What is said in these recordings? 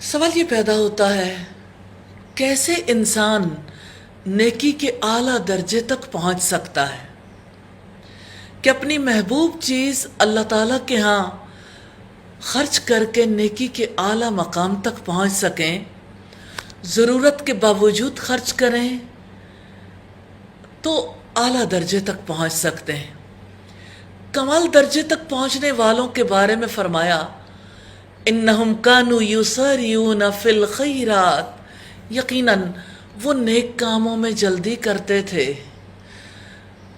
سوال یہ پیدا ہوتا ہے، کیسے انسان نیکی کے اعلیٰ درجے تک پہنچ سکتا ہے کہ اپنی محبوب چیز اللہ تعالیٰ کے ہاں خرچ کر کے نیکی کے اعلیٰ مقام تک پہنچ سکیں، ضرورت کے باوجود خرچ کریں تو اعلیٰ درجے تک پہنچ سکتے ہیں۔ کمال درجے تک پہنچنے والوں کے بارے میں فرمایا، انہم کانوا یسارعون فی الخیرات، یقیناً وہ نیک کاموں میں جلدی کرتے تھے۔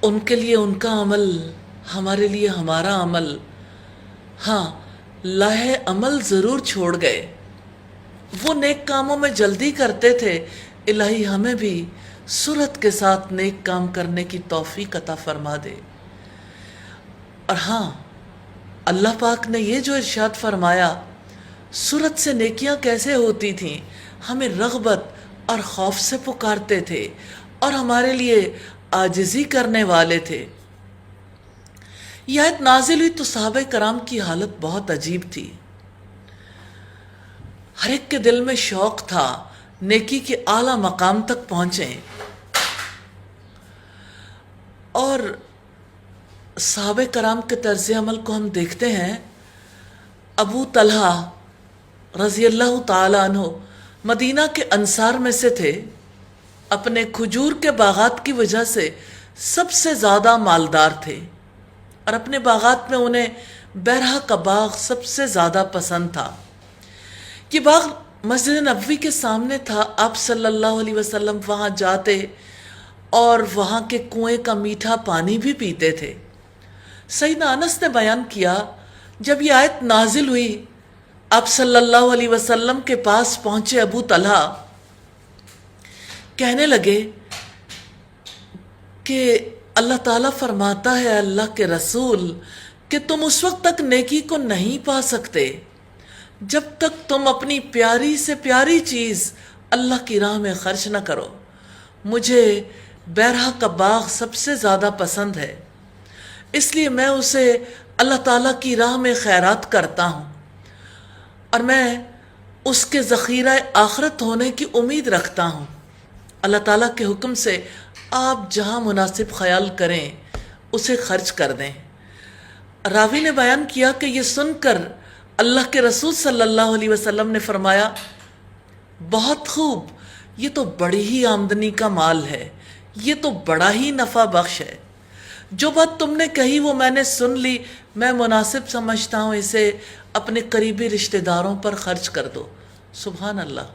ان کے لیے ان کا عمل، ہمارے لیے ہمارا عمل، ہاں لاہے عمل ضرور چھوڑ گئے۔ وہ نیک کاموں میں جلدی کرتے تھے، الہی ہمیں بھی سرعت کے ساتھ نیک کام کرنے کی توفیق عطا فرما دے۔ اور ہاں، اللہ پاک نے یہ جو ارشاد فرمایا، سرعت سے نیکیاں کیسے ہوتی تھیں، ہمیں رغبت اور خوف سے پکارتے تھے اور ہمارے لیے عاجزی کرنے والے تھے۔ یہ آیت نازل ہوئی تو صحابہ کرام کی حالت بہت عجیب تھی۔ ہر ایک کے دل میں شوق تھا نیکی کے اعلیٰ مقام تک پہنچیں، اور صحابہ کرام کے طرز عمل کو ہم دیکھتے ہیں۔ ابو طلحہ رضی اللہ تعالی عنہ مدینہ کے انصار میں سے تھے، اپنے کھجور کے باغات کی وجہ سے سب سے زیادہ مالدار تھے، اور اپنے باغات میں انہیں بیرہ کا باغ سب سے زیادہ پسند تھا۔ یہ باغ مسجد نبوی کے سامنے تھا، آپ صلی اللہ علیہ وسلم وہاں جاتے اور وہاں کے کنویں کا میٹھا پانی بھی پیتے تھے۔ سیدنا انس نے بیان کیا، جب یہ آیت نازل ہوئی، آپ صلی اللہ علیہ وسلم کے پاس پہنچے ابو طلحہ، کہنے لگے کہ اللہ تعالیٰ فرماتا ہے اللہ کے رسول کہ تم اس وقت تک نیکی کو نہیں پا سکتے جب تک تم اپنی پیاری سے پیاری چیز اللہ کی راہ میں خرچ نہ کرو۔ مجھے بیرہ کا باغ سب سے زیادہ پسند ہے، اس لیے میں اسے اللہ تعالیٰ کی راہ میں خیرات کرتا ہوں، اور میں اس کے ذخیرہ آخرت ہونے کی امید رکھتا ہوں۔ اللہ تعالیٰ کے حکم سے آپ جہاں مناسب خیال کریں اسے خرچ کر دیں۔ راوی نے بیان کیا کہ یہ سن کر اللہ کے رسول صلی اللہ علیہ وسلم نے فرمایا، بہت خوب، یہ تو بڑی ہی آمدنی کا مال ہے، یہ تو بڑا ہی نفع بخش ہے۔ جو بات تم نے کہی وہ میں نے سن لی، میں مناسب سمجھتا ہوں اسے اپنے قریبی رشتہ داروں پر خرچ کر دو۔ سبحان اللہ!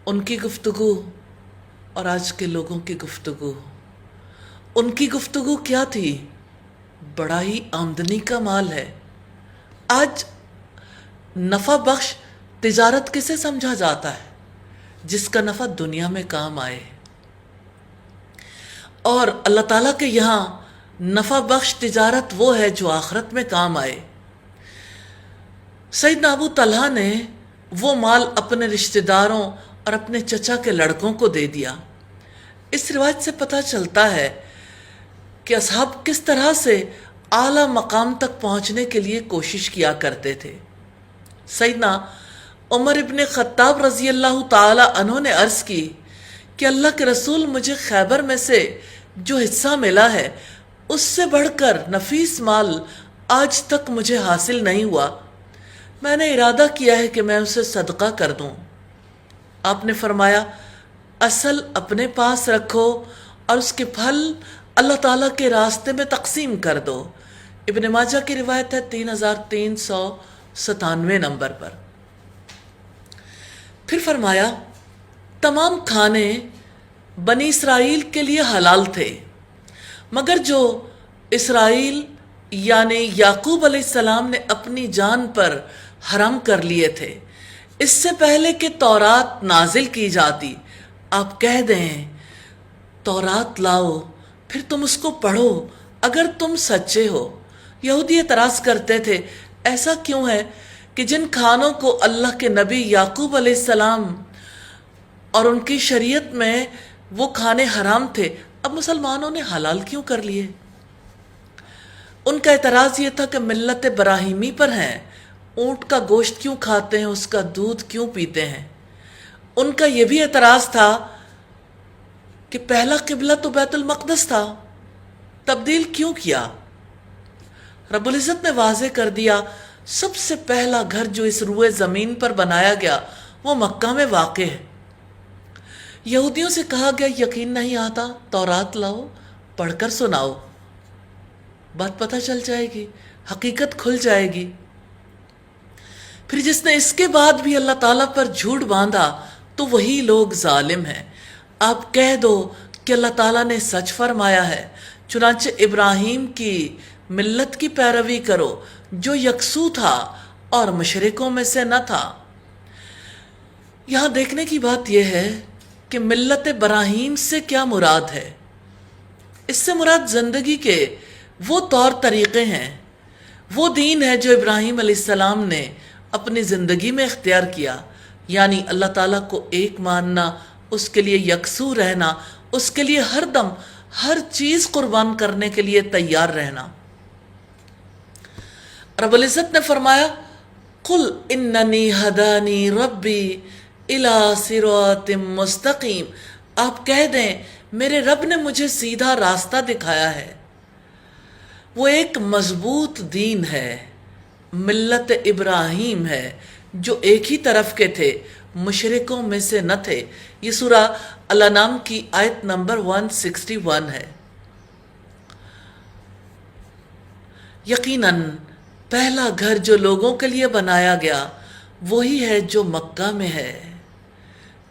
ان کی گفتگو اور آج کے لوگوں کی گفتگو، ان کی گفتگو کیا تھی؟ بڑا ہی آمدنی کا مال ہے۔ آج نفع بخش تجارت کسے سمجھا جاتا ہے؟ جس کا نفع دنیا میں کام آئے، اور اللہ تعالیٰ کے یہاں نفع بخش تجارت وہ ہے جو آخرت میں کام آئے۔ سیدنا ابو طلحہ نے وہ مال اپنے رشتہ داروں اور اپنے چچا کے لڑکوں کو دے دیا۔ اس روایت سے پتہ چلتا ہے کہ اصحاب کس طرح سے اعلیٰ مقام تک پہنچنے کے لیے کوشش کیا کرتے تھے۔ سیدنا عمر ابن خطاب رضی اللہ تعالی عنہ نے عرض کی کہ اللہ کے رسول، مجھے خیبر میں سے جو حصہ ملا ہے اس سے بڑھ کر نفیس مال آج تک مجھے حاصل نہیں ہوا، میں نے ارادہ کیا ہے کہ میں اسے صدقہ کر دوں۔ آپ نے فرمایا، اصل اپنے پاس رکھو اور اس کے پھل اللہ تعالیٰ کے راستے میں تقسیم کر دو۔ ابن ماجہ کی روایت ہے 3397 نمبر پر۔ پھر فرمایا، تمام کھانے بنی اسرائیل کے لیے حلال تھے، مگر جو اسرائیل یعنی یعقوب علیہ السلام نے اپنی جان پر حرام کر لیے تھے اس سے پہلے کہ تورات نازل کی جاتی، آپ کہہ دیں تورات لاؤ، پھر تم اس کو پڑھو اگر تم سچے ہو۔ یہودی اعتراض کرتے تھے، ایسا کیوں ہے کہ جن کھانوں کو اللہ کے نبی یعقوب علیہ السلام اور ان کی شریعت میں وہ کھانے حرام تھے، اب مسلمانوں نے حلال کیوں کر لیے؟ ان کا اعتراض یہ تھا کہ ملت ابراہیمی پر ہیں، اونٹ کا گوشت کیوں کھاتے ہیں، اس کا دودھ کیوں پیتے ہیں؟ ان کا یہ بھی اعتراض تھا کہ پہلا قبلہ تو بیت المقدس تھا، تبدیل کیوں کیا؟ رب العزت نے واضح کر دیا، سب سے پہلا گھر جو اس روئے زمین پر بنایا گیا وہ مکہ میں واقع ہے۔ یہودیوں سے کہا گیا یقین نہیں آتا، تورات لاؤ، پڑھ کر سناؤ، بات پتہ چل جائے گی، حقیقت کھل جائے گی۔ پھر جس نے اس کے بعد بھی اللہ تعالیٰ پر جھوٹ باندھا تو وہی لوگ ظالم ہیں۔ آپ کہہ دو کہ اللہ تعالیٰ نے سچ فرمایا ہے، چنانچہ ابراہیم کی ملت کی پیروی کرو جو یکسو تھا اور مشرکوں میں سے نہ تھا۔ یہاں دیکھنے کی بات یہ ہے کہ ملت ابراہیم سے کیا مراد ہے؟ اس سے مراد زندگی کے وہ طور طریقے ہیں، وہ دین ہے جو ابراہیم علیہ السلام نے اپنی زندگی میں اختیار کیا، یعنی اللہ تعالیٰ کو ایک ماننا، اس کے لیے یکسو رہنا، اس کے لیے ہر دم ہر چیز قربان کرنے کے لیے تیار رہنا۔ رب العزت نے فرمایا قل اننی ہدانی ربی الی صراط مستقیم، آپ کہہ دیں میرے رب نے مجھے سیدھا راستہ دکھایا ہے۔ وہ ایک مضبوط دین ہے، ملت ابراہیم ہے، جو ایک ہی طرف کے تھے، مشرکوں میں سے نہ تھے۔ یہ سورہ الانعام کی آیت نمبر 161 ہے۔ یقیناً پہلا گھر جو لوگوں کے لیے بنایا گیا وہی ہے جو مکہ میں ہے،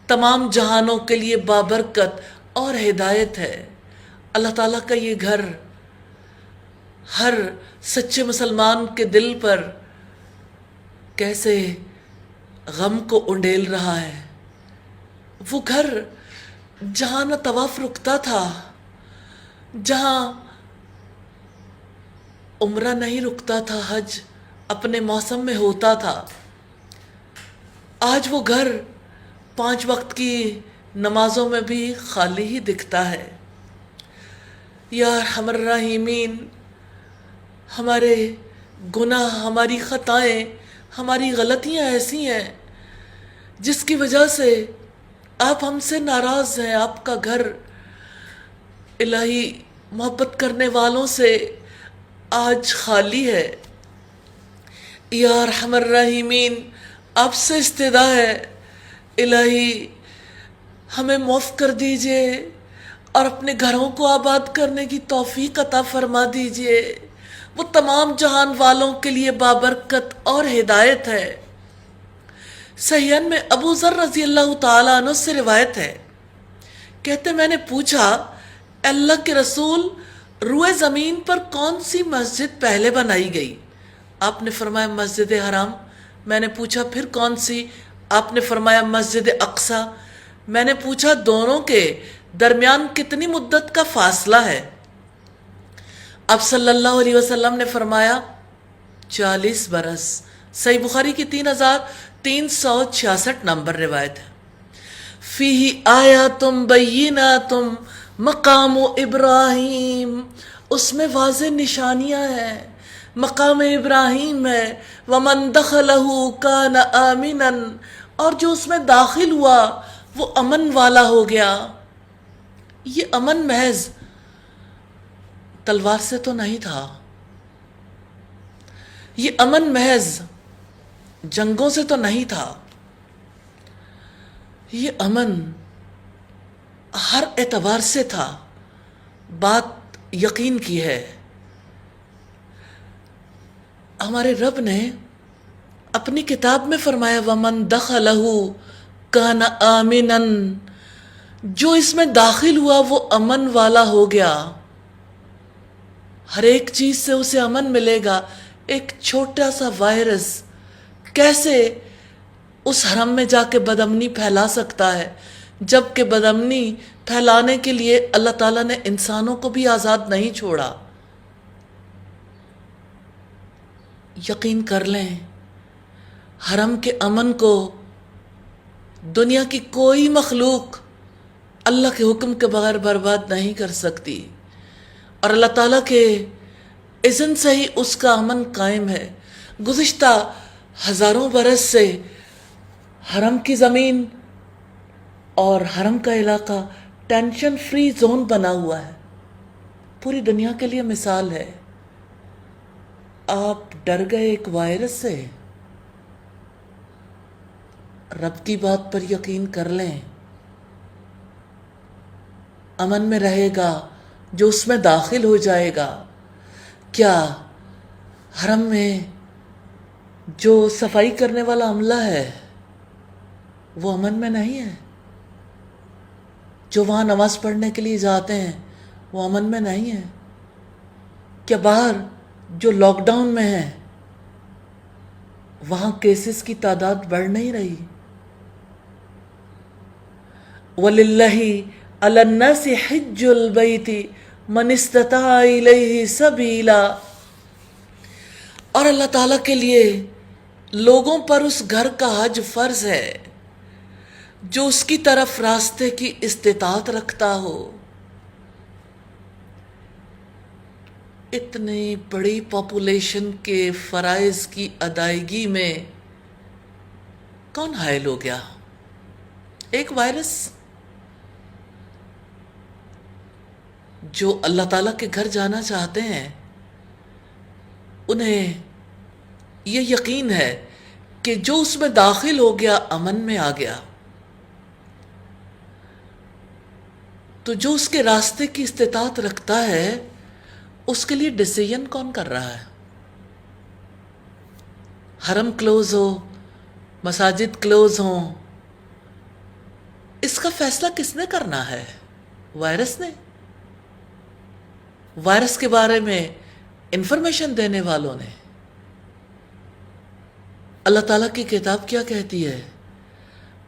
تمام جہانوں کے لیے بابرکت اور ہدایت ہے۔ اللہ تعالیٰ کا یہ گھر ہر سچے مسلمان کے دل پر کیسے غم کو انڈیل رہا ہے۔ وہ گھر جہاں نہ طواف رکتا تھا، جہاں عمرہ نہیں رکتا تھا، حج اپنے موسم میں ہوتا تھا، آج وہ گھر 5 وقت کی نمازوں میں بھی خالی ہی دکھتا ہے۔ یا ارحم الراحمین، ہمارے گناہ، ہماری خطائیں، ہماری غلطیاں ایسی ہیں جس کی وجہ سے آپ ہم سے ناراض ہیں۔ آپ کا گھر الہی محبت کرنے والوں سے آج خالی ہے۔ یا ارحم الراحمین، آپ سے استدعا ہے الہی ہمیں معاف کر دیجئے اور اپنے گھروں کو آباد کرنے کی توفیق عطا فرما دیجئے۔ وہ تمام جہان والوں کے لیے بابرکت اور ہدایت ہے۔ صحیحین میں ابو ذر رضی اللہ تعالیٰ عنہ سے روایت ہے، کہتے میں نے پوچھا اللہ کے رسول، روئے زمین پر کون سی مسجد پہلے بنائی گئی؟ آپ نے فرمایا مسجد حرام۔ میں نے پوچھا پھر کون سی؟ آپ نے فرمایا مسجد اقصی۔ میں نے پوچھا دونوں کے درمیان کتنی مدت کا فاصلہ ہے؟ اب صلی اللہ علیہ وسلم نے فرمایا 40 برس۔ صحیح بخاری کی 3366 نمبر روایت ہے۔ فیہ آیاتم بیناتم مقام ابراہیم، اس میں واضح نشانیاں ہیں، مقام ابراہیم ہے۔ ومن دخلہ کان آمنا، اور جو اس میں داخل ہوا وہ امن والا ہو گیا۔ یہ امن محض تلوار سے تو نہیں تھا، یہ امن محض جنگوں سے تو نہیں تھا، یہ امن ہر اعتبار سے تھا۔ بات یقین کی ہے، ہمارے رب نے اپنی کتاب میں فرمایا وَمَن دَخَلَهُ كَانَ آمِنًا، جو اس میں داخل ہوا وہ امن والا ہو گیا۔ ہر ایک چیز سے اسے امن ملے گا۔ ایک چھوٹا سا وائرس کیسے اس حرم میں جا کے بدامنی پھیلا سکتا ہے، جبکہ بدامنی پھیلانے کے لیے اللہ تعالیٰ نے انسانوں کو بھی آزاد نہیں چھوڑا۔ یقین کر لیں حرم کے امن کو دنیا کی کوئی مخلوق اللہ کے حکم کے بغیر برباد نہیں کر سکتی، اور اللہ تعالیٰ کے اذن سے ہی اس کا امن قائم ہے۔ گزشتہ ہزاروں برس سے حرم کی زمین اور حرم کا علاقہ ٹینشن فری زون بنا ہوا ہے، پوری دنیا کے لیے مثال ہے۔ آپ ڈر گئے ایک وائرس سے؟ رب کی بات پر یقین کر لیں، امن میں رہے گا جو اس میں داخل ہو جائے گا۔ کیا حرم میں جو صفائی کرنے والا عملہ ہے وہ امن میں نہیں ہے؟ جو وہاں نماز پڑھنے کے لیے جاتے ہیں وہ امن میں نہیں ہے؟ کیا باہر جو لاک ڈاؤن میں ہیں وہاں کیسز کی تعداد بڑھ نہیں رہی؟ وَلِلَّهِ عَلَى النَّاسِ حِجُّ الْبَيْتِ مَنِ اسْتَطَاعَ إِلَيْهِ سَبِيلًا، اور اللہ تعالیٰ کے لیے لوگوں پر اس گھر کا حج فرض ہے جو اس کی طرف راستے کی استطاعت رکھتا ہو۔ اتنی بڑی پاپولیشن کے فرائض کی ادائیگی میں کون حائل ہو گیا؟ ایک وائرس جو اللہ تعالیٰ کے گھر جانا چاہتے ہیں انہیں یہ یقین ہے کہ جو اس میں داخل ہو گیا امن میں آ گیا، تو جو اس کے راستے کی استطاعت رکھتا ہے اس کے لیے ڈیسیژن کون کر رہا ہے؟ حرم کلوز ہو، مساجد کلوز ہوں، اس کا فیصلہ کس نے کرنا ہے؟ وائرس نے؟ وائرس کے بارے میں انفارمیشن دینے والوں نے؟ اللہ تعالیٰ کی کتاب کیا کہتی ہے؟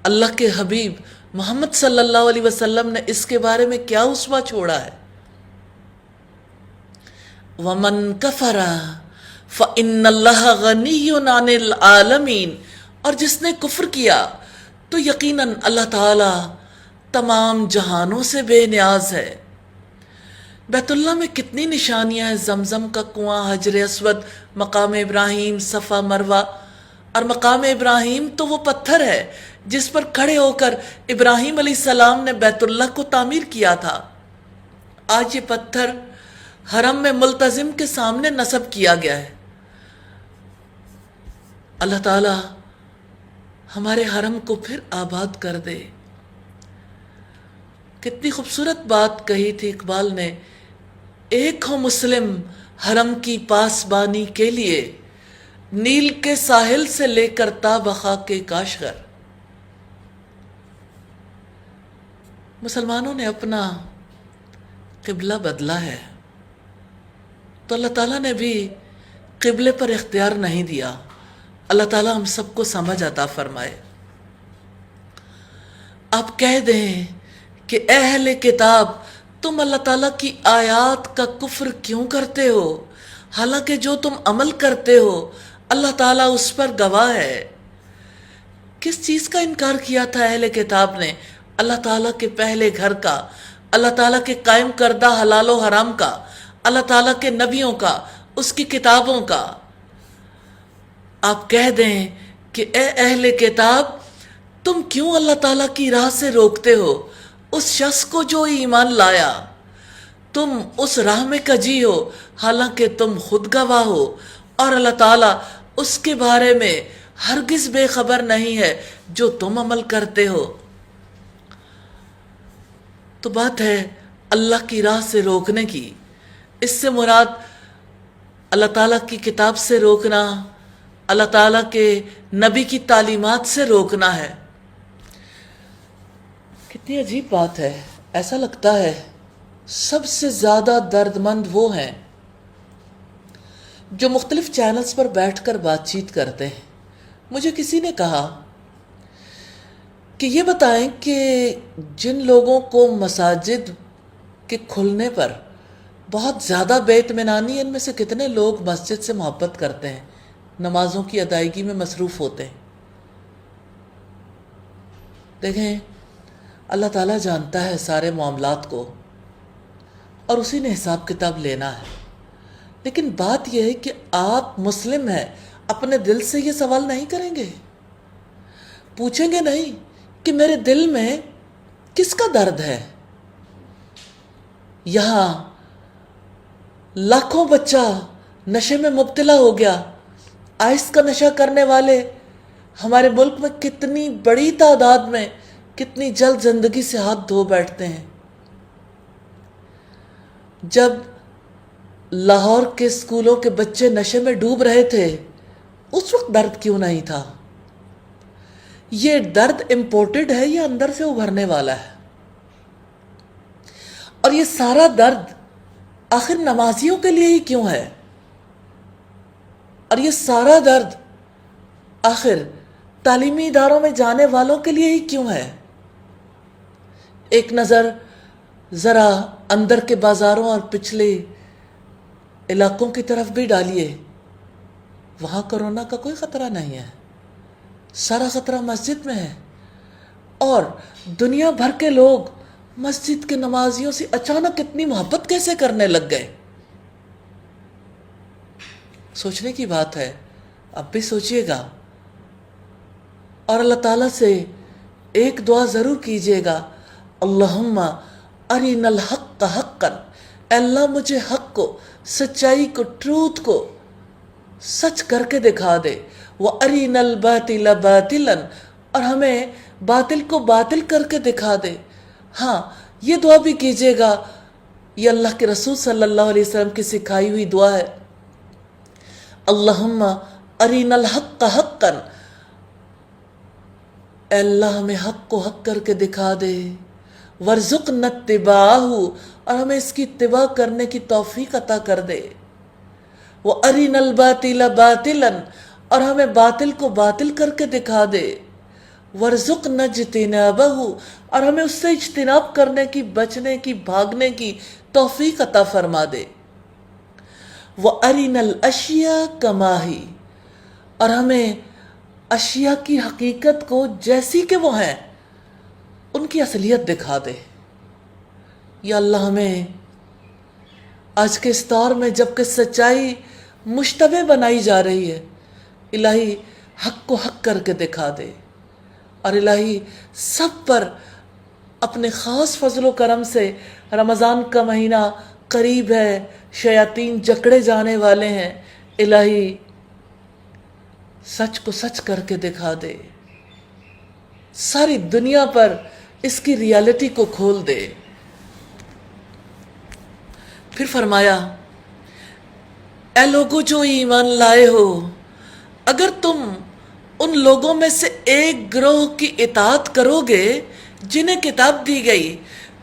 اللہ کے حبیب محمد صلی اللہ علیہ وسلم نے اس کے بارے میں کیا اسوہ چھوڑا ہے؟ وَمَن كَفَرَ فَإِنَّ اللَّهَ غَنِيٌّ عَنِ الْعَالَمِينَ، اور جس نے کفر کیا تو یقیناً اللہ تعالیٰ تمام جہانوں سے بے نیاز ہے۔ بیت اللہ میں کتنی نشانیاں ہیں، زمزم کا کنواں، حجر اسود، مقام ابراہیم، صفا مروہ، اور مقام ابراہیم تو وہ پتھر ہے جس پر کھڑے ہو کر ابراہیم علیہ السلام نے بیت اللہ کو تعمیر کیا تھا۔ آج یہ پتھر حرم میں ملتزم کے سامنے نصب کیا گیا ہے۔ اللہ تعالیٰ ہمارے حرم کو پھر آباد کر دے۔ کتنی خوبصورت بات کہی تھی اقبال نے، ایک ہو مسلم حرم کی پاسبانی کے لیے، نیل کے ساحل سے لے کر تا بخاک کے کاشغر۔ مسلمانوں نے اپنا قبلہ بدلا ہے تو اللہ تعالیٰ نے بھی قبلے پر اختیار نہیں دیا۔ اللہ تعالیٰ ہم سب کو سمجھ عطا فرمائے۔ آپ کہہ دیں کہ اے اہل کتاب، تم اللہ تعالیٰ کی آیات کا کفر کیوں کرتے ہو، حالانکہ جو تم عمل کرتے ہو اللہ تعالیٰ اس پر گواہ ہے۔ کس چیز کا انکار کیا تھا اہل کتاب نے؟ اللہ تعالیٰ کے پہلے گھر کا، اللہ تعالیٰ کے قائم کردہ حلال و حرام کا، اللہ تعالیٰ کے نبیوں کا، اس کی کتابوں کا۔ آپ کہہ دیں کہ اے اہل کتاب، تم کیوں اللہ تعالیٰ کی راہ سے روکتے ہو اس شخص کو جو ایمان لایا؟ تم اس راہ میں کجی ہو حالانکہ تم خود گواہ ہو، اور اللہ تعالیٰ اس کے بارے میں ہرگز بے خبر نہیں ہے جو تم عمل کرتے ہو۔ تو بات ہے اللہ کی راہ سے روکنے کی۔ اس سے مراد اللہ تعالیٰ کی کتاب سے روکنا، اللہ تعالیٰ کے نبی کی تعلیمات سے روکنا ہے۔ کتنی عجیب بات ہے، ایسا لگتا ہے سب سے زیادہ درد مند وہ ہیں جو مختلف چینلز پر بیٹھ کر بات چیت کرتے ہیں۔ مجھے کسی نے کہا کہ یہ بتائیں کہ جن لوگوں کو مساجد کے کھلنے پر بہت زیادہ بے اطمینانی ہے، ان میں سے کتنے لوگ مسجد سے محبت کرتے ہیں، نمازوں کی ادائیگی میں مصروف ہوتے ہیں؟ دیکھیں، اللہ تعالیٰ جانتا ہے سارے معاملات کو اور اسی نے حساب کتاب لینا ہے۔ لیکن بات یہ ہے کہ آپ مسلم ہیں، اپنے دل سے یہ سوال نہیں کریں گے؟ پوچھیں گے نہیں کہ میرے دل میں کس کا درد ہے؟ یہاں لاکھوں بچہ نشے میں مبتلا ہو گیا، آئس کا نشہ کرنے والے ہمارے ملک میں کتنی بڑی تعداد میں کتنی جلد زندگی سے ہاتھ دھو بیٹھتے ہیں۔ جب لاہور کے اسکولوں کے بچے نشے میں ڈوب رہے تھے اس وقت درد کیوں نہیں تھا؟ یہ درد امپورٹڈ ہے یا اندر سے ابھرنے والا ہے؟ اور یہ سارا درد آخر نمازیوں کے لیے ہی کیوں ہے؟ اور یہ سارا درد آخر تعلیمی اداروں میں جانے والوں کے لیے ہی کیوں ہے؟ ایک نظر ذرا اندر کے بازاروں اور پچھلے علاقوں کی طرف بھی ڈالیے، وہاں کورونا کا کوئی خطرہ نہیں ہے، سارا خطرہ مسجد میں ہے، اور دنیا بھر کے لوگ مسجد کے نمازیوں سے اچانک اتنی محبت کیسے کرنے لگ گئے؟ سوچنے کی بات ہے، اب بھی سوچئے گا، اور اللہ تعالیٰ سے ایک دعا ضرور کیجئے گا، اللہم ارنا الحق حقا، اے اللہ مجھے حق کو، سچائی کو، ٹروتھ کو سچ کر کے دکھا دے، وَأَرِنَا الْبَاطِلَ بَاطِلًا، اور ہمیں باطل کو باطل کر کے دکھا دے۔ ہاں یہ دعا بھی کیجئے گا، یہ اللہ کے رسول صلی اللہ علیہ وسلم کی سکھائی ہوئی دعا ہے، اللہم ارنا الحق حقا، اے اللہ ہمیں حق کو حق کر کے دکھا دے، وَارْزُقْنَا اتِّبَاعَهُ، اور ہمیں اس کی اتباع کرنے کی توفیق عطا کر دے، وَأَرِنَا الْبَاطِلَ بَاطِلًا، اور ہمیں باطل کو باطل کر کے دکھا دے، وَارْزُقْنَا اجْتِنَابَهُ، اور ہمیں اس سے اجتناب کرنے کی، بچنے کی، بھاگنے کی توفیق عطا فرما دے، وَأَرِنَا الْأَشْيَاءَ كَمَا هِيَ، اور ہمیں اشیاء کی حقیقت کو جیسی کہ وہ ہیں ان کی اصلیت دکھا دے۔ یا اللہ ہمیں آج کے اس دور میں جبکہ سچائی مشتبہ بنائی جا رہی ہے، الہی حق کو حق کر کے دکھا دے، اور الہی سب پر اپنے خاص فضل و کرم سے، رمضان کا مہینہ قریب ہے، شیاطین جکڑے جانے والے ہیں، الہی سچ کو سچ کر کے دکھا دے، ساری دنیا پر اس کی ریالٹی کو کھول دے۔ پھر فرمایا، اے لوگو جو ایمان لائے ہو، اگر تم ان لوگوں میں سے ایک گروہ کی اطاعت کرو گے جنہیں کتاب دی گئی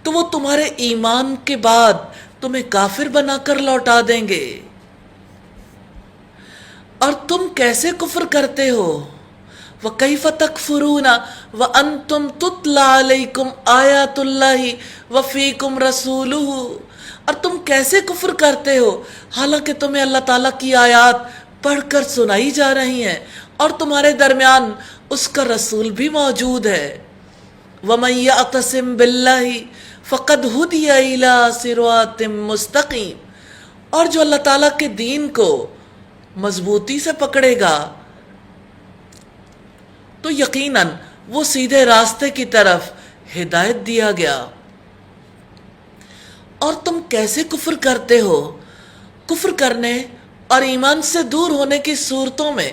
تو وہ تمہارے ایمان کے بعد تمہیں کافر بنا کر لوٹا دیں گے، اور تم کیسے کفر کرتے ہو، وَكَيْفَ تَكْفُرُونَ وَأَنْتُمْ تُتْلَى عَلَيْكُمْ آيَاتُ اللَّهِ وَفِيكُمْ رَسُولُهُ، اور تم کیسے کفر کرتے ہو حالانکہ تمہیں اللہ تعالیٰ کی آیات پڑھ کر سنائی جا رہی ہیں اور تمہارے درمیان اس کا رسول بھی موجود ہے۔ وَمَنْ يَعْتَصِمْ بِاللَّهِ فَقَدْ هُدِيَ إِلَىٰ صِرَاطٍ مُسْتَقِيمٍ، اور جو اللہ تعالیٰ کے دین کو مضبوطی سے پکڑے گا تو یقیناً وہ سیدھے راستے کی طرف ہدایت دیا گیا۔ اور تم کیسے کفر کرتے ہو؟ کفر کرنے اور ایمان سے دور ہونے کی صورتوں میں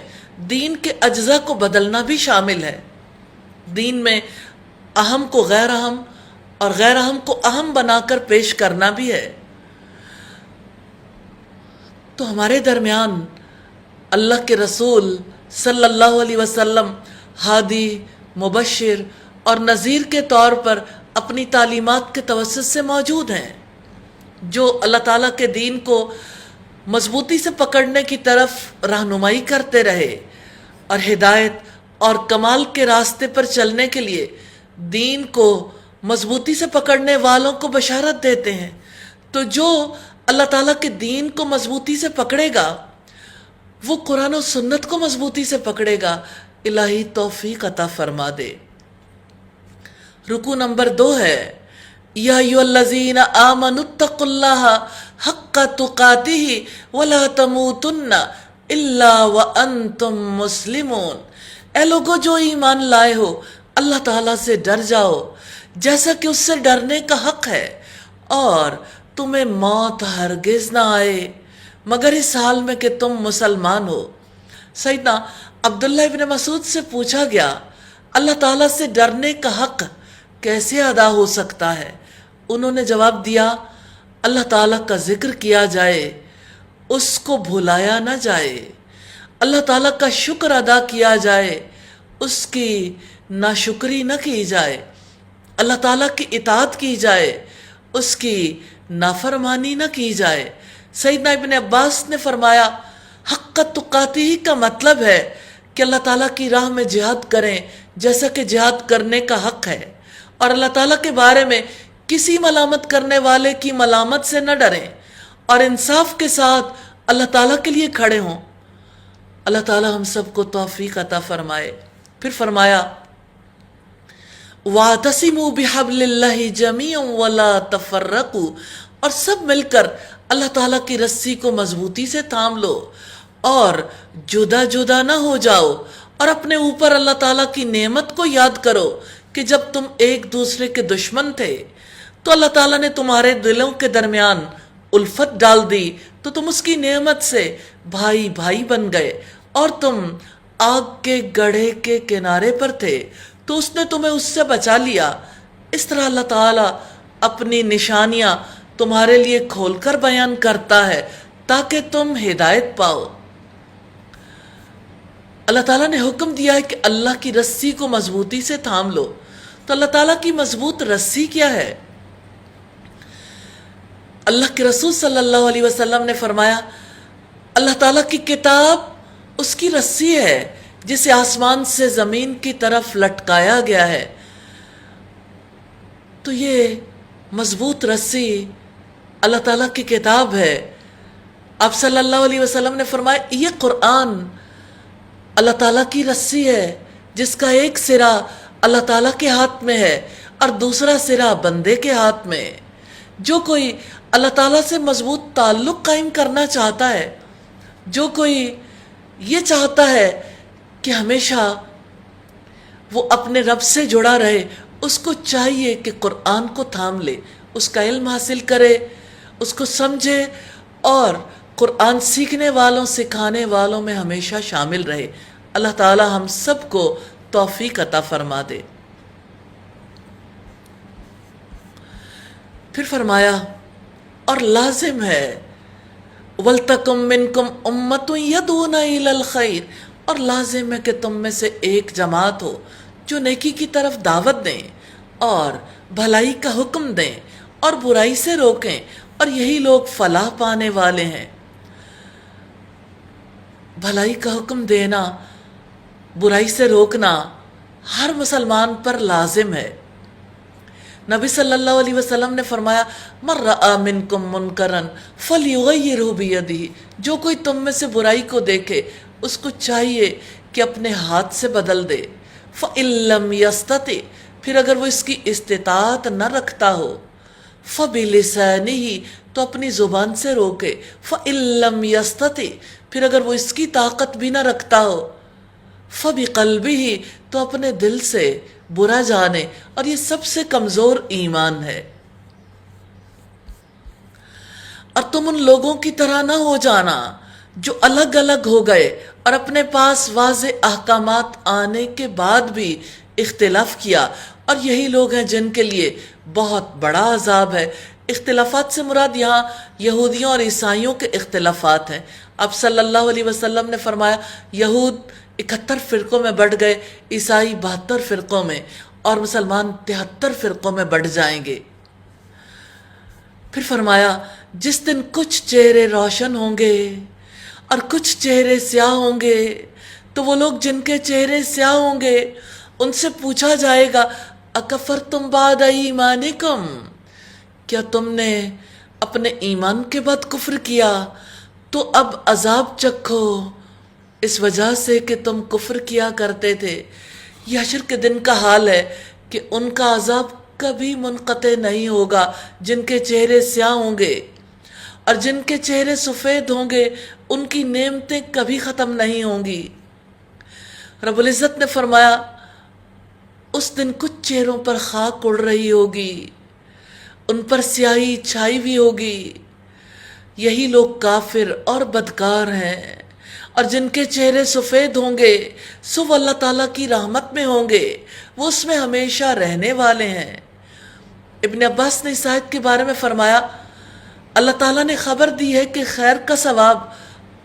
دین کے اجزاء کو بدلنا بھی شامل ہے، دین میں اہم کو غیر اہم اور غیر اہم کو اہم بنا کر پیش کرنا بھی ہے۔ تو ہمارے درمیان اللہ کے رسول صلی اللہ علیہ وسلم ہادی، مبشر اور نذیر کے طور پر اپنی تعلیمات کے توسط سے موجود ہیں، جو اللہ تعالیٰ کے دین کو مضبوطی سے پکڑنے کی طرف رہنمائی کرتے رہے اور ہدایت اور کمال کے راستے پر چلنے کے لیے دین کو مضبوطی سے پکڑنے والوں کو بشارت دیتے ہیں۔ تو جو اللہ تعالیٰ کے دین کو مضبوطی سے پکڑے گا وہ قرآن و سنت کو مضبوطی سے پکڑے گا، الہی توفیق عطا فرما دے۔ رکوع نمبر 2 ہے، یا ایھا الذین آمنوا اتقوا اللہ حق تقاتہ ولا تموتن الا وانتم مسلمون، اے لوگو جو ایمان لائے ہو اللہ تعالیٰ سے ڈر جاؤ جیسا کہ اس سے ڈرنے کا حق ہے، اور تمہیں موت ہرگز نہ آئے مگر اس حال میں کہ تم مسلمان ہو۔ سیدنا عبداللہ ابن مسعود سے پوچھا گیا اللہ تعالیٰ سے ڈرنے کا حق کیسے ادا ہو سکتا ہے؟ انہوں نے جواب دیا اللہ تعالیٰ کا ذکر کیا جائے، اس کو بھلایا نہ جائے، اللہ تعالیٰ کا شکر ادا کیا جائے، اس کی ناشکری نہ کی جائے، اللہ تعالیٰ کی اطاعت کی جائے، اس کی نافرمانی نہ کی جائے۔ سیدنا ابن عباس نے فرمایا حق تقاتہ کا مطلب ہے کہ اللہ تعالیٰ کی راہ میں جہاد کریں جیسا کہ جہاد کرنے کا حق ہے، اور اللہ تعالیٰ کے بارے میں کسی ملامت کرنے والے کی ملامت سے نہ ڈریں، اور انصاف کے ساتھ اللہ تعالیٰ کے لیے کھڑے ہوں۔ اللہ تعالیٰ ہم سب کو توفیق عطا فرمائے۔ پھر فرمایا وَاعْتَصِمُوا بِحَبْلِ اللَّهِ جَمِيعًا وَلَا تَفَرَّقُوا، اور سب مل کر اللہ تعالیٰ کی رسی کو مضبوطی سے تھام لو اور جدا جدا نہ ہو جاؤ، اور اپنے اوپر اللہ تعالیٰ کی نعمت کو یاد کرو کہ جب تم ایک دوسرے کے دشمن تھے تو اللہ تعالیٰ نے تمہارے دلوں کے درمیان الفت ڈال دی، تو تم اس کی نعمت سے بھائی بھائی بن گئے، اور تم آگ کے گڑھے کے کنارے پر تھے تو اس نے تمہیں اس سے بچا لیا۔ اس طرح اللہ تعالیٰ اپنی نشانیاں تمہارے لیے کھول کر بیان کرتا ہے تاکہ تم ہدایت پاؤ۔ اللہ تعالیٰ نے حکم دیا ہے کہ اللہ کی رسی کو مضبوطی سے تھام لو، تو اللہ تعالیٰ کی مضبوط رسی کیا ہے؟ اللہ کے رسول صلی اللہ علیہ وسلم نے فرمایا اللہ تعالیٰ کی کتاب اس کی رسی ہے جسے آسمان سے زمین کی طرف لٹکایا گیا ہے۔ تو یہ مضبوط رسی اللہ تعالیٰ کی کتاب ہے۔ آپ صلی اللہ علیہ وسلم نے فرمایا یہ قرآن اللہ تعالیٰ کی رسی ہے جس کا ایک سرا اللہ تعالیٰ کے ہاتھ میں ہے اور دوسرا سرا بندے کے ہاتھ میں۔ جو کوئی اللہ تعالیٰ سے مضبوط تعلق قائم کرنا چاہتا ہے، جو کوئی یہ چاہتا ہے کہ ہمیشہ وہ اپنے رب سے جڑا رہے، اس کو چاہیے کہ قرآن کو تھام لے، اس کا علم حاصل کرے، اس کو سمجھے، اور قرآن سیکھنے والوں سکھانے والوں میں ہمیشہ شامل رہے۔ اللہ تعالی ہم سب کو توفیق عطا فرما دے۔ پھر فرمایا اور لازم ہے وَلْتَكُمْ مِنْكُمْ أُمَّةٌ يَدْعُونَ إِلَى الْخَيْرِ، اور لازم ہے کہ تم میں سے ایک جماعت ہو جو نیکی کی طرف دعوت دیں اور بھلائی کا حکم دیں اور برائی سے روکیں، اور یہی لوگ فلاح پانے والے ہیں۔ بھلائی کا حکم دینا، برائی سے روکنا ہر مسلمان پر لازم ہے۔ نبی صلی اللہ علیہ وسلم نے فرمایا مَن رَأَى مِنْكُمْ مُنْكَرًا فَلْيُغَيِّرْهُ بِيَدِهِ، جو کوئی تم میں سے برائی کو دیکھے اس کو چاہیے کہ اپنے ہاتھ سے بدل دے۔ فَإِن لَّمْ يَسْتَطِعْ، پھر اگر وہ اس کی استطاعت نہ رکھتا ہو، فَبِلِسَانِهِ، تو اپنی زبان سے روکے۔ فَإِن لَّمْ يَسْتَطِعْ، پھر اگر وہ اس کی طاقت بھی نہ رکھتا ہو، فَبِقَلْبِهِ، تو اپنے دل سے برا جانے، اور یہ سب سے کمزور ایمان ہے۔ اور تم ان لوگوں کی طرح نہ ہو جانا جو الگ الگ ہو گئے اور اپنے پاس واضح احکامات آنے کے بعد بھی اختلاف کیا، اور یہی لوگ ہیں جن کے لیے بہت بڑا عذاب ہے۔ اختلافات سے مراد یہاں یہودیوں اور عیسائیوں کے اختلافات ہیں۔ اب صلی اللہ علیہ وسلم نے فرمایا یہود 71 فرقوں میں بٹ گئے، عیسائی 72 فرقوں میں، اور مسلمان 73 فرقوں میں بٹ جائیں گے۔ پھر فرمایا جس دن کچھ چہرے روشن ہوں گے اور کچھ چہرے سیاہ ہوں گے، تو وہ لوگ جن کے چہرے سیاہ ہوں گے ان سے پوچھا جائے گا اکفرتم بعد ایمانکم، کیا تم نے اپنے ایمان کے بعد کفر کیا تو اب عذاب چکھو اس وجہ سے کہ تم کفر کیا کرتے تھے۔ یہ حشر کے دن کا حال ہے کہ ان کا عذاب کبھی منقطع نہیں ہوگا جن کے چہرے سیاہ ہوں گے۔ اور جن کے چہرے سفید ہوں گے ان کی نعمتیں کبھی ختم نہیں ہوں گی۔ رب العزت نے فرمایا اس دن کچھ چہروں پر خاک اڑ رہی ہوگی، ان پر سیاہی چھائی ہوئی ہوگی، یہی لوگ کافر اور بدکار ہیں۔ اور جن کے چہرے سفید ہوں گے سو وہ اللہ تعالیٰ کی رحمت میں ہوں گے، وہ اس میں ہمیشہ رہنے والے ہیں۔ ابن عباس نے اس آیت کے بارے میں فرمایا اللہ تعالیٰ نے خبر دی ہے کہ خیر کا ثواب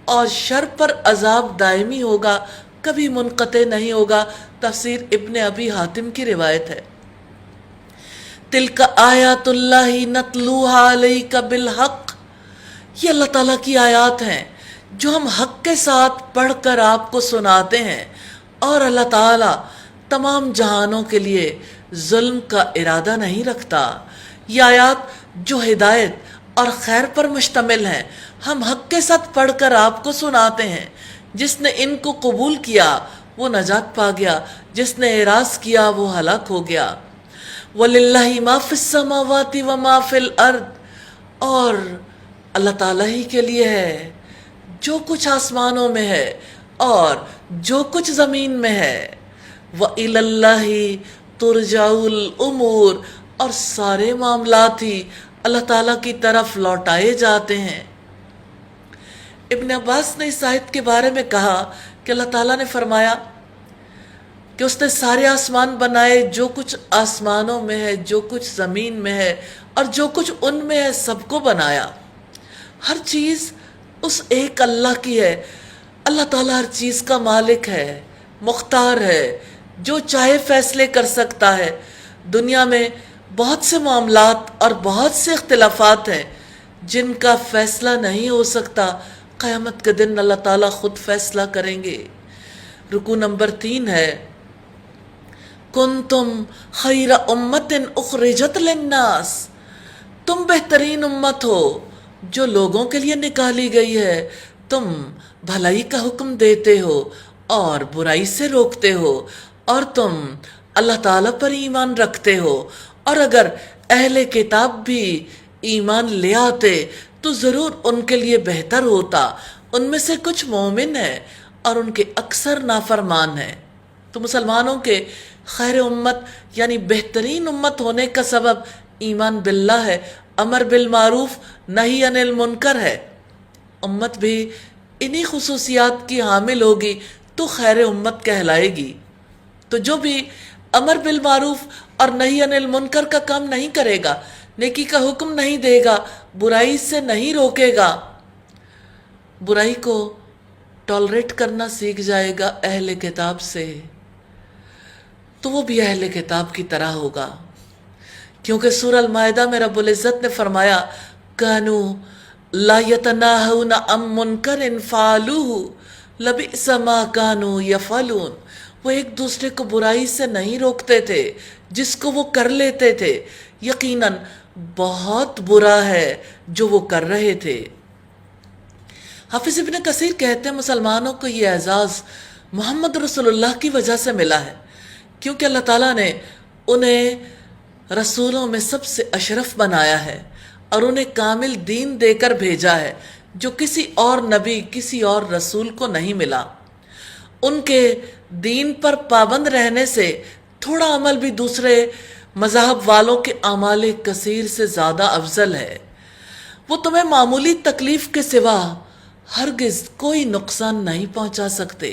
اور شر پر عذاب دائمی ہوگا، کبھی منقطع نہیں ہوگا۔ تفسیر ابن ابی حاتم کی روایت ہے۔ تلک آیات اللہ نتلوہا علیک بالحق، یہ اللہ تعالیٰ کی آیات ہیں جو ہم حق کے ساتھ پڑھ کر آپ کو سناتے ہیں، اور اللہ تعالیٰ تمام جہانوں کے لیے ظلم کا ارادہ نہیں رکھتا۔ یہ آیات جو ہدایت اور خیر پر مشتمل ہیں ہم حق کے ساتھ پڑھ کر آپ کو سناتے ہیں۔ جس نے ان کو قبول کیا وہ نجات پا گیا، جس نے اعراض کیا وہ ہلاک ہو گیا۔ وَلِلَّهِ مَا فِي السَّمَاوَاتِ وَمَا فِي الْأَرْضِ، اور اللہ تعالیٰ ہی کے لیے ہے جو کچھ آسمانوں میں ہے اور جو کچھ زمین میں ہے۔ وَإِلَى اللَّهِ تُرْجَعُ الْأُمُورِ، اور سارے معاملات ہی اللہ تعالیٰ کی طرف لوٹائے جاتے ہیں۔ ابن عباس نے اس آیت کے بارے میں کہا کہ اللہ تعالیٰ نے فرمایا کہ اس نے سارے آسمان بنائے، جو کچھ آسمانوں میں ہے، جو کچھ زمین میں ہے اور جو کچھ ان میں ہے، سب کو بنایا۔ ہر چیز اس ایک اللہ کی ہے۔ اللہ تعالیٰ ہر چیز کا مالک ہے، مختار ہے، جو چاہے فیصلے کر سکتا ہے۔ دنیا میں بہت سے معاملات اور بہت سے اختلافات ہیں جن کا فیصلہ نہیں ہو سکتا، قیامت کے دن اللہ تعالیٰ خود فیصلہ کریں گے۔ رکوع نمبر 3 ہے کنتم خیر امت اخرجت للناس، تم بہترین امت ہو جو لوگوں کے لیے نکالی گئی ہے۔ تم بھلائی کا حکم دیتے ہو اور برائی سے روکتے ہو، اور تم اللہ تعالیٰ پر ایمان رکھتے ہو۔ اور اگر اہل کتاب بھی ایمان لے آتے تو ضرور ان کے لیے بہتر ہوتا، ان میں سے کچھ مومن ہیں اور ان کے اکثر نافرمان ہیں۔ تو مسلمانوں کے خیر امت یعنی بہترین امت ہونے کا سبب ایمان باللہ ہے، امر بالمعروف نہی عن المنکر ہے۔ امت بھی انہی خصوصیات کی حامل ہوگی تو خیر امت کہلائے گی۔ تو جو بھی امر بالمعروف اور نہی عن المنکر کا کام نہیں کرے گا، نیکی کا حکم نہیں دے گا، برائی سے نہیں روکے گا، برائی کو ٹالریٹ کرنا سیکھ جائے گا اہل کتاب سے، تو وہ بھی اہل کتاب کی طرح ہوگا۔ کیونکہ سورہ المائدہ میں رب العزت نے فرمایا کانوا لا یتناہون عن منکر فعلوہ لبئس ما کانوا یفعلون، وہ ایک دوسرے کو برائی سے نہیں روکتے تھے جس کو وہ کر لیتے تھے، یقیناً بہت برا ہے جو وہ کر رہے تھے۔ حافظ ابن کثیر کہتے ہیں مسلمانوں کو یہ اعزاز محمد رسول اللہ کی وجہ سے ملا ہے، کیونکہ اللہ تعالیٰ نے انہیں رسولوں میں سب سے اشرف بنایا ہے اور انہیں کامل دین دے کر بھیجا ہے جو کسی اور نبی کسی اور رسول کو نہیں ملا۔ ان کے دین پر پابند رہنے سے تھوڑا عمل بھی دوسرے مذاہب والوں کے اعمال کثیر سے زیادہ افضل ہے۔ وہ تمہیں معمولی تکلیف کے سوا ہرگز کوئی نقصان نہیں پہنچا سکتے۔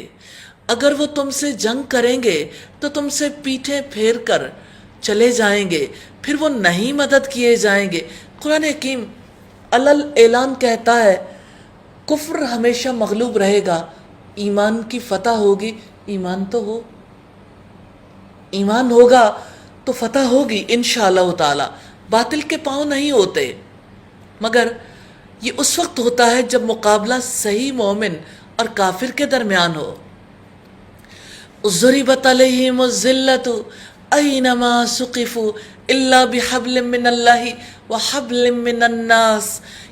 اگر وہ تم سے جنگ کریں گے تو تم سے پیٹھیں پھیر کر چلے جائیں گے، پھر وہ نہیں مدد کیے جائیں گے۔ قرآن حکیم علل اعلان کہتا ہے کفر ہمیشہ مغلوب رہے گا، ایمان کی فتح ہوگی۔ ایمان تو ہو، ایمان ہوگا تو فتح ہوگی انشاءاللہ تعالی۔ باطل کے پاؤں نہیں ہوتے، مگر یہ اس وقت ہوتا ہے جب مقابلہ صحیح مومن اور کافر کے درمیان ہو۔ ضربت علیہم الذلۃ اینما ثقفوا الا بحبل من اللہ وحبل من الناس،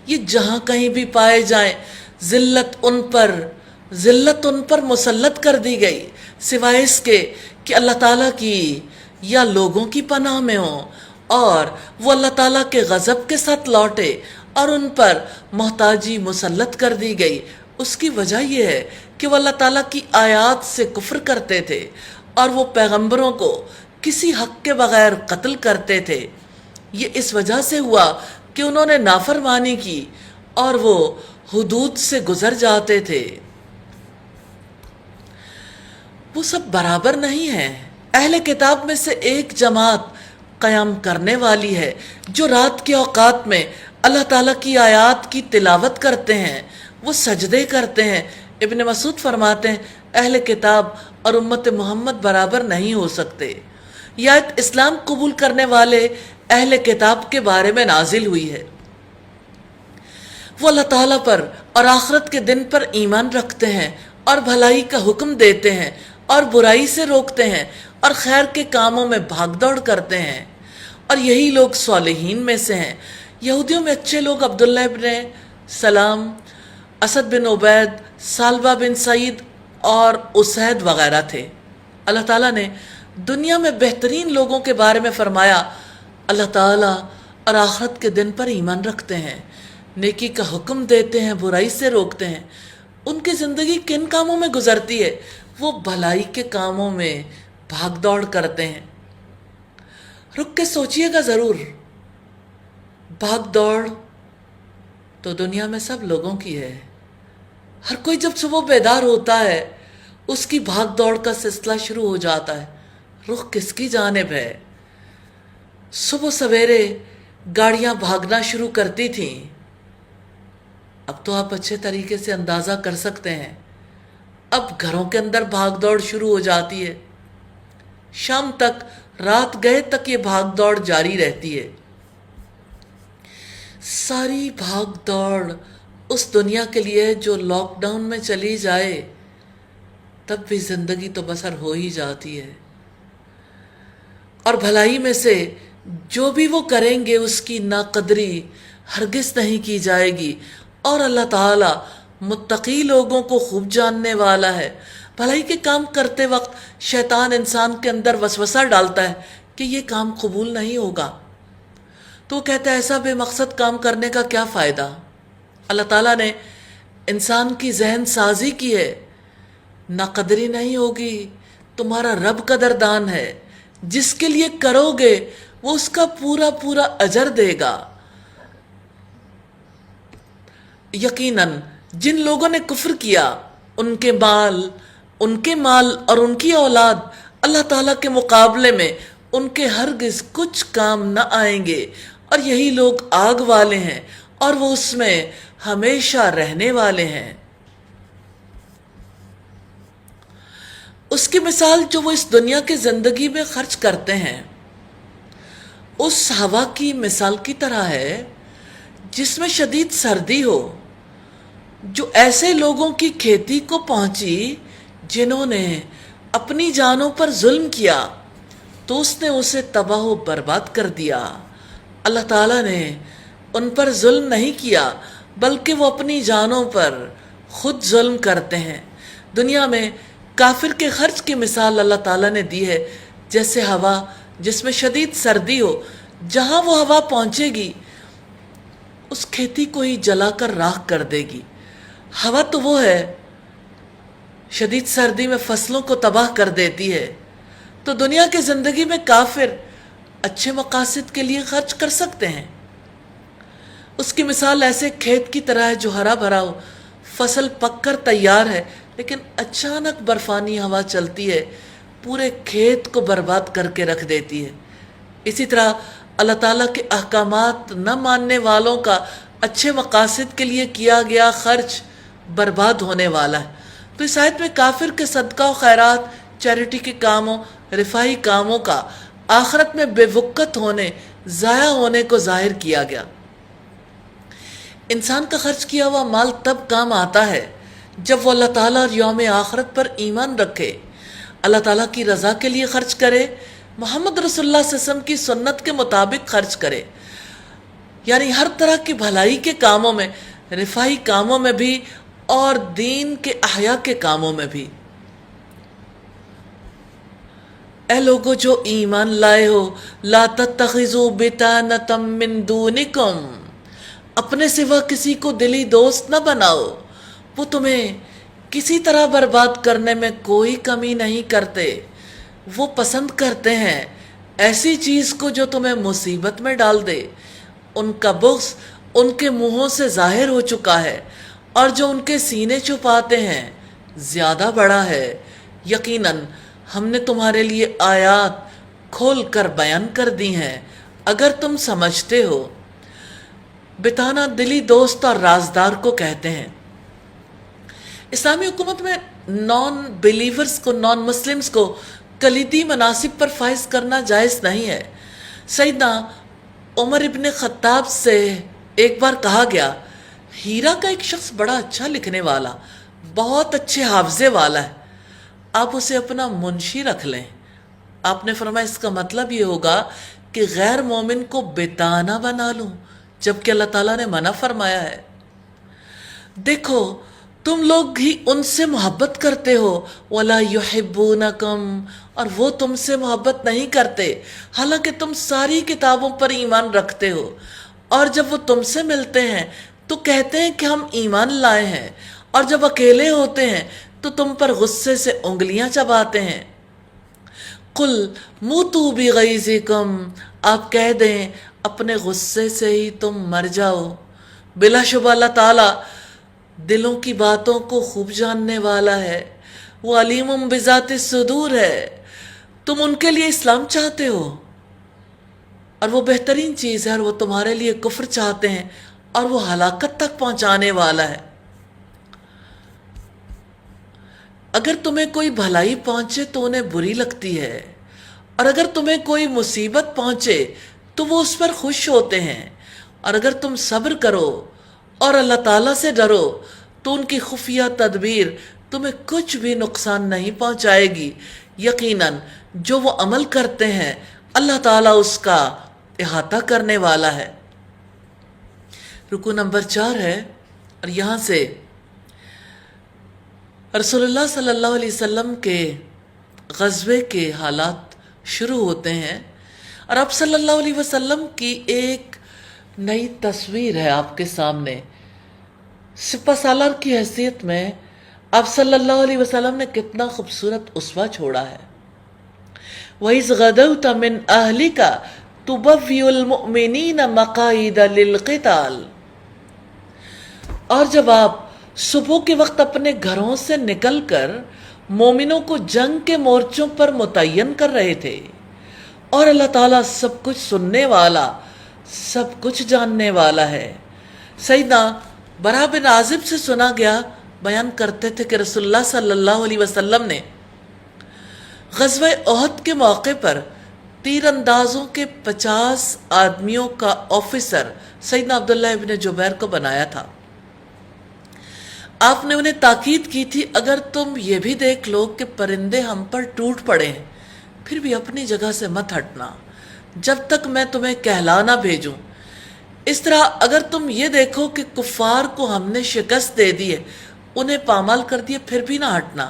یہ جہاں کہیں بھی پائے جائیں ذلت ان پر مسلط کر دی گئی، سوائے اس کے کہ اللہ تعالیٰ کی یا لوگوں کی پناہ میں ہوں اور وہ اللہ تعالیٰ کے غضب کے ساتھ لوٹے اور ان پر محتاجی مسلط کر دی گئی، اس کی وجہ یہ ہے کہ وہ اللہ تعالیٰ کی آیات سے کفر کرتے تھے اور وہ پیغمبروں کو کسی حق کے بغیر قتل کرتے تھے۔ یہ اس وجہ سے ہوا کہ انہوں نے نافرمانی کی اور وہ حدود سے گزر جاتے تھے۔ وہ سب برابر نہیں ہیں۔ اہل کتاب میں سے ایک جماعت قیام کرنے والی ہے جو رات کے اوقات میں اللہ تعالیٰ کی آیات کی تلاوت کرتے ہیں، وہ سجدے کرتے ہیں۔ ابن مسعود فرماتے ہیں اہل کتاب اور امت محمد برابر نہیں ہو سکتے۔ یہ آیت اسلام قبول کرنے والے اہل کتاب کے بارے میں نازل ہوئی ہے۔ وہ اللہ تعالیٰ پر اور آخرت کے دن پر ایمان رکھتے ہیں اور بھلائی کا حکم دیتے ہیں اور برائی سے روکتے ہیں اور خیر کے کاموں میں بھاگ دوڑ کرتے ہیں، اور یہی لوگ صالحین میں سے ہیں۔ یہودیوں میں اچھے لوگ عبداللہ ابن سلام، اسد بن عبید، سالبہ بن سعید اور اسید وغیرہ تھے۔ اللہ تعالیٰ نے دنیا میں بہترین لوگوں کے بارے میں فرمایا اللہ تعالیٰ اور آخرت کے دن پر ایمان رکھتے ہیں، نیکی کا حکم دیتے ہیں، برائی سے روکتے ہیں۔ ان کی زندگی کن کاموں میں گزرتی ہے؟ وہ بھلائی کے کاموں میں بھاگ دوڑ کرتے ہیں۔ رک کے سوچئے گا ضرور، بھاگ دوڑ تو دنیا میں سب لوگوں کی ہے۔ ہر کوئی جب صبح بیدار ہوتا ہے اس کی بھاگ دوڑ کا سلسلہ شروع ہو جاتا ہے۔ رخ کس کی جانب ہے؟ صبح سویرے گاڑیاں بھاگنا شروع کرتی تھیں، اب تو آپ اچھے طریقے سے اندازہ کر سکتے ہیں، اب گھروں کے اندر بھاگ دوڑ شروع ہو جاتی ہے، شام تک، رات گئے تک یہ بھاگ دوڑ جاری رہتی ہے۔ ساری بھاگ دوڑ اس دنیا کے لیے جو لاک ڈاؤن میں چلی جائے تب بھی زندگی تو بسر ہو ہی جاتی ہے، اور بھلائی میں سے جو بھی وہ کریں گے اس کی ناقدری ہرگز نہیں کی جائے گی، اور اللہ تعالیٰ متقی لوگوں کو خوب جاننے والا ہے۔ بھلائی کے کام کرتے وقت شیطان انسان کے اندر وسوسہ ڈالتا ہے کہ یہ کام قبول نہیں ہوگا، تو وہ کہتا ہے ایسا بے مقصد کام کرنے کا کیا فائدہ؟ اللہ تعالیٰ نے انسان کی ذہن سازی کی ہے، ناقدری نہیں ہوگی، تمہارا رب قدردان ہے، جس کے لیے کرو گے وہ اس کا پورا پورا اجر دے گا۔ یقیناً جن لوگوں نے کفر کیا ان کے مال اور ان کی اولاد اللہ تعالیٰ کے مقابلے میں ان کے ہرگز کچھ کام نہ آئیں گے، اور یہی لوگ آگ والے ہیں اور وہ اس میں ہمیشہ رہنے والے ہیں۔ اس کی مثال جو وہ اس دنیا کی زندگی میں خرچ کرتے ہیں اس ہوا کی مثال کی طرح ہے جس میں شدید سردی ہو، جو ایسے لوگوں کی کھیتی کو پہنچی جنہوں نے اپنی جانوں پر ظلم کیا تو اس نے اسے تباہ و برباد کر دیا۔ اللہ تعالیٰ نے ان پر ظلم نہیں کیا بلکہ وہ اپنی جانوں پر خود ظلم کرتے ہیں۔ دنیا میں کافر کے خرچ کی مثال اللہ تعالیٰ نے دی ہے جیسے ہوا جس میں شدید سردی ہو، جہاں وہ ہوا پہنچے گی اس کھیتی کو ہی جلا کر راکھ کر دے گی۔ ہوا تو وہ ہے شدید سردی میں فصلوں کو تباہ کر دیتی ہے، تو دنیا کی زندگی میں کافر اچھے مقاصد کے لیے خرچ کر سکتے ہیں۔ اس کی مثال ایسے کھیت کی طرح ہے جو ہرا بھرا ہو، فصل پک کر تیار ہے، لیکن اچانک برفانی ہوا چلتی ہے، پورے کھیت کو برباد کر کے رکھ دیتی ہے۔ اسی طرح اللہ تعالیٰ کے احکامات نہ ماننے والوں کا اچھے مقاصد کے لیے کیا گیا خرچ برباد ہونے والا ہے۔ تو اس آیت میں کافر کے صدقہ و خیرات، چیریٹی کے کاموں، رفاہی کاموں کا آخرت میں بے وقت ہونے، ضائع ہونے کو ظاہر کیا گیا۔ انسان کا خرچ کیا ہوا مال تب کام آتا ہے جب وہ اللہ تعالیٰ اور یوم آخرت پر ایمان رکھے، اللہ تعالیٰ کی رضا کے لیے خرچ کرے، محمد رسول اللہ صلی اللہ علیہ وسلم کی سنت کے مطابق خرچ کرے، یعنی ہر طرح کی بھلائی کے کاموں میں، رفاہی کاموں میں بھی اور دین کے احیاء کے کاموں میں بھی۔ اے لوگو جو ایمان لائے ہو، لا تتخذوا بطانة من دونکم، اپنے سوا کسی کو دلی دوست نہ بناؤ، وہ تمہیں کسی طرح برباد کرنے میں کوئی کمی نہیں کرتے۔ وہ پسند کرتے ہیں ایسی چیز کو جو تمہیں مصیبت میں ڈال دے۔ ان کا بغض ان کے منہوں سے ظاہر ہو چکا ہے، اور جو ان کے سینے چھپاتے ہیں زیادہ بڑا ہے۔ یقیناً ہم نے تمہارے لیے آیات کھول کر بیان کر دی ہیں اگر تم سمجھتے ہو۔ بتانا دلی دوست اور رازدار کو کہتے ہیں۔ اسلامی حکومت میں نان بلیورز کو، نان مسلمز کو کلیدی مناصب پر فائز کرنا جائز نہیں ہے۔ سیدنا عمر ابن خطاب سے ایک بار کہا گیا، ہیرا کا ایک شخص بڑا اچھا لکھنے والا، بہت اچھے حافظے والا ہے، آپ اسے اپنا منشی رکھ لیں۔ آپ نے فرمایا اس کا مطلب یہ ہوگا کہ غیر مومن کو بتانا بنا لوں، جبکہ اللہ تعالیٰ نے منع فرمایا ہے۔ دیکھو تم لوگ ہی ان سے محبت کرتے ہو، وَلَا يُحِبُّونَكُمْ، اور وہ تم سے محبت نہیں کرتے، حالانکہ تم ساری کتابوں پر ایمان رکھتے ہو، اور جب وہ تم سے ملتے ہیں تو کہتے ہیں کہ ہم ایمان لائے ہیں، اور جب اکیلے ہوتے ہیں تو تم پر غصے سے انگلیاں چباتے ہیں۔ قُلْ مُوتُوا بِغَيْظِكُمْ، آپ کہہ دیں اپنے غصے سے ہی تم مر جاؤ۔ بلا شبہ اللہ تعالیٰ دلوں کی باتوں کو خوب جاننے والا ہے، وہ علیم بذات الصدور ہے۔ تم ان کے لیے اسلام چاہتے ہو اور وہ بہترین چیز ہے، اور وہ تمہارے لیے کفر چاہتے ہیں اور وہ ہلاکت تک پہنچانے والا ہے۔ اگر تمہیں کوئی بھلائی پہنچے تو انہیں بری لگتی ہے، اور اگر تمہیں کوئی مصیبت پہنچے تو وہ اس پر خوش ہوتے ہیں، اور اگر تم صبر کرو اور اللہ تعالیٰ سے ڈرو تو ان کی خفیہ تدبیر تمہیں کچھ بھی نقصان نہیں پہنچائے گی۔ یقیناً جو وہ عمل کرتے ہیں اللہ تعالیٰ اس کا احاطہ کرنے والا ہے۔ رکوع نمبر 4 ہے، اور یہاں سے رسول اللہ صلی اللہ علیہ وسلم کے غزوے کے حالات شروع ہوتے ہیں، اور آپ صلی اللہ علیہ وسلم کی ایک نئی تصویر ہے آپ کے سامنے۔ سپہ سالار کی حیثیت میں آپ صلی اللہ علیہ وسلم نے کتنا خوبصورت اسوہ چھوڑا ہے۔ وَإِذْ غَدَوْتَ مِنْ أَهْلِكَ تُبَوِّئُ الْمُؤْمِنِينَ مَقَاعِدَ لِلْقِتَالِ، اور جب آپ صبح کے وقت اپنے گھروں سے نکل کر مومنوں کو جنگ کے مورچوں پر متعین کر رہے تھے، اور اللہ تعالیٰ سب کچھ سننے والا، سب کچھ جاننے والا ہے۔ سیدنا برا بن عازب سے سنا گیا، بیان کرتے تھے کہ رسول اللہ صلی اللہ علیہ وسلم نے غزوہ احد کے موقع پر تیر اندازوں کے 50 آدمیوں کا آفیسر سیدنا عبداللہ ابن جبیر کو بنایا تھا۔ آپ نے انہیں تاکید کی تھی، اگر تم یہ بھی دیکھ لو کہ پرندے ہم پر ٹوٹ پڑے ہیں پھر بھی اپنی جگہ سے مت ہٹنا جب تک میں تمہیں کہلا نہ بھیجوں۔ اس طرح اگر تم یہ دیکھو کہ کفار کو ہم نے شکست دے دی ہے، انہیں پامال کر دیے، پھر بھی نہ ہٹنا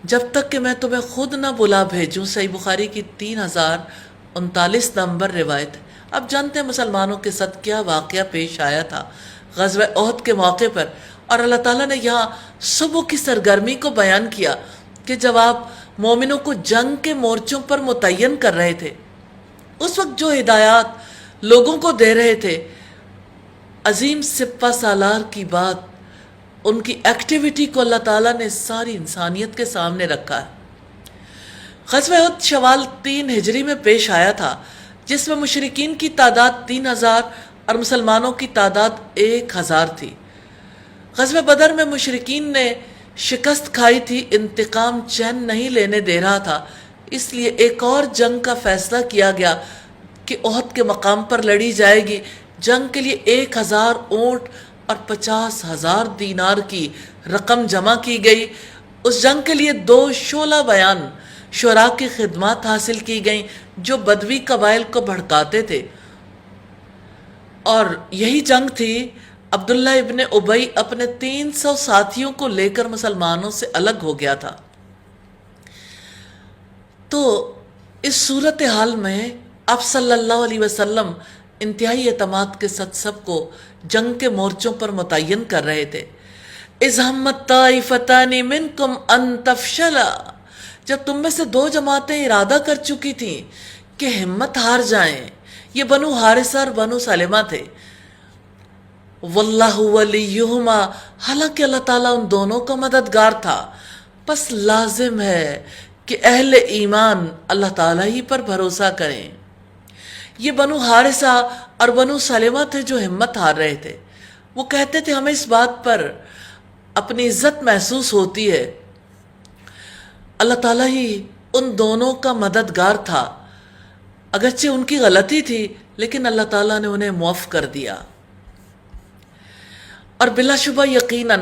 جب تک کہ میں تمہیں خود نہ بلا بھیجوں۔ صحیح بخاری کی 3039 نمبر روایت۔ اب جانتے ہیں مسلمانوں کے ساتھ کیا واقعہ پیش آیا تھا غزوہ احد کے موقع پر، اور اللہ تعالیٰ نے یہاں صبح کی سرگرمی کو بیان کیا کہ جب آپ مومنوں کو جنگ کے مورچوں پر متعین کر رہے تھے، اس وقت جو ہدایات لوگوں کو دے رہے تھے، عظیم سپہ سالار کی بات، ان کی ایکٹیویٹی کو اللہ تعالیٰ نے ساری انسانیت کے سامنے رکھا ہے۔ غزوہ احد شوال 3 ہجری میں پیش آیا تھا، جس میں مشرکین کی تعداد 3000 اور مسلمانوں کی تعداد 1000 تھی۔ غزوہ بدر میں مشرکین نے شکست کھائی تھی، انتقام چین نہیں لینے دے رہا تھا، اس لیے ایک اور جنگ کا فیصلہ کیا گیا کہ احد کے مقام پر لڑی جائے گی۔ جنگ کے لیے 1000 اونٹ اور 50,000 دینار کی رقم جمع کی گئی۔ اس جنگ کے لیے 2 شعلہ بیان شعراء کی خدمات حاصل کی گئیں جو بدوی قبائل کو بھڑکاتے تھے، اور یہی جنگ تھی عبداللہ ابن ابی اپنے 300 ساتھیوں کو لے کر مسلمانوں سے الگ ہو گیا تھا۔ تو اس صورتحال میں آپ صلی اللہ علیہ وسلم انتہائی اعتماد کے ساتھ سب کو جنگ کے مورچوں پر متعین کر رہے تھے۔ اِذْ هَمَّتْ طَائِفَتَانِ مِنْكُمْ أَن تَفْشَلَا، جب تم میں سے دو جماعتیں ارادہ کر چکی تھیں کہ ہمت ہار جائیں۔ یہ بنو حارثہ اور بنو سلمہ تھے۔ واللہ ولیہما، حالانکہ اللہ تعالیٰ ان دونوں کا مددگار تھا۔ پس لازم ہے کہ اہل ایمان اللہ تعالیٰ ہی پر بھروسہ کریں۔ یہ بنو حارثہ اور بنو سلمہ تھے جو ہمت ہار رہے تھے۔ وہ کہتے تھے ہمیں اس بات پر اپنی عزت محسوس ہوتی ہے، اللہ تعالیٰ ہی ان دونوں کا مددگار تھا، اگرچہ ان کی غلطی تھی لیکن اللہ تعالیٰ نے انہیں معاف کر دیا۔ اور بلا شبہ یقیناً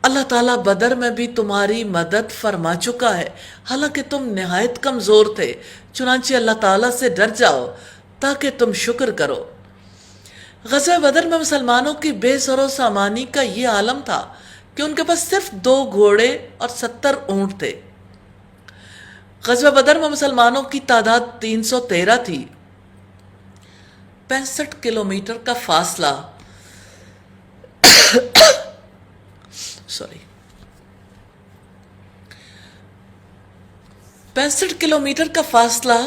اللہ تعالیٰ بدر میں بھی تمہاری مدد فرما چکا ہے، حالانکہ تم نہایت کمزور تھے، چنانچہ اللہ تعالیٰ سے ڈر جاؤ تاکہ تم شکر کرو۔ غزوہ بدر میں مسلمانوں کی بے سر و سامانی کا یہ عالم تھا کہ ان کے پاس صرف 2 گھوڑے اور 70 اونٹ تھے۔ غزوہ بدر میں مسلمانوں کی تعداد 313 تھی۔ 65 کلومیٹر کا فاصلہ 65 کلومیٹر کا فاصلہ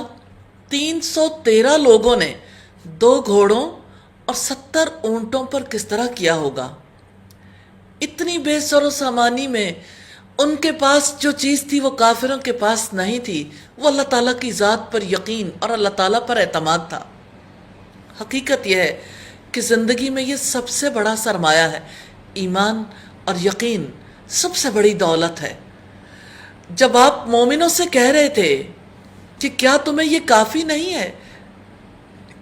313 لوگوں نے 2 گھوڑوں اور 70 اونٹوں پر کس طرح کیا ہوگا؟ اتنی بے سر و سامانی میں ان کے پاس جو چیز تھی وہ کافروں کے پاس نہیں تھی، وہ اللہ تعالیٰ کی ذات پر یقین اور اللہ تعالیٰ پر اعتماد تھا۔ حقیقت یہ ہے کہ زندگی میں یہ سب سے بڑا سرمایہ ہے، ایمان اور یقین سب سے بڑی دولت ہے۔ جب آپ مومنوں سے کہہ رہے تھے کہ کیا تمہیں یہ کافی نہیں ہے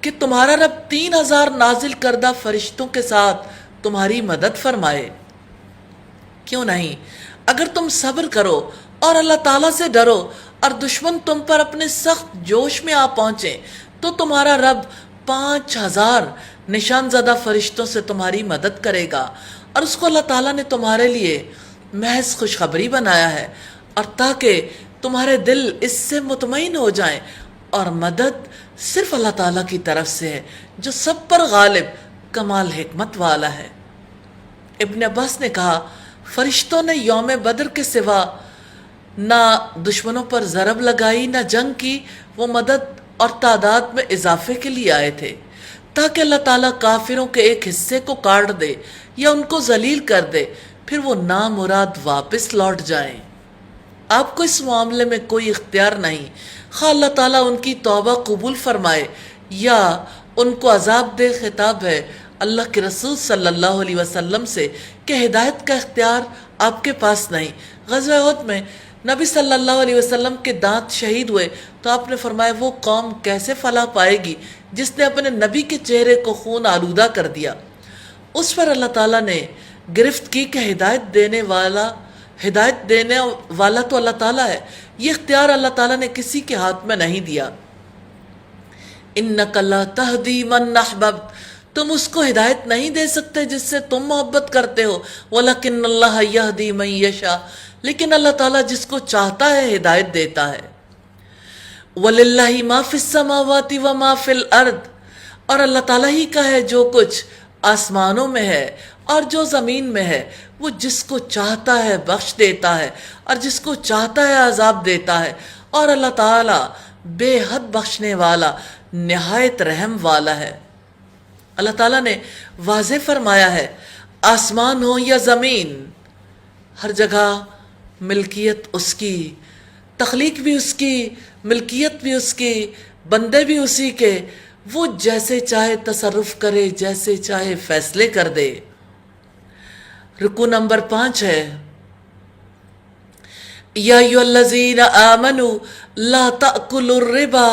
کہ تمہارا رب 3000 نازل کردہ فرشتوں کے ساتھ تمہاری مدد فرمائے؟ کیوں نہیں؟ اگر تم صبر کرو اور اللہ تعالیٰ سے ڈرو اور دشمن تم پر اپنے سخت جوش میں آ پہنچے تو تمہارا رب 5000 نشان زدہ فرشتوں سے تمہاری مدد کرے گا، اور اس کو اللہ تعالیٰ نے تمہارے لیے محض خوشخبری بنایا ہے، اور تاکہ تمہارے دل اس سے مطمئن ہو جائیں، اور مدد صرف اللہ تعالیٰ کی طرف سے ہے جو سب پر غالب کمال حکمت والا ہے۔ ابن عباس نے کہا فرشتوں نے یوم بدر کے سوا نہ دشمنوں پر ضرب لگائی نہ جنگ کی، وہ مدد اور تعداد میں اضافے کے لیے آئے تھے تاکہ اللہ تعالیٰ کافروں کے ایک حصے کو کاٹ دے یا ان کو ذلیل کر دے، پھر وہ نامراد واپس لوٹ جائیں۔ آپ کو اس معاملے میں کوئی اختیار نہیں، خواہ اللہ تعالیٰ ان کی توبہ قبول فرمائے یا ان کو عذاب دے۔ خطاب ہے اللہ کے رسول صلی اللہ علیہ وسلم سے کہ ہدایت کا اختیار آپ کے پاس نہیں۔ غزوہ احد میں نبی صلی اللہ علیہ وسلم کے دانت شہید ہوئے تو آپ نے فرمایا وہ قوم کیسے فلاح پائے گی جس نے اپنے نبی کے چہرے کو خون آلودہ کر دیا۔ اس پر اللہ تعالیٰ نے گرفت کی کہ ہدایت دینے والا تو اللہ تعالیٰ ہے، یہ اختیار اللہ تعالیٰ نے کسی کے ہاتھ میں نہیں دیا۔ اِنَّكَ لَا تَهْدِي مَنْ أَحْبَبْتَ، تم اس کو ہدایت نہیں دے سکتے جس سے تم محبت کرتے ہو، وَلَكِنَّ اللَّهَ يَهْدِي مَن يَشَاءُ، لیکن اللہ تعالیٰ جس کو چاہتا ہے ہدایت دیتا ہے۔ وَلِلَّهِ مَا فِي السَّمَاوَاتِ وَمَا فِي الْأَرْضِ، اور اللہ تعالیٰ ہی کا ہے جو کچھ آسمانوں میں ہے اور جو زمین میں ہے، وہ جس کو چاہتا ہے بخش دیتا ہے اور جس کو چاہتا ہے عذاب دیتا ہے، اور اللہ تعالیٰ بے حد بخشنے والا نہایت رحم والا ہے۔ اللہ تعالیٰ نے واضح فرمایا ہے آسمان ہو یا زمین، ہر جگہ ملکیت اس کی، تخلیق بھی اس کی، ملکیت بھی اس کی، بندے بھی اسی کے، وہ جیسے چاہے تصرف کرے، جیسے چاہے فیصلے کر دے۔ رکوع نمبر 5 ہے یا ایھا الذین آمنوا لا تأکلوا الربا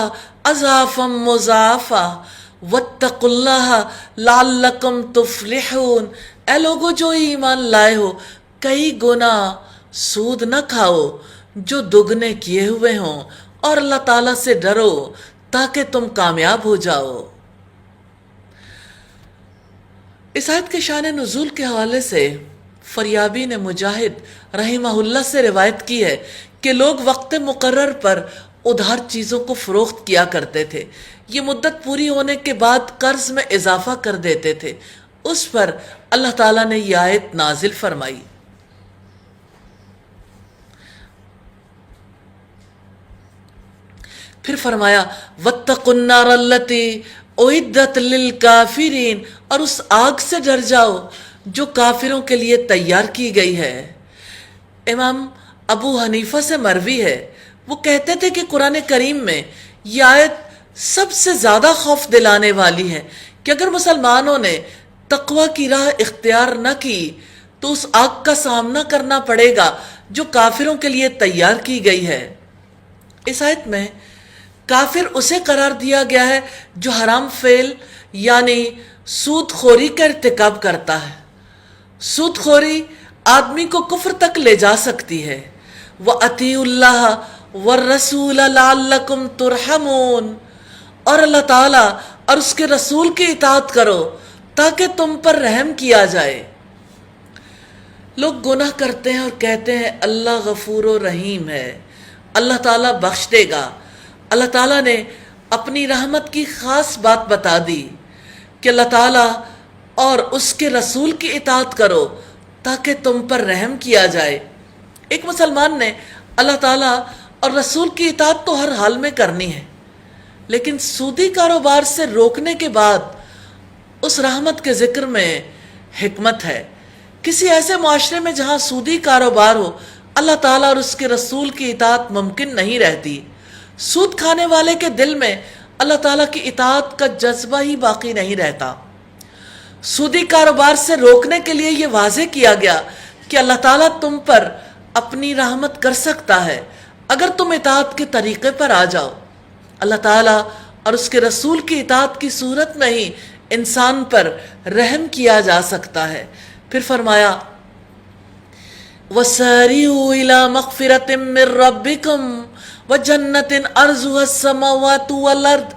اضعافا مضاعفا واتقوا اللہ لعلکم تفلحون، اے لوگو جو ایمان لائے ہو کئی گنا سود نہ کھاؤ جو دگنے کیے ہوئے ہوں، اور اللہ تعالیٰ سے ڈرو تاکہ تم کامیاب ہو جاؤ۔ اس آیت کے شان نزول کے حوالے سے فریابی نے مجاہد رحمہ اللہ سے روایت کی ہے کہ لوگ وقت مقرر پر ادھار چیزوں کو فروخت کیا کرتے تھے، یہ مدت پوری ہونے کے بعد قرض میں اضافہ کر دیتے تھے، اس پر اللہ تعالیٰ نے یہ آیت نازل فرمائی۔ پھر فرمایا وَاتَّقُوا النَّارَ الَّتِي اُعِدَّتْ لِلْكَافِرِينَ، اور اس آگ سے ڈر جاؤ جو کافروں کے لیے تیار کی گئی ہے۔ امام ابو حنیفہ سے مروی ہے، وہ کہتے تھے کہ قرآن کریم میں یہ آیت سب سے زیادہ خوف دلانے والی ہے کہ اگر مسلمانوں نے تقوی کی راہ اختیار نہ کی تو اس آگ کا سامنا کرنا پڑے گا جو کافروں کے لیے تیار کی گئی ہے۔ اس آیت میں کافر اسے قرار دیا گیا ہے جو حرام فعل یعنی سود خوری کا ارتکاب کرتا ہے۔ سود خوری آدمی کو کفر تک لے جا سکتی ہے۔ وَأَطِیعُوا اللَّهَ وَالرَّسُولَ لَعَلَّکُمْ تُرْحَمُونَ، اور اللہ تعالیٰ اور اس کے رسول کی اطاعت کرو تاکہ تم پر رحم کیا جائے۔ لوگ گناہ کرتے ہیں اور کہتے ہیں اللہ غفور و رحیم ہے، اللہ تعالیٰ بخش دے گا۔ اللہ تعالیٰ نے اپنی رحمت کی خاص بات بتا دی کہ اللہ تعالیٰ اور اس کے رسول کی اطاعت کرو تاکہ تم پر رحم کیا جائے۔ ایک مسلمان نے اللہ تعالیٰ اور رسول کی اطاعت تو ہر حال میں کرنی ہے، لیکن سودی کاروبار سے روکنے کے بعد اس رحمت کے ذکر میں حکمت ہے۔ کسی ایسے معاشرے میں جہاں سودی کاروبار ہو، اللہ تعالیٰ اور اس کے رسول کی اطاعت ممکن نہیں رہتی۔ سود کھانے والے کے دل میں اللہ تعالیٰ کی اطاعت کا جذبہ ہی باقی نہیں رہتا۔ سودی کاروبار سے روکنے کے لیے یہ واضح کیا گیا کہ اللہ تعالیٰ تم پر اپنی رحمت کر سکتا ہے اگر تم اطاعت کے طریقے پر آ جاؤ۔ اللہ تعالیٰ اور اس کے رسول کی اطاعت کی صورت میں ہی انسان پر رحم کیا جا سکتا ہے۔ پھر فرمایا وَسَارِعُوا إِلَى مَغْفِرَةٍ مِّن رَّبِّكُمْ وَجَنَّةٍ عَرْضُهَا السَّمَاوَاتُ وَالْأَرْضُ،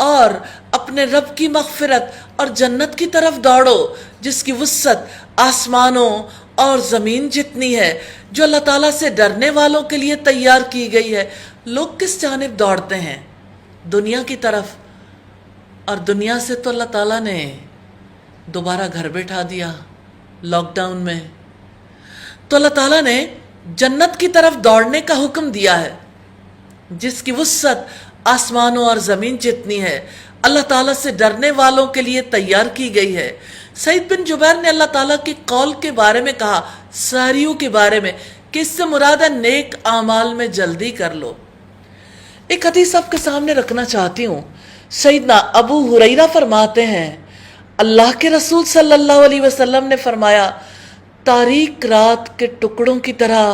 اور اپنے رب کی مغفرت اور جنت کی طرف دوڑو جس کی وسعت آسمانوں اور زمین جتنی ہے، جو اللہ تعالیٰ سے ڈرنے والوں کے لیے تیار کی گئی ہے۔ لوگ کس جانب دوڑتے ہیں؟ دنیا کی طرف، اور دنیا سے تو اللہ تعالیٰ نے دوبارہ گھر بیٹھا دیا لاک ڈاؤن میں۔ تو اللہ تعالیٰ نے جنت کی طرف دوڑنے کا حکم دیا ہے جس کی وسعت آسمانوں اور زمین جتنی ہے، اللہ تعالیٰ سے ڈرنے والوں کے لیے تیار کی گئی ہے۔ سعید بن جبیر نے اللہ تعالیٰ کی قول کے بارے میں کہا، ساریوں کے بارے میں، کہ اس سے مراد ہے نیک اعمال میں جلدی کر لو۔ ایک حدیث آپ کے سامنے رکھنا چاہتی ہوں۔ سیدنا ابو ہریرہ فرماتے ہیں اللہ کے رسول صلی اللہ علیہ وسلم نے فرمایا، تاریک رات کے ٹکڑوں کی طرح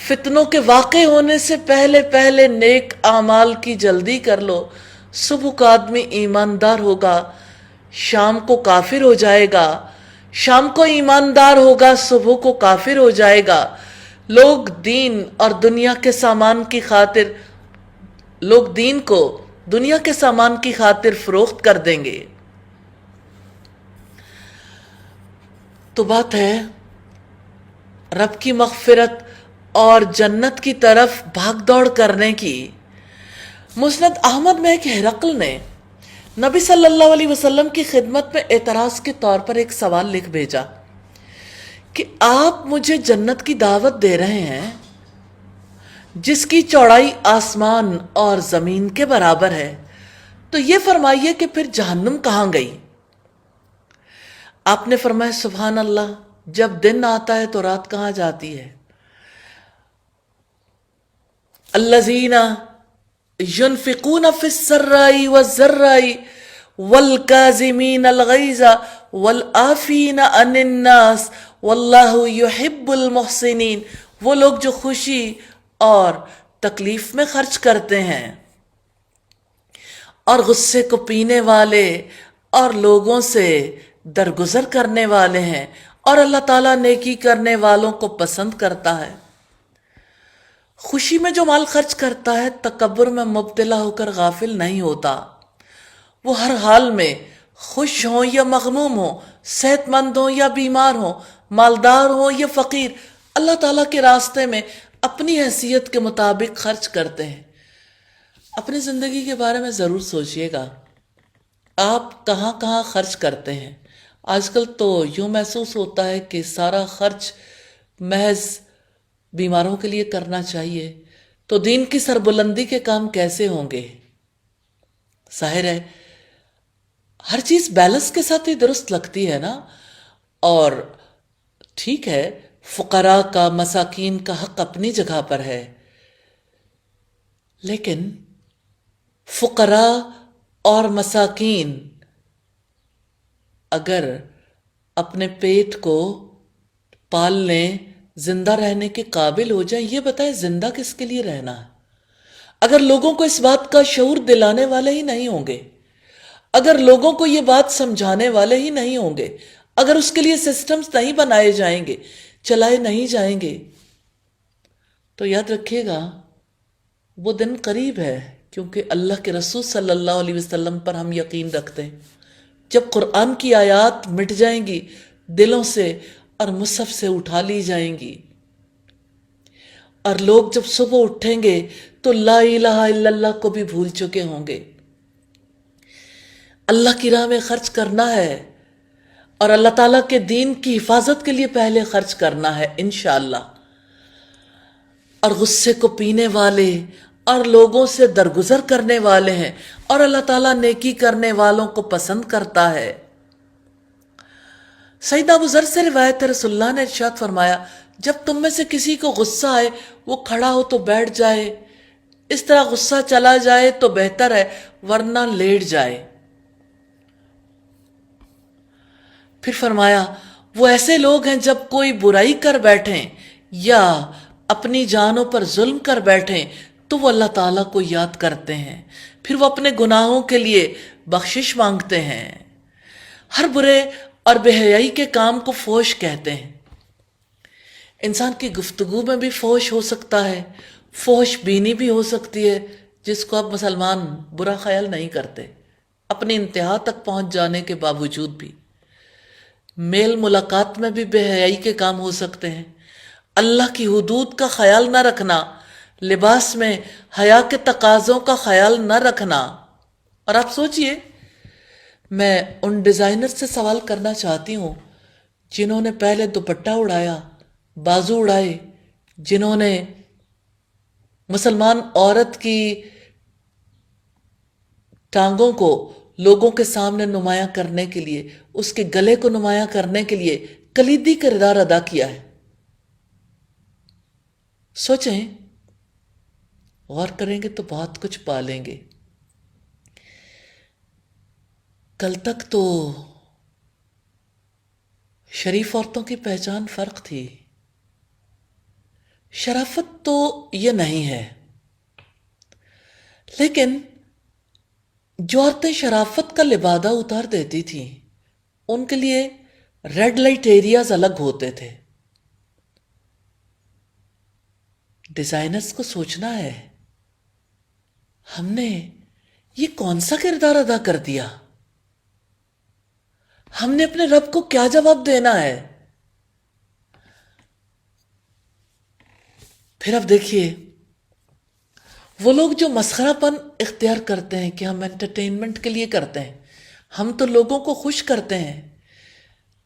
فتنوں کے واقع ہونے سے پہلے پہلے نیک اعمال کی جلدی کر لو۔ صبح کا آدمی ایماندار ہوگا، شام کو کافر ہو جائے گا، شام کو ایماندار ہوگا، صبح کو کافر ہو جائے گا۔ لوگ دین اور دنیا کے سامان کی خاطر دین کو دنیا کے سامان کی خاطر فروخت کر دیں گے۔ تو بات ہے رب کی مغفرت اور جنت کی طرف بھاگ دوڑ کرنے کی۔ مسند احمد میں ایک ہرقل نے نبی صلی اللہ علیہ وسلم کی خدمت میں اعتراض کے طور پر ایک سوال لکھ بھیجا کہ آپ مجھے جنت کی دعوت دے رہے ہیں جس کی چوڑائی آسمان اور زمین کے برابر ہے، تو یہ فرمائیے کہ پھر جہنم کہاں گئی؟ آپ نے فرمایا سبحان اللہ، جب دن آتا ہے تو رات کہاں جاتی ہے؟ الذین ينفقون في السراء والضراء والكاظمين الغيظ والعافين عن الناس واللہ يحب المحسنین، وہ لوگ جو خوشی اور تکلیف میں خرچ کرتے ہیں اور غصے کو پینے والے اور لوگوں سے درگزر کرنے والے ہیں، اور اللہ تعالیٰ نیکی کرنے والوں کو پسند کرتا ہے۔ خوشی میں جو مال خرچ کرتا ہے تکبر میں مبتلا ہو کر غافل نہیں ہوتا۔ وہ ہر حال میں خوش ہوں یا مغموم ہوں، صحت مند ہوں یا بیمار ہوں، مالدار ہوں یا فقیر، اللہ تعالیٰ کے راستے میں اپنی حیثیت کے مطابق خرچ کرتے ہیں۔ اپنی زندگی کے بارے میں ضرور سوچئے گا، آپ کہاں کہاں خرچ کرتے ہیں۔ آج کل تو یوں محسوس ہوتا ہے کہ سارا خرچ محض بیماروں کے لیے کرنا چاہیے، تو دین کی سربلندی کے کام کیسے ہوں گے؟ ظاہر ہے ہر چیز بیلنس کے ساتھ ہی درست لگتی ہے نا۔ اور ٹھیک ہے، فقراء کا، مساکین کا حق اپنی جگہ پر ہے، لیکن فقراء اور مساکین اگر اپنے پیٹ کو پال لیں، زندہ رہنے کے قابل ہو جائیں، یہ بتائیں زندہ کس کے لیے رہنا ہے؟ اگر لوگوں کو اس بات کا شعور دلانے والے ہی نہیں ہوں گے، اگر لوگوں کو یہ بات سمجھانے والے ہی نہیں ہوں گے، اگر اس کے لیے سسٹمز نہیں بنائے جائیں گے، چلائے نہیں جائیں گے، تو یاد رکھیے گا وہ دن قریب ہے، کیونکہ اللہ کے رسول صلی اللہ علیہ وسلم پر ہم یقین رکھتے ہیں۔ جب قرآن کی آیات مٹ جائیں گی دلوں سے اور مصحف سے اٹھا لی جائیں گی، اور لوگ جب صبح اٹھیں گے تو لا الہ الا اللہ کو بھی بھول چکے ہوں گے۔ اللہ کی راہ میں خرچ کرنا ہے، اور اللہ تعالیٰ کے دین کی حفاظت کے لیے پہلے خرچ کرنا ہے انشاءاللہ۔ اور غصے کو پینے والے اور لوگوں سے درگزر کرنے والے ہیں، اور اللہ تعالیٰ نیکی کرنے والوں کو پسند کرتا ہے۔ سیدنا ابو ذر سے روایت ہے، رسول اللہ نے ارشاد فرمایا، جب تم میں سے کسی کو غصہ آئے وہ کھڑا ہو تو بیٹھ جائے، اس طرح غصہ چلا جائے تو بہتر ہے، ورنہ لیٹ جائے۔ پھر فرمایا وہ ایسے لوگ ہیں جب کوئی برائی کر بیٹھیں یا اپنی جانوں پر ظلم کر بیٹھیں تو وہ اللہ تعالیٰ کو یاد کرتے ہیں، پھر وہ اپنے گناہوں کے لیے بخشش مانگتے ہیں۔ ہر برے اور بے حیائی کے کام کو فحش کہتے ہیں۔ انسان کی گفتگو میں بھی فحش ہو سکتا ہے، فحش بینی بھی ہو سکتی ہے، جس کو اب مسلمان برا خیال نہیں کرتے، اپنی انتہا تک پہنچ جانے کے باوجود بھی۔ میل ملاقات میں بھی بے حیائی کے کام ہو سکتے ہیں، اللہ کی حدود کا خیال نہ رکھنا، لباس میں حیا کے تقاضوں کا خیال نہ رکھنا۔ اور آپ سوچئے، میں ان ڈیزائنر سے سوال کرنا چاہتی ہوں جنہوں نے پہلے دوپٹہ اڑایا، بازو اڑائے، جنہوں نے مسلمان عورت کی ٹانگوں کو لوگوں کے سامنے نمایاں کرنے کے لیے، اس کے گلے کو نمایاں کرنے کے لیے کلیدی کردار ادا کیا ہے۔ سوچیں، غور کریں گے تو بہت کچھ پالیں گے۔ کل تک تو شریف عورتوں کی پہچان فرق تھی، شرافت تو یہ نہیں ہے، لیکن جو عورتیں شرافت کا لبادہ اتار دیتی تھیں ان کے لیے ریڈ لائٹ ایریاز الگ ہوتے تھے۔ ڈیزائنرز کو سوچنا ہے، ہم نے یہ کون سا کردار ادا کر دیا؟ ہم نے اپنے رب کو کیا جواب دینا ہے؟ پھر اب دیکھیے، وہ لوگ جو مسخرہ پن اختیار کرتے ہیں کہ ہم انٹرٹینمنٹ کے لیے کرتے ہیں، ہم تو لوگوں کو خوش کرتے ہیں،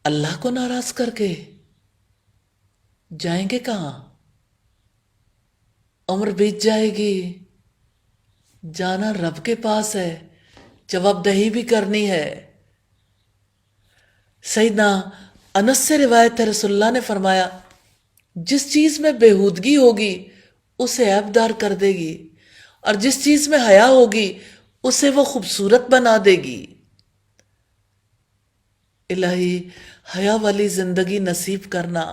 اللہ کو ناراض کر کے جائیں گے کہاں؟ عمر بیت جائے گی، جانا رب کے پاس ہے، جواب دہی بھی کرنی ہے۔ سیدنا انس سے روایت ہے، رسول اللہ نے فرمایا، جس چیز میں بےہودگی ہوگی اسے عیب دار کر دے گی، اور جس چیز میں حیا ہوگی اسے وہ خوبصورت بنا دے گی۔ الہی حیا والی زندگی نصیب کرنا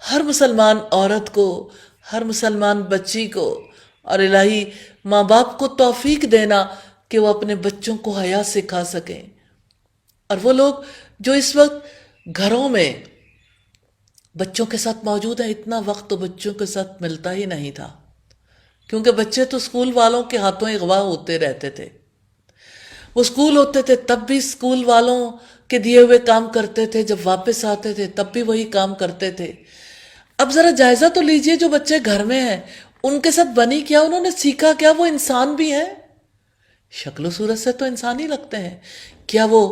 ہر مسلمان عورت کو، ہر مسلمان بچی کو، اور الہی ماں باپ کو توفیق دینا کہ وہ اپنے بچوں کو حیا سکھا سکیں۔ اور وہ لوگ جو اس وقت گھروں میں بچوں کے ساتھ موجود ہیں، اتنا وقت تو بچوں کے ساتھ ملتا ہی نہیں تھا، کیونکہ بچے تو اسکول والوں کے ہاتھوں اغوا ہوتے رہتے تھے۔ وہ اسکول ہوتے تھے تب بھی اسکول والوں کے دیے ہوئے کام کرتے تھے، جب واپس آتے تھے تب بھی وہی کام کرتے تھے۔ اب ذرا جائزہ تو لیجئے، جو بچے گھر میں ہیں ان کے ساتھ بنی کیا، انہوں نے سیکھا کیا؟ وہ انسان بھی ہیں، شکل و صورت سے تو انسان ہی لگتے ہیں. کیا وہ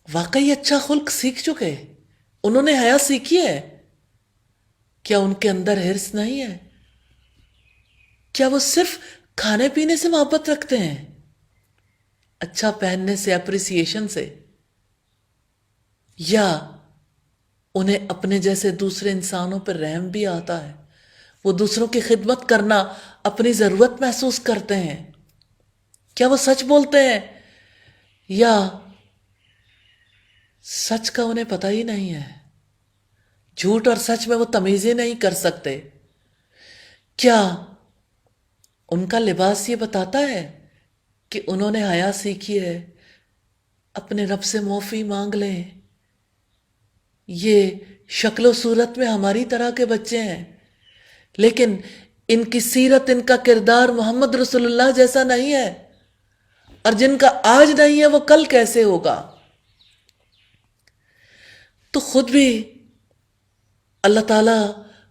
واقعی اچھا خلق سیکھ چکے؟ انہوں نے حیا سیکھی ہے؟ کیا ان کے اندر حرص نہیں ہے؟ کیا وہ صرف کھانے پینے سے محبت رکھتے ہیں، اچھا پہننے سے، اپریسیشن سے؟ یا انہیں اپنے جیسے دوسرے انسانوں پر رحم بھی آتا ہے؟ وہ دوسروں کی خدمت کرنا اپنی ضرورت محسوس کرتے ہیں؟ کیا وہ سچ بولتے ہیں یا سچ کا انہیں پتہ ہی نہیں ہے؟ جھوٹ اور سچ میں وہ تمیز ہی نہیں کر سکتے. کیا ان کا لباس یہ بتاتا ہے کہ انہوں نے حیا سیکھی ہے؟ اپنے رب سے معافی مانگ لیں. یہ شکل و صورت میں ہماری طرح کے بچے ہیں، لیکن ان کی سیرت، ان کا کردار محمد رسول اللہ جیسا نہیں ہے، اور جن کا آج نہیں ہے وہ کل کیسے ہوگا؟ تو خود بھی اللہ تعالیٰ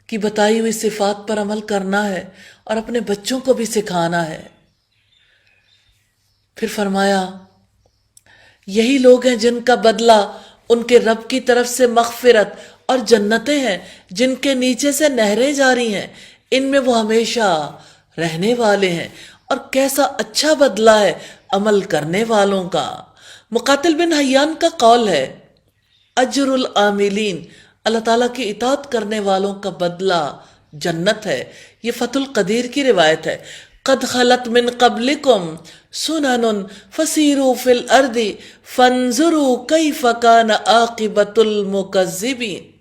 کی بتائی ہوئی صفات پر عمل کرنا ہے اور اپنے بچوں کو بھی سکھانا ہے. پھر فرمایا یہی لوگ ہیں جن کا بدلہ ان کے رب کی طرف سے مغفرت اور جنتیں ہیں جن کے نیچے سے نہریں جاری ہیں، ان میں وہ ہمیشہ رہنے والے ہیں، اور کیسا اچھا بدلہ ہے عمل کرنے والوں کا. مقاتل بن حیان کا قول ہے اجر العاملین، اللہ تعالیٰ کی اطاعت کرنے والوں کا بدلہ جنت ہے. یہ فتح القدیر کی روایت ہے. قد خلت من قبلکم سنن فسیروا فی الارض فانظروا کیف کان عاقبۃ المکذبین.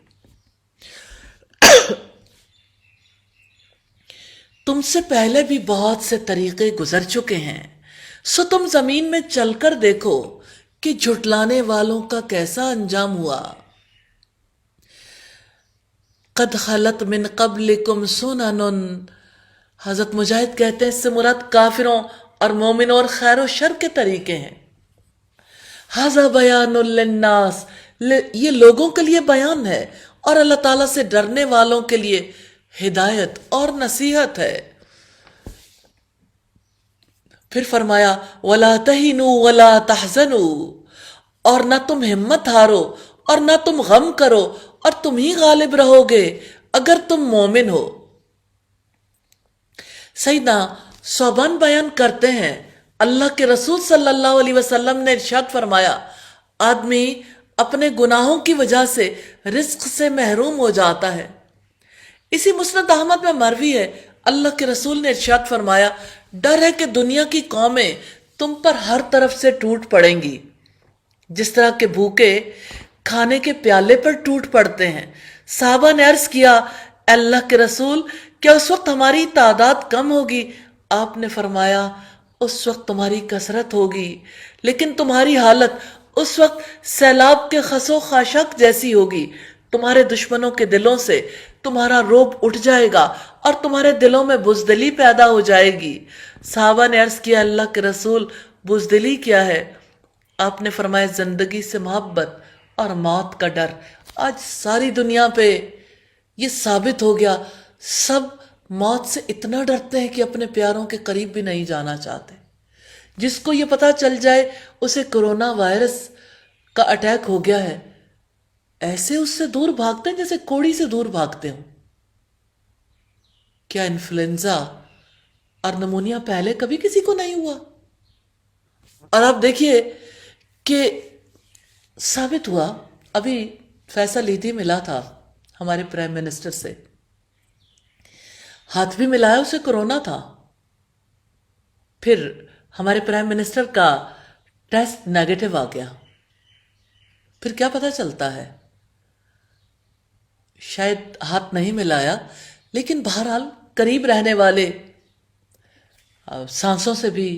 تم سے پہلے بھی بہت سے طریقے گزر چکے ہیں، سو تم زمین میں چل کر دیکھو کہ جھٹلانے والوں کا کیسا انجام ہوا. قد خلت من قبلکم سنن، حضرت مجاہد کہتے ہیں اس سے مراد کافروں اور مومنوں اور خیر و شر کے طریقے ہیں. ھذا بیان للناس، یہ لوگوں کے لیے بیان ہے اور اللہ تعالیٰ سے ڈرنے والوں کے لیے ہدایت اور نصیحت ہے. پھر فرمایا وَلَا تَهِنُوا وَلَا تَحْزَنُوا، اور نہ تم ہمت ہارو اور نہ تم غم کرو، اور تم ہی غالب رہو گے اگر تم مومن ہو. سیدنا صوبان بیان کرتے ہیں اللہ کے رسول صلی اللہ علیہ وسلم نے ارشاد فرمایا آدمی اپنے گناہوں کی وجہ سے رزق سے محروم ہو جاتا ہے. اسی مسند احمد میں مروی ہے اللہ کے رسول نے ارشاد فرمایا ڈر ہے کہ دنیا کی قومیں تم پر ہر طرف سے ٹوٹ پڑیں گی، جس طرح کہ بھوکے کھانے کے پیالے پر ٹوٹ پڑتے ہیں. صحابہ نے عرض کیا اے اللہ کے رسول کیا اس وقت ہماری تعداد کم ہوگی؟ آپ نے فرمایا اس وقت تمہاری کثرت ہوگی، لیکن تمہاری حالت اس وقت سیلاب کے خس و خاشاک جیسی ہوگی. تمہارے دشمنوں کے دلوں سے تمہارا روب اٹھ جائے گا اور تمہارے دلوں میں بزدلی پیدا ہو جائے گی. صحابہ نے عرض کیا اللہ کے رسول بزدلی کیا ہے؟ آپ نے فرمایا زندگی سے محبت اور موت کا ڈر. آج ساری دنیا پہ یہ ثابت ہو گیا، سب موت سے اتنا ڈرتے ہیں کہ اپنے پیاروں کے قریب بھی نہیں جانا چاہتے. جس کو یہ پتا چل جائے اسے کرونا وائرس کا اٹیک ہو گیا ہے، ایسے اس سے دور بھاگتے ہیں جیسے کوڑی سے دور بھاگتے ہوں. کیا انفلوئنزا اور نمونیا پہلے کبھی کسی کو نہیں ہوا؟ اور آپ دیکھیے کہ ثابت ہوا، ابھی فیصل عیدی ملا تھا ہمارے پرائم منسٹر سے، ہاتھ بھی ملایا، اسے کرونا تھا. پھر ہمارے پرائم منسٹر کا ٹیسٹ نیگیٹو آ گیا. پھر کیا پتہ چلتا ہے؟ شاید ہاتھ نہیں ملایا، لیکن بہرحال قریب رہنے والے سانسوں سے بھی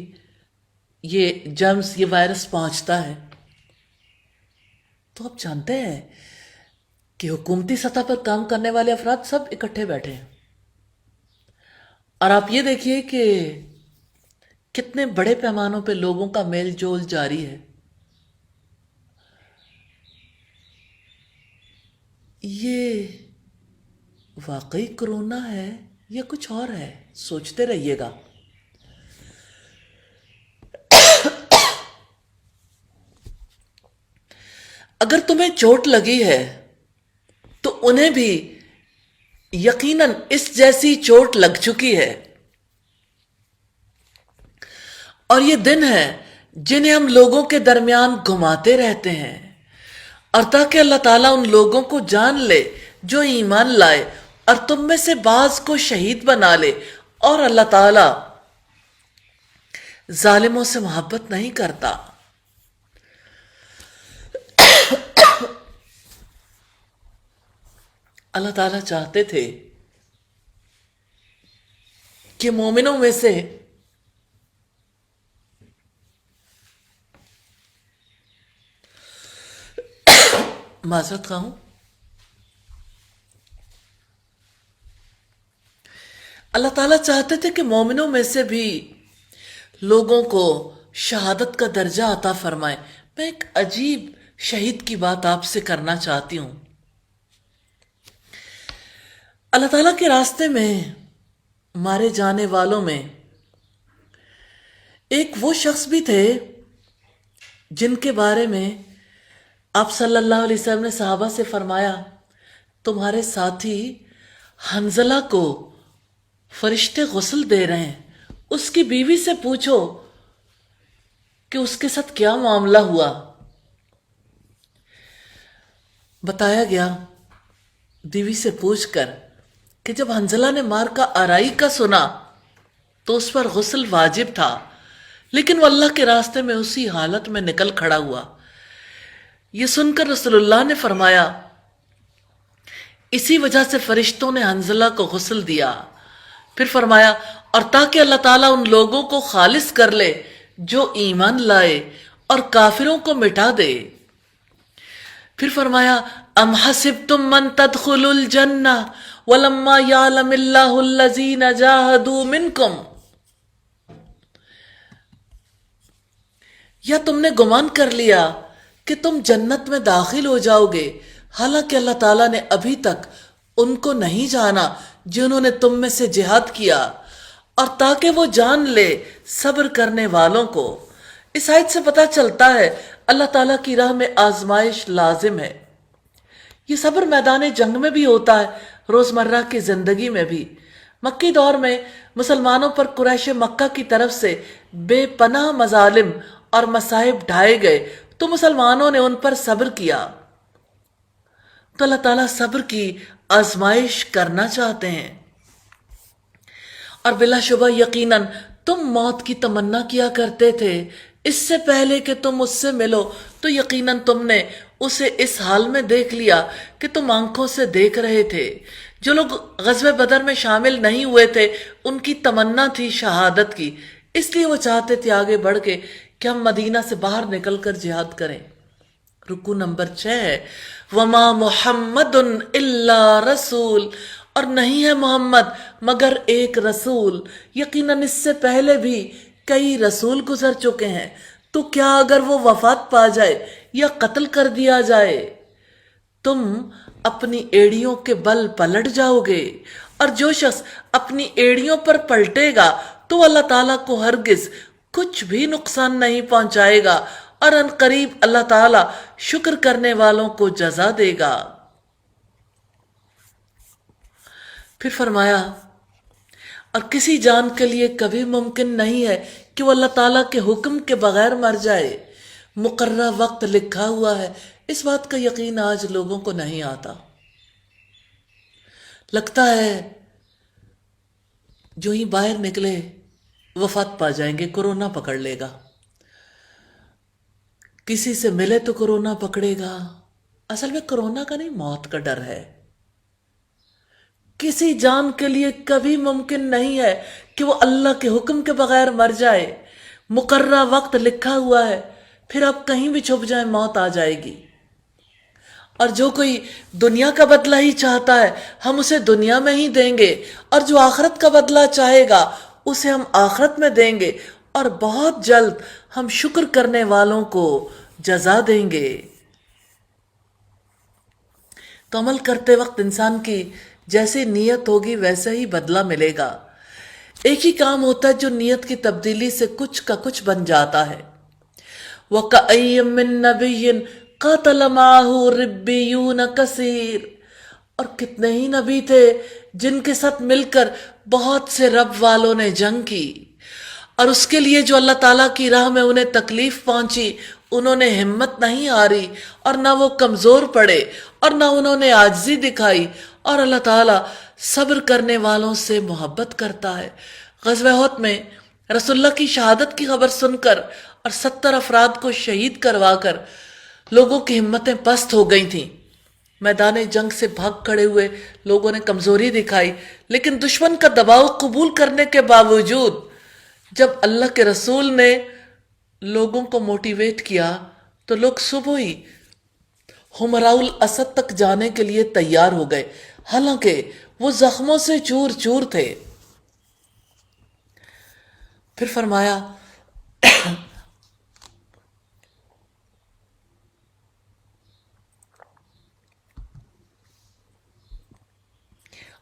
یہ جرمز، یہ وائرس پہنچتا ہے. تو آپ جانتے ہیں کہ حکومتی سطح پر کام کرنے والے افراد سب اکٹھے بیٹھے ہیں، اور آپ یہ دیکھیے کہ کتنے بڑے پیمانوں پہ لوگوں کا میل جول جاری ہے. یہ واقعی کرونا ہے یا کچھ اور ہے؟ سوچتے رہیے گا۔ اگر تمہیں چوٹ لگی ہے تو انہیں بھی یقیناً اس جیسی چوٹ لگ چکی ہے، اور یہ دن ہے جنہیں ہم لوگوں کے درمیان گھماتے رہتے ہیں، اور تاکہ اللہ تعالیٰ ان لوگوں کو جان لے جو ایمان لائے اور تم میں سے بعض کو شہید بنا لے، اور اللہ تعالیٰ ظالموں سے محبت نہیں کرتا۔ اللہ تعالیٰ چاہتے تھے کہ مومنوں میں سے معذرت خواہ ہوں، اللہ تعالیٰ چاہتے تھے کہ مومنوں میں سے بھی لوگوں کو شہادت کا درجہ عطا فرمائے۔ میں ایک عجیب شہید کی بات آپ سے کرنا چاہتی ہوں۔ اللہ تعالیٰ کے راستے میں مارے جانے والوں میں ایک وہ شخص بھی تھے جن کے بارے میں آپ صلی اللہ علیہ وسلم نے صحابہ سے فرمایا، تمہارے ساتھی حنظلہ کو فرشتے غسل دے رہے ہیں، اس کی بیوی سے پوچھو کہ اس کے ساتھ کیا معاملہ ہوا۔ بتایا گیا بیوی سے پوچھ کر کہ جب حنظلہ نے مار کا آرائی کا سنا تو اس پر غسل واجب تھا، لیکن وہ اللہ کے راستے میں اسی حالت میں نکل کھڑا ہوا۔ یہ سن کر رسول اللہ نے فرمایا، اسی وجہ سے فرشتوں نے حنظلہ کو غسل دیا۔ پھر فرمایا، اور تاکہ اللہ تعالیٰ ان لوگوں کو خالص کر لے جو ایمان لائے اور کافروں کو مٹا دے۔ پھر فرمایا، ام حسبتم من تدخلوا الجنہ ولما یعلم اللہ الذین جاہدوا منکم، یا تم نے گمان کر لیا کہ تم جنت میں داخل ہو جاؤ گے، حالانکہ اللہ تعالیٰ نے ابھی تک ان کو نہیں جانا جنہوں نے تم میں سے جہاد کیا، اور تاکہ وہ جان لے صبر کرنے والوں کو۔ اس آیت سے پتہ چلتا ہے اللہ تعالیٰ کی راہ میں آزمائش لازم ہے۔ یہ صبر میدان جنگ میں بھی ہوتا ہے، روزمرہ کی زندگی میں بھی۔ مکی دور میں مسلمانوں پر قریش مکہ کی طرف سے بے پناہ مظالم اور مصائب ڈھائے گئے، تو مسلمانوں نے ان پر صبر کیا۔ تو اللہ تعالیٰ صبر کی آزمائش کرنا چاہتے ہیں، اور بلا شبہ یقیناً تم موت کی تمنا کیا کرتے تھے اس سے پہلے کہ تم اس سے ملو، تو یقیناً تم نے اسے اس حال میں دیکھ لیا کہ تم آنکھوں سے دیکھ رہے تھے۔ جو لوگ غزوہ بدر میں شامل نہیں ہوئے تھے ان کی تمنا تھی شہادت کی، اس لیے وہ چاہتے تھے آگے بڑھ کے کہ ہم مدینہ سے باہر نکل کر جہاد کریں۔ رکو نمبر 6 ہے، وَمَا مُحَمَّدٌ إِلَّا رَسُولٌ، اور نہیں ہے محمد مگر ایک رسول۔ یقیناً اس سے پہلے بھی کئی رسول گزر چکے ہیں، تو کیا اگر وہ وفات پا جائے یا قتل کر دیا جائے تم اپنی ایڑیوں کے بل پلٹ جاؤ گے؟ اور جو شخص اپنی ایڑیوں پر پلٹے گا تو اللہ تعالیٰ کو ہرگز کچھ بھی نقصان نہیں پہنچائے گا، اور ان قریب اللہ تعالیٰ شکر کرنے والوں کو جزا دے گا۔ پھر فرمایا، اور کسی جان کے لیے کبھی ممکن نہیں ہے کہ وہ اللہ تعالیٰ کے حکم کے بغیر مر جائے، مقررہ وقت لکھا ہوا ہے۔ اس بات کا یقین آج لوگوں کو نہیں آتا۔ لگتا ہے جو ہی باہر نکلے وفات پا جائیں گے، کورونا پکڑ لے گا، کسی سے ملے تو کورونا پکڑے گا۔ اصل میں کورونا کا نہیں، موت کا ڈر ہے۔ کسی جان کے لیے کبھی ممکن نہیں ہے کہ وہ اللہ کے حکم کے بغیر مر جائے، مقررہ وقت لکھا ہوا ہے، پھر آپ کہیں بھی چھپ جائیں موت آ جائے گی۔ اور جو کوئی دنیا کا بدلہ ہی چاہتا ہے ہم اسے دنیا میں ہی دیں گے، اور جو آخرت کا بدلہ چاہے گا اسے ہم آخرت میں دیں گے، اور بہت جلد ہم شکر کرنے والوں کو جزا دیں گے۔ تو عمل کرتے وقت انسان کی جیسی نیت ہوگی ویسا ہی بدلہ ملے گا۔ ایک ہی کام ہوتا ہے جو نیت کی تبدیلی سے کچھ کا کچھ بن جاتا ہے۔ وَكَأَيٍّ مِّن نَّبِيٍّ قَاتَلَ مَعَهُ رِبِّيُّونَ كَثِيرٌ، اور کتنے ہی نبی تھے جن کے ساتھ مل کر بہت سے رب والوں نے جنگ کی، اور اس کے لیے جو اللہ تعالیٰ کی راہ میں انہیں تکلیف پہنچی انہوں نے ہمت نہیں ہاری، اور نہ وہ کمزور پڑے، اور نہ انہوں نے عاجزی دکھائی، اور اللہ تعالیٰ صبر کرنے والوں سے محبت کرتا ہے۔ غزوہ احد میں رسول اللہ کی شہادت کی خبر سن کر اور 70 افراد کو شہید کروا کر لوگوں کی ہمتیں پست ہو گئی تھیں۔ میدان جنگ سے بھاگ کھڑے ہوئے لوگوں نے کمزوری دکھائی، لیکن دشمن کا دباؤ قبول کرنے کے باوجود جب اللہ کے رسول نے لوگوں کو موٹیویٹ کیا تو لوگ صبح ہی حمراء الاسد تک جانے کے لیے تیار ہو گئے، حالانکہ وہ زخموں سے چور چور تھے۔ پھر فرمایا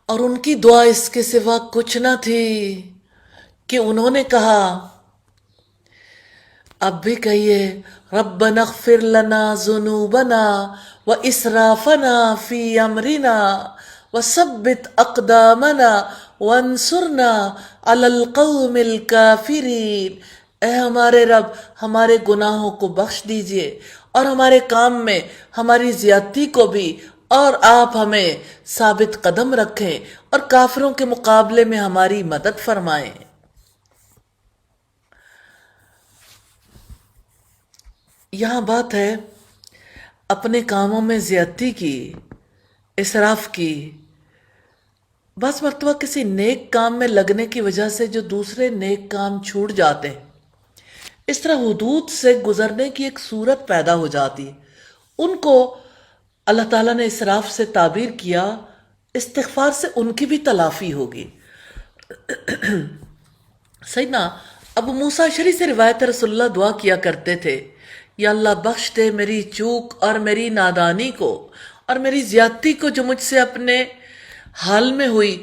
اور ان کی دعا اس کے سوا کچھ نہ تھی کہ انہوں نے کہا، اب بھی کہیے، ربنا اغفر لنا ذنوبنا واسرافنا فی امرنا وثبت اقدامنا وانصرنا علی القوم الکافرین۔ اے ہمارے رب، ہمارے گناہوں کو بخش دیجئے اور ہمارے کام میں ہماری زیادتی کو بھی، اور آپ ہمیں ثابت قدم رکھیں اور کافروں کے مقابلے میں ہماری مدد فرمائیں۔ یہاں بات ہے اپنے کاموں میں زیادتی کی، اسراف کی۔ بعض مرتبہ کسی نیک کام میں لگنے کی وجہ سے جو دوسرے نیک کام چھوٹ جاتے ہیں، اس طرح حدود سے گزرنے کی ایک صورت پیدا ہو جاتی ہے۔ ان کو اللہ تعالیٰ نے اسراف سے تعبیر کیا، استغفار سے ان کی بھی تلافی ہوگی۔ سیدنا ابو موسیٰ اشعری سے روایت رسول اللہ دعا کیا کرتے تھے، یا اللہ بخش دے میری چوک اور میری نادانی کو اور میری زیادتی کو جو مجھ سے اپنے حال میں ہوئی،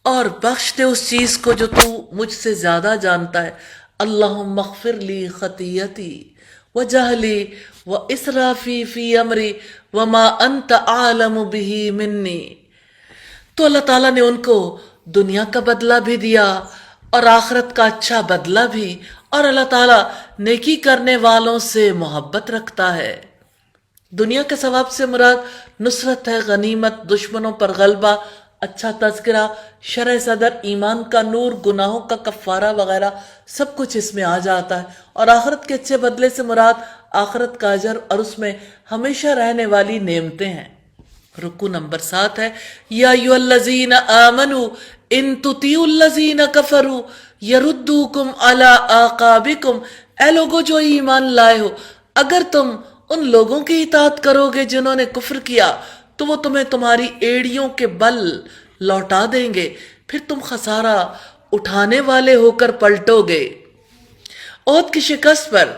اور بخش دے اس چیز کو جو تو مجھ سے زیادہ جانتا ہے۔ اللہم اغفر لی خطیئتی وجہلی واسرافی فی امری وما انت اعلم بہ منی۔ تو اللہ تعالیٰ نے ان کو دنیا کا بدلہ بھی دیا اور آخرت کا اچھا بدلہ بھی، اور اللہ تعالیٰ نیکی کرنے والوں سے محبت رکھتا ہے۔ دنیا کے ثواب سے مراد نصرت ہے، غنیمت، دشمنوں پر غلبہ، اچھا تذکرہ، شرح صدر، ایمان کا نور، گناہوں کا کفارہ وغیرہ سب کچھ اس میں آ جاتا ہے۔ اور آخرت کے اچھے بدلے سے مراد آخرت کا اجر اور اس میں ہمیشہ رہنے والی نعمتیں ہیں۔ رکو نمبر 7 ہے، یا ایھا الذین آمنوا ان تطیعوا الذین کفروا یردوکم علی اعقابکم۔ اے لوگو جو ایمان لائے ہو، اگر تم ان لوگوں کی اطاعت کرو گے جنہوں نے کفر کیا تو وہ تمہیں تمہاری ایڑیوں کے بل لوٹا دیں گے، پھر تم خسارہ اٹھانے والے ہو کر پلٹو گے۔ احد کی شکست پر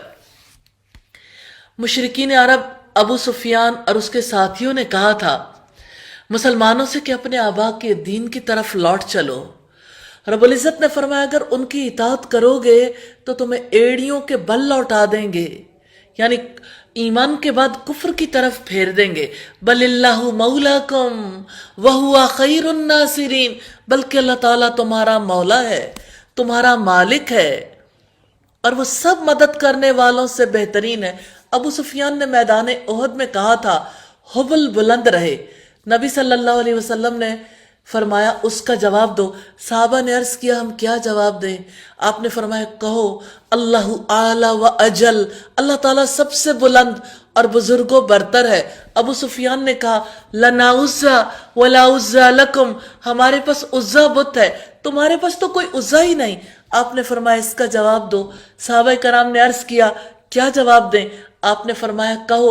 مشرکین عرب ابو سفیان اور اس کے ساتھیوں نے کہا تھا مسلمانوں سے کہ اپنے آبا کے دین کی طرف لوٹ چلو۔ رب العزت نے فرمایا اگر ان کی اطاعت کرو گے تو تمہیں ایڑیوں کے بل لوٹا دیں گے، یعنی ایمان کے بعد کفر کی طرف پھیر دیں گے۔ بل اللہ مولاکم وہو خیر الناصرین، بلکہ اللہ تعالیٰ تمہارا مولا ہے، تمہارا مالک ہے، اور وہ سب مدد کرنے والوں سے بہترین ہے۔ ابو سفیان نے میدان احد میں کہا تھا حبل بلند رہے، نبی صلی اللہ علیہ وسلم نے فرمایا اس کا جواب دو۔ صحابہ نے عرض کیا ہم کیا جواب دیں؟ آپ نے فرمایا کہو اللہ اعلی و اجل، اللہ تعالیٰ سب سے بلند اور بزرگ و برتر ہے۔ ابو سفیان نے کہا لنا عزا ولا عزا لکم، ہمارے پاس عزا بت ہے، تمہارے پاس تو کوئی عزا ہی نہیں۔ آپ نے فرمایا اس کا جواب دو۔ صحابہ کرام نے عرض کیا کیا جواب دیں؟ آپ نے فرمایا کہو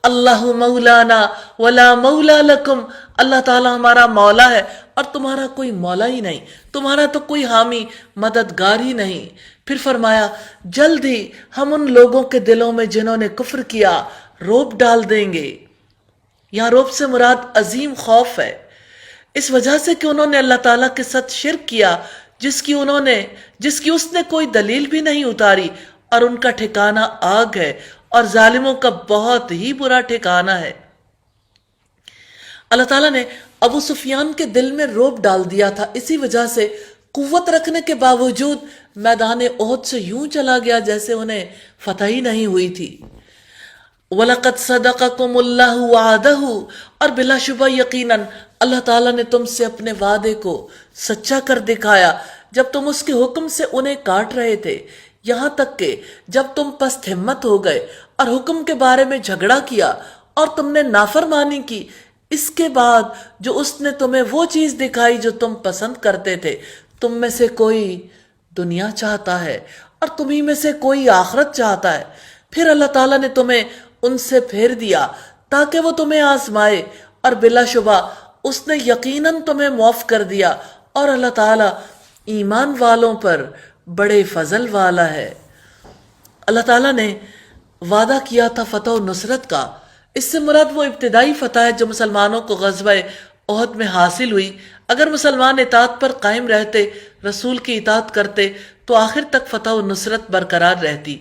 اللہ مولانا ولا مولا لکم، اللہ تعالیٰ ہمارا مولا ہے اور تمہارا کوئی مولا ہی نہیں، تمہارا تو کوئی حامی مددگار ہی نہیں۔ پھر فرمایا جلد ہی ہم ان لوگوں کے دلوں میں جنہوں نے کفر کیا روب ڈال دیں گے۔ یہاں روب سے مراد عظیم خوف ہے۔ اس وجہ سے کہ انہوں نے اللہ تعالیٰ کے ساتھ شرک کیا، جس کی اس نے کوئی دلیل بھی نہیں اتاری، اور ان کا ٹھکانہ آگ ہے، اور ظالموں کا بہت ہی برا ٹھکانہ ہے۔ اللہ تعالیٰ نے ابو سفیان کے دل میں رعب ڈال دیا تھا، اسی وجہ سے قوت رکھنے کے باوجود میدان احد سے یوں چلا گیا جیسے انہیں فتح ہی نہیں ہوئی تھی۔ وَلَقَدْ صَدَقَكُمُ اللَّهُ وَعَدَهُ، اور بلا شبہ یقیناً اللہ تعالیٰ نے تم سے اپنے وعدے کو سچا کر دکھایا جب تم اس کے حکم سے انہیں کاٹ رہے تھے، یہاں تک کہ جب تم پست ہمت ہو گئے اور حکم کے بارے میں جھگڑا کیا اور تم نے نافرمانی کی، اس کے بعد جو اس نے تمہیں وہ چیز دکھائی جو تم پسند کرتے تھے، تم میں سے کوئی دنیا چاہتا ہے اور تمہیں میں سے کوئی آخرت چاہتا ہے، پھر اللہ تعالیٰ نے تمہیں ان سے پھیر دیا تاکہ وہ تمہیں آزمائے، اور بلا شبہ اس نے یقیناً تمہیں معاف کر دیا، اور اللہ تعالیٰ ایمان والوں پر بڑے فضل والا ہے۔ اللہ تعالیٰ نے وعدہ کیا تھا فتح و نصرت کا، اس سے مراد وہ ابتدائی فتح ہے جو مسلمانوں کو غزوہ احد میں حاصل ہوئی۔ اگر مسلمان اطاعت پر قائم رہتے، رسول کی اطاعت کرتے، تو آخر تک فتح و نصرت برقرار رہتی۔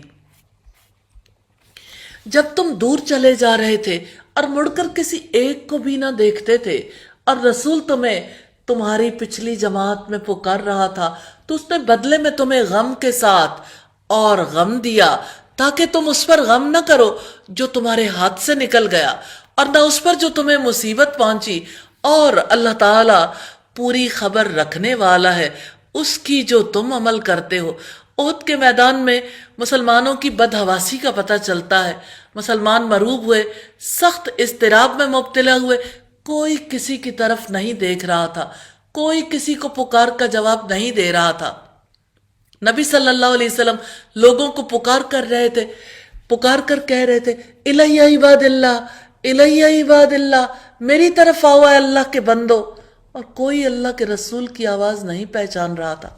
جب تم دور چلے جا رہے تھے اور مڑ کر کسی ایک کو بھی نہ دیکھتے تھے، اور رسول تمہیں تمہاری پچھلی جماعت میں پکار رہا تھا، تو اس نے بدلے میں تمہیں غم کے ساتھ اور غم دیا تاکہ تم اس پر غم نہ کرو جو تمہارے ہاتھ سے نکل گیا، اور نہ اس پر جو تمہیں مصیبت پہنچی، اور اللہ تعالیٰ پوری خبر رکھنے والا ہے اس کی جو تم عمل کرتے ہو۔ احد کے میدان میں مسلمانوں کی بدحواسی کا پتہ چلتا ہے۔ مسلمان مروب ہوئے، سخت اضطراب میں مبتلا ہوئے، کوئی کسی کی طرف نہیں دیکھ رہا تھا، کوئی کسی کو پکار کا جواب نہیں دے رہا تھا۔ نبی صلی اللہ علیہ وسلم لوگوں کو پکار کر کہہ رہے تھے، الیہ عباد اللہ، الیہ عباد اللہ، میری طرف آؤ اے اللہ کے بندو، اور کوئی اللہ کے رسول کی آواز نہیں پہچان رہا تھا۔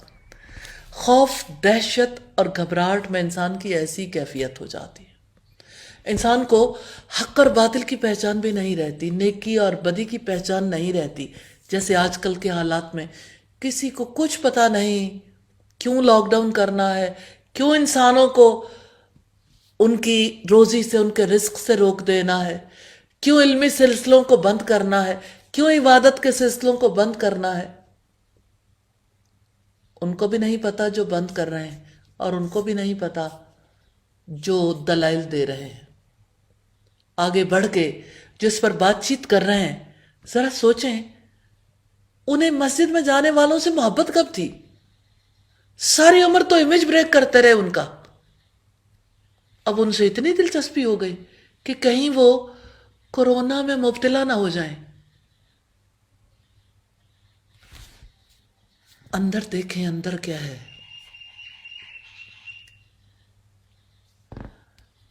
خوف، دہشت اور گھبراہٹ میں انسان کی ایسی کیفیت ہو جاتی ہے، انسان کو حق اور باطل کی پہچان بھی نہیں رہتی، نیکی اور بدی کی پہچان نہیں رہتی۔ جیسے آج کل کے حالات میں کسی کو کچھ پتہ نہیں کیوں لاک ڈاؤن کرنا ہے، کیوں انسانوں کو ان کی روزی سے، ان کے رزق سے روک دینا ہے، کیوں علمی سلسلوں کو بند کرنا ہے، کیوں عبادت کے سلسلوں کو بند کرنا ہے۔ ان کو بھی نہیں پتا جو بند کر رہے ہیں، اور ان کو بھی نہیں پتا جو دلائل دے رہے ہیں۔ آگے بڑھ کے جس پر بات چیت کر رہے ہیں، ذرا سوچیں انہیں مسجد میں جانے والوں سے محبت کب تھی؟ ساری عمر تو امیج بریک کرتے رہے ان کا، اب ان سے اتنی دلچسپی ہو گئی کہ کہیں وہ کورونا میں مبتلا نہ ہو جائیں۔ اندر دیکھیں اندر کیا ہے۔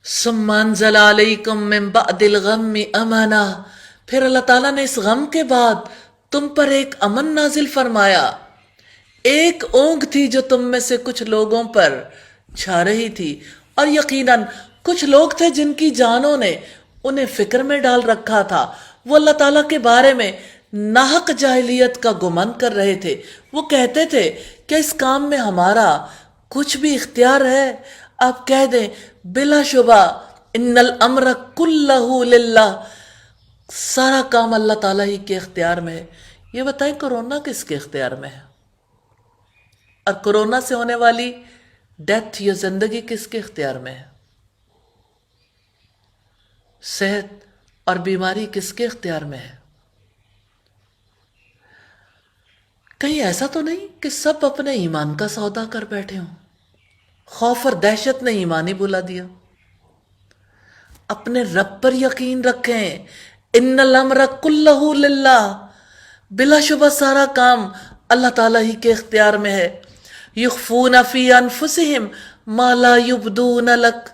ثم انزل علیکم من بعد الغم امنا، پھر اللہ تعالیٰ نے اس غم کے بعد تم پر ایک امن نازل فرمایا۔ ایک اونگ تھی جو تم میں سے کچھ لوگوں پر چھا رہی تھی، اور یقیناً کچھ لوگ تھے جن کی جانوں نے انہیں فکر میں ڈال رکھا تھا۔ وہ اللہ تعالیٰ کے بارے میں ناحق جاہلیت کا گمان کر رہے تھے۔ وہ کہتے تھے کہ اس کام میں ہمارا کچھ بھی اختیار ہے؟ آپ کہہ دیں بلا شبہ ان الامر کلہ للہ، سارا کام اللہ تعالیٰ ہی کے اختیار میں ہے۔ یہ بتائیں کورونا کس کے اختیار میں ہے؟ اور کورونا سے ہونے والی ڈیتھ یا زندگی کس کے اختیار میں ہے؟ صحت اور بیماری کس کے اختیار میں ہے؟ کہیں ایسا تو نہیں کہ سب اپنے ایمان کا سودا کر بیٹھے ہوں؟ خوف اور دہشت نے ایمان ہی بلا دیا۔ اپنے رب پر یقین رکھیں، ان الامر کلہ للہ، بلا شبہ سارا کام اللہ تعالیٰ ہی کے اختیار میں ہے۔ یخفون فی انفسہم ما لا یبدون لک،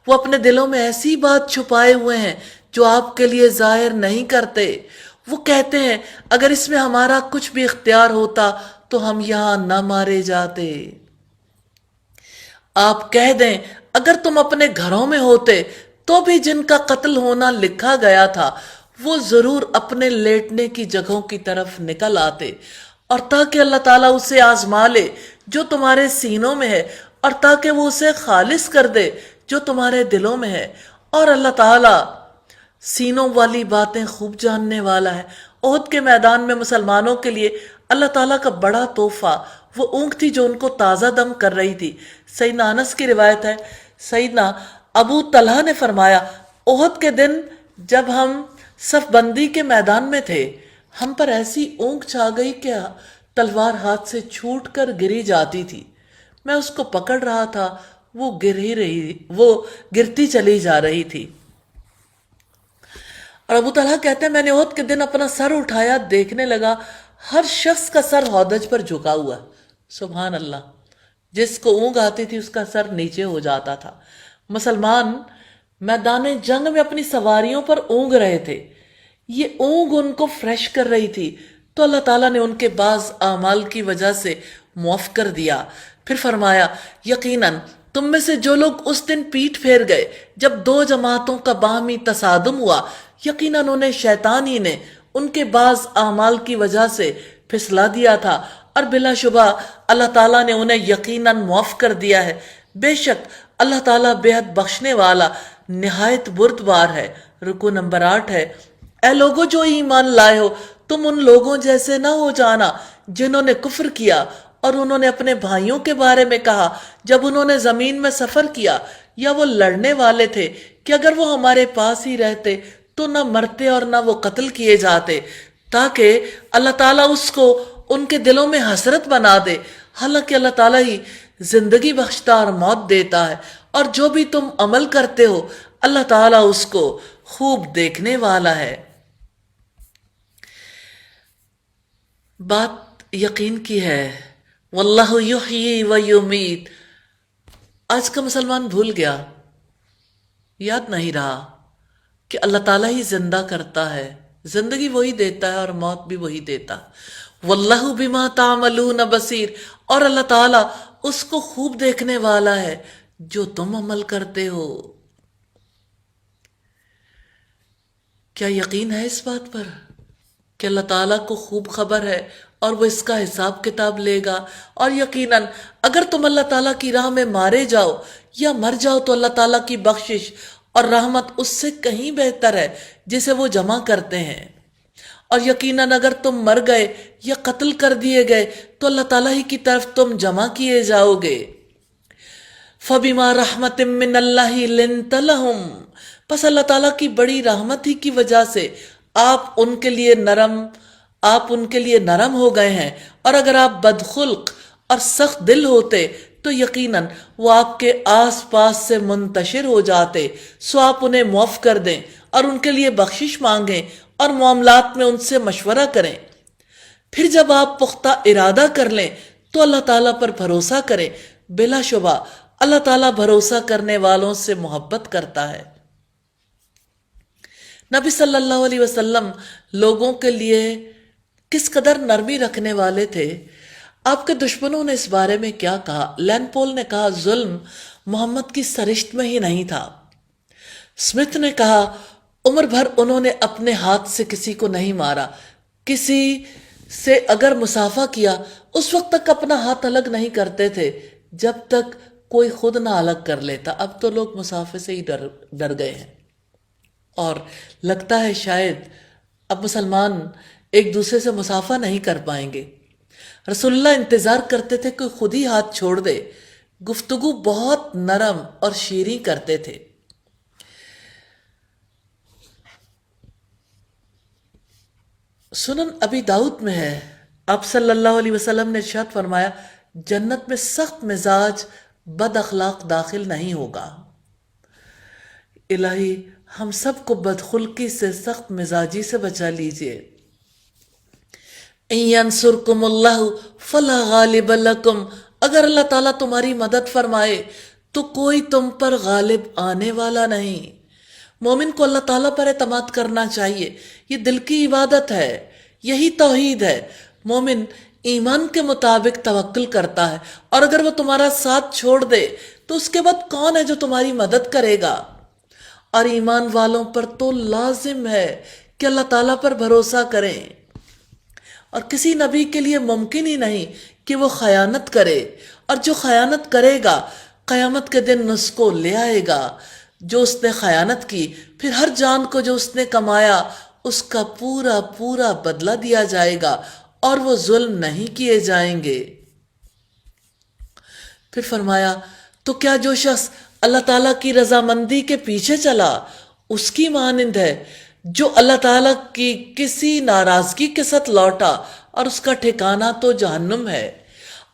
وہ اپنے دلوں میں ایسی بات چھپائے ہوئے ہیں جو آپ کے لیے ظاہر نہیں کرتے۔ وہ کہتے ہیں اگر اس میں ہمارا کچھ بھی اختیار ہوتا تو ہم یہاں نہ مارے جاتے۔ آپ کہہ دیں اگر تم اپنے گھروں میں ہوتے تو بھی جن کا قتل ہونا لکھا گیا تھا وہ ضرور اپنے لیٹنے کی جگہوں کی طرف نکل آتے، اور تاکہ اللہ تعالیٰ اسے آزما لے جو تمہارے سینوں میں ہے، اور تاکہ وہ اسے خالص کر دے جو تمہارے دلوں میں ہے، اور اللہ تعالیٰ سینوں والی باتیں خوب جاننے والا ہے۔ احد کے میدان میں مسلمانوں کے لیے اللہ تعالیٰ کا بڑا تحفہ وہ اونگ تھی جو ان کو تازہ دم کر رہی تھی۔ سیدنا انس کی روایت ہے، سیدنا ابو طلحہ نے فرمایا، احد کے دن جب ہم صف بندی کے میدان میں تھے، ہم پر ایسی اونگ چھا گئی کہ تلوار ہاتھ سے چھوٹ کر گری جاتی تھی۔ میں اس کو پکڑ رہا تھا، وہ گرتی چلی جا رہی تھی۔ اور ابو طلحہ کہتے ہیں میں نے احد کے دن اپنا سر اٹھایا، دیکھنے لگا ہر شخص کا سر ہودج پر جھکا ہوا۔ سبحان اللہ، جس کو اونگ آتی تھی اس کا سر نیچے ہو جاتا تھا۔ مسلمان میدان جنگ میں اپنی سواریوں پر اونگ رہے تھے، یہ اونگ ان کو فریش کر رہی تھی، تو اللہ تعالیٰ نے ان کے بعض اعمال کی وجہ سے معاف کر دیا۔ پھر فرمایا، یقیناً تم میں سے جو لوگ اس دن پیٹ پھیر گئے جب دو جماعتوں کا باہمی تصادم ہوا، یقیناً انہیں شیطان ہی نے ان کے بعض اعمال کی وجہ سے پھسلا دیا تھا، اور بلا شبہ اللہ تعالیٰ نے انہیں یقیناً معاف کر دیا ہے۔ بے شک اللہ تعالیٰ بے حد بخشنے والا نہایت بردبار ہے۔ رکوع نمبر 8 ہے، اے لوگوں جو ایمان لائے ہو، تم ان لوگوں جیسے نہ ہو جانا جنہوں نے کفر کیا اور انہوں نے اپنے بھائیوں کے بارے میں کہا جب انہوں نے زمین میں سفر کیا یا وہ لڑنے والے تھے کہ اگر وہ ہمارے پاس ہی رہتے تو نہ مرتے اور نہ وہ قتل کیے جاتے، تاکہ اللہ تعالیٰ اس کو ان کے دلوں میں حسرت بنا دے۔ حالانکہ اللہ تعالیٰ ہی زندگی بخشتا اور موت دیتا ہے، اور جو بھی تم عمل کرتے ہو اللہ تعالیٰ اس کو خوب دیکھنے والا ہے۔ بات یقین کی ہے، واللہ یحیی و یمیت۔ آج کا مسلمان بھول گیا، یاد نہیں رہا کہ اللہ تعالیٰ ہی زندہ کرتا ہے، زندگی وہی دیتا ہے اور موت بھی وہی دیتا۔ واللہ بما تعملون بصیر، اور اللہ تعالیٰ اس کو خوب دیکھنے والا ہے جو تم عمل کرتے ہو۔ کیا یقین ہے اس بات پر کہ اللہ تعالیٰ کو خوب خبر ہے اور وہ اس کا حساب کتاب لے گا؟ اور یقیناً اگر تم اللہ تعالیٰ کی راہ میں مارے جاؤ یا مر جاؤ تو اللہ تعالیٰ کی بخشش اور رحمت اس سے کہیں بہتر ہے جسے وہ جمع کرتے ہیں۔ اور یقیناً اگر تم مر گئے یا قتل کر دیے گئے تو اللہ تعالیٰ ہی کی طرف تم جمع کیے جاؤ گے۔ فَبِمَا رَحْمَةٍ مِّنَ اللَّهِ لِنْتَ لَهُمْ، پس اللہ تعالیٰ کی بڑی رحمت ہی کی وجہ سے آپ ان کے لیے نرم ہو گئے ہیں، اور اگر آپ بدخلق اور سخت دل ہوتے تو یقیناً وہ آپ کے آس پاس سے منتشر ہو جاتے۔ سو آپ انہیں معاف کر دیں اور ان کے لیے بخشش مانگیں اور معاملات میں ان سے مشورہ کریں۔ پھر جب آپ پختہ ارادہ کر لیں تو اللہ تعالیٰ پر بھروسہ کریں، بلا شبہ اللہ تعالیٰ بھروسہ کرنے والوں سے محبت کرتا ہے۔ نبی صلی اللہ علیہ وسلم لوگوں کے لیے کس قدر نرمی رکھنے والے تھے۔ آپ کے دشمنوں نے اس بارے میں کیا کہا؟ لین پول نے کہا ظلم محمد کی سرشت میں ہی نہیں تھا۔ اسمتھ نے کہا عمر بھر انہوں نے اپنے ہاتھ سے کسی کو نہیں مارا، کسی سے اگر مصافحہ کیا اس وقت تک اپنا ہاتھ الگ نہیں کرتے تھے جب تک کوئی خود نہ الگ کر لیتا۔ اب تو لوگ مصافحے سے ہی ڈر گئے ہیں، اور لگتا ہے شاید اب مسلمان ایک دوسرے سے مصافحہ نہیں کر پائیں گے۔ رسول اللہ انتظار کرتے تھے کہ خود ہی ہاتھ چھوڑ دے، گفتگو بہت نرم اور شیریں کرتے تھے۔ سنن ابی داؤد میں ہے، آپ صلی اللہ علیہ وسلم نے ارشاد فرمایا جنت میں سخت مزاج بد اخلاق داخل نہیں ہوگا۔ الہی ہم سب کو بدخلقی سے، سخت مزاجی سے بچا لیجئے۔ ان ینصرکم اللہ فلا غالب لکم، اگر اللہ تعالیٰ تمہاری مدد فرمائے تو کوئی تم پر غالب آنے والا نہیں۔ مومن کو اللہ تعالیٰ پر اعتماد کرنا چاہیے، یہ دل کی عبادت ہے، یہی توحید ہے۔ مومن ایمان کے مطابق توکل کرتا ہے، اور اگر وہ تمہارا ساتھ چھوڑ دے تو اس کے بعد کون ہے جو تمہاری مدد کرے گا؟ اور ایمان والوں پر تو لازم ہے کہ اللہ تعالیٰ پر بھروسہ کریں، اور کسی نبی کے لیے ممکن ہی نہیں کہ وہ خیانت کرے، اور جو خیانت کرے گا قیامت کے دن اس کو لے آئے گا جو اس نے خیانت کی، پھر ہر جان کو جو اس نے کمایا اس کا پورا پورا بدلہ دیا جائے گا، اور وہ ظلم نہیں کیے جائیں گے۔ پھر فرمایا تو کیا جو شخص اللہ تعالیٰ کی رضامندی کے پیچھے چلا اس کی مانند ہے جو اللہ تعالیٰ کی کسی ناراضگی کے ساتھ لوٹا، اور اس کا ٹھکانہ تو جہنم ہے،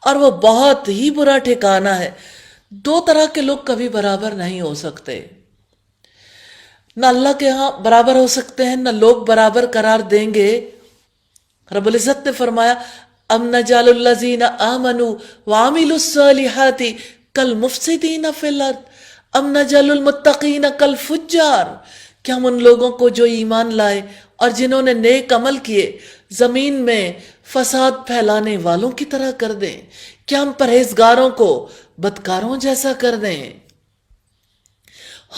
اور وہ بہت ہی برا ٹھکانہ ہے۔ دو طرح کے لوگ کبھی برابر نہیں ہو سکتے، نہ اللہ کے ہاں برابر ہو سکتے ہیں، نہ لوگ برابر قرار دیں گے۔ رب العزت نے فرمایا ام نجعل الذین آمنوا وعملوا الصالحات کالمفسدین فی الارض ام نجعل المتقین کالفجار، کیا ہم ان لوگوں کو جو ایمان لائے اور جنہوں نے نیک عمل کیے زمین میں فساد پھیلانے والوں کی طرح کر دیں؟ کیا ہم پرہیزگاروں کو بدکاروں جیسا کر دیں؟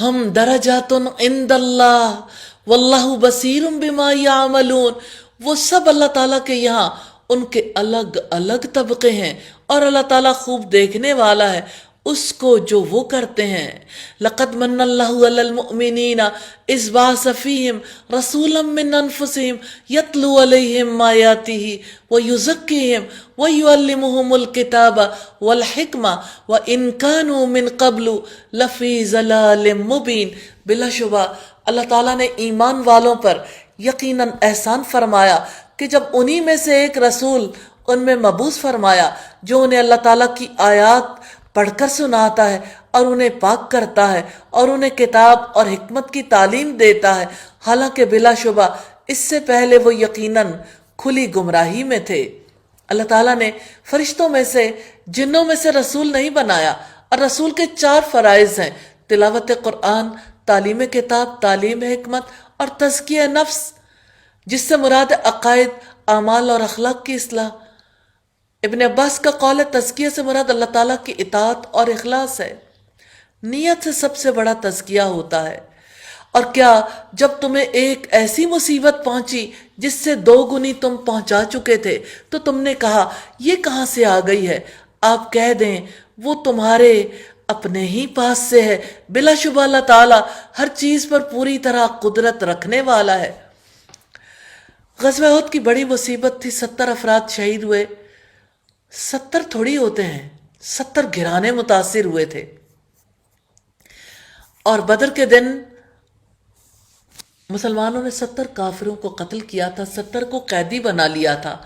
ہم درجات عند اللہ واللہ بصیر بما یعملون، وہ سب اللہ تعالیٰ کے یہاں ان کے الگ الگ طبقے ہیں، اور اللہ تعالیٰ خوب دیکھنے والا ہے اس کو جو وہ کرتے ہیں۔ لقد من اللہ علی المؤمنین اذ بعث فیہم رسولا من انفسہم یتلو علیہم آیاتہ ویزکیہم ویعلمہم الکتاب والحکمہ وان کانوا من قبل لفی ضلال مبین۔ بلا شبہ اللہ تعالیٰ نے ایمان والوں پر یقیناً احسان فرمایا کہ جب انہی میں سے ایک رسول ان میں مبعوث فرمایا جو انہیں اللہ تعالیٰ کی آیات پڑھ کر سناتا ہے اور انہیں پاک کرتا ہے اور انہیں کتاب اور حکمت کی تعلیم دیتا ہے، حالانکہ بلا شبہ اس سے پہلے وہ یقیناً کھلی گمراہی میں تھے۔ اللہ تعالیٰ نے فرشتوں میں سے جنوں میں سے رسول نہیں بنایا، اور رسول کے 4 فرائض ہیں: تلاوت قرآن، تعلیم کتاب، تعلیم حکمت اور تزکیہ نفس، جس سے مراد عقائد، اعمال اور اخلاق کی اصلاح۔ ابن عباس کا قول ہے تزکیہ سے مراد اللہ تعالیٰ کی اطاعت اور اخلاص ہے۔ نیت سے سب سے بڑا تزکیہ ہوتا ہے۔ اور کیا جب تمہیں ایک ایسی مصیبت پہنچی جس سے 2 گنی تم پہنچا چکے تھے تو تم نے کہا یہ کہاں سے آ گئی ہے؟ آپ کہہ دیں وہ تمہارے اپنے ہی پاس سے ہے، بلا شبہ اللہ تعالیٰ ہر چیز پر پوری طرح قدرت رکھنے والا ہے۔ غزوہ احد کی بڑی مصیبت تھی، 70 افراد شہید ہوئے۔ 70 تھوڑی ہوتے ہیں، 70 گھرانے متاثر ہوئے تھے۔ اور بدر کے دن مسلمانوں نے 70 کافروں کو قتل کیا تھا، 70 کو قیدی بنا لیا تھا۔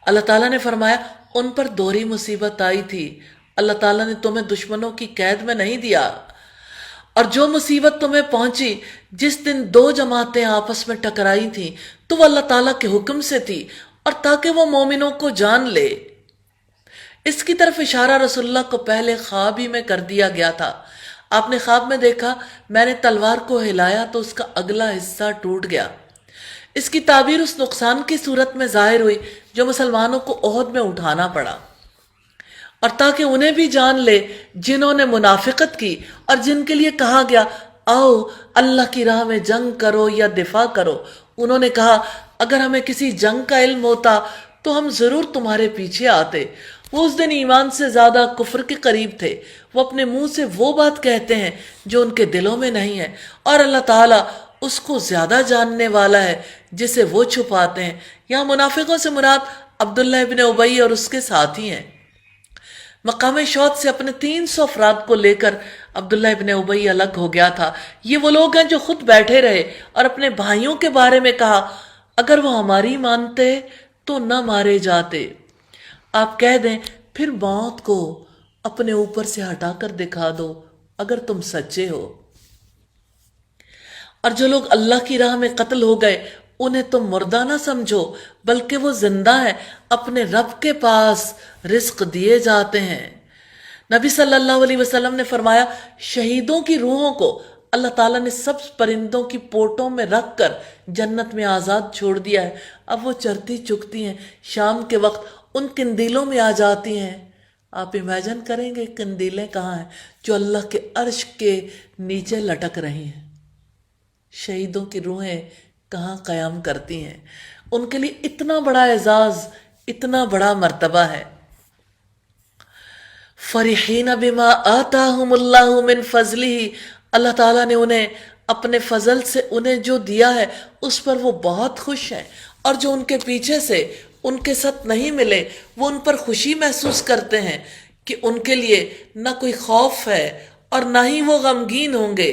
اللہ تعالیٰ نے فرمایا ان پر دوہری مصیبت آئی تھی، اللہ تعالیٰ نے تمہیں دشمنوں کی قید میں نہیں دیا۔ اور جو مصیبت تمہیں پہنچی جس دن 2 جماعتیں آپس میں ٹکرائی تھیں تو وہ اللہ تعالیٰ کے حکم سے تھی، اور تاکہ وہ مومنوں کو جان لے۔ اس کی طرف اشارہ رسول اللہ کو پہلے خواب ہی میں کر دیا گیا تھا۔ آپ نے خواب میں دیکھا میں نے تلوار کو ہلایا تو اس کا اگلا حصہ ٹوٹ گیا۔ اس کی تعبیر اس نقصان کی صورت میں ظاہر ہوئی جو مسلمانوں کو احد میں اٹھانا پڑا، اور تاکہ انہیں بھی جان لے جنہوں نے منافقت کی اور جن کے لیے کہا گیا آؤ اللہ کی راہ میں جنگ کرو یا دفاع کرو، انہوں نے کہا اگر ہمیں کسی جنگ کا علم ہوتا تو ہم ضرور تمہارے پیچھے آتے۔ وہ اس دن ایمان سے زیادہ کفر کے قریب تھے، وہ اپنے منہ سے وہ بات کہتے ہیں جو ان کے دلوں میں نہیں ہے، اور اللہ تعالیٰ اس کو زیادہ جاننے والا ہے جسے وہ چھپاتے ہیں۔ یہاں منافقوں سے مراد عبداللہ ابن ابی اور اس کے ساتھی ہیں۔ مقام شہد سے اپنے 300 افراد کو لے کر عبداللہ ابن ابی الگ ہو گیا تھا۔ یہ وہ لوگ ہیں جو خود بیٹھے رہے اور اپنے بھائیوں کے بارے میں کہا اگر وہ ہماری مانتے تو نہ مارے جاتے۔ آپ کہہ دیں پھر موت کو اپنے اوپر سے ہٹا کر دکھا دو اگر تم سچے ہو۔ اور جو لوگ اللہ کی راہ میں قتل ہو گئے انہیں تم مردہ نہ سمجھو بلکہ وہ زندہ ہیں، اپنے رب کے پاس رزق دیے جاتے ہیں۔ نبی صلی اللہ علیہ وسلم نے فرمایا شہیدوں کی روحوں کو اللہ تعالیٰ نے سبز پرندوں کی پوٹوں میں رکھ کر جنت میں آزاد چھوڑ دیا ہے۔ اب وہ چرتی چکتی ہیں، شام کے وقت ان قندیلوں میں آ جاتی ہیں۔ آپ امیجن کریں گے قندیلیں کہاں ہیں؟ جو اللہ کے عرش کے نیچے لٹک رہی ہیں۔ شہیدوں کی روحیں کہاں قیام کرتی ہیں. ان کے لیے اتنا بڑا اعزاز، اتنا بڑا مرتبہ ہے. فرحین بما آتاہم اللہ من فضلہ، اللہ تعالیٰ نے انہیں اپنے فضل سے انہیں جو دیا ہے اس پر وہ بہت خوش ہیں، اور جو ان کے پیچھے سے ان کے ساتھ نہیں ملے وہ ان پر خوشی محسوس کرتے ہیں کہ ان کے لیے نہ کوئی خوف ہے اور نہ ہی وہ غمگین ہوں گے.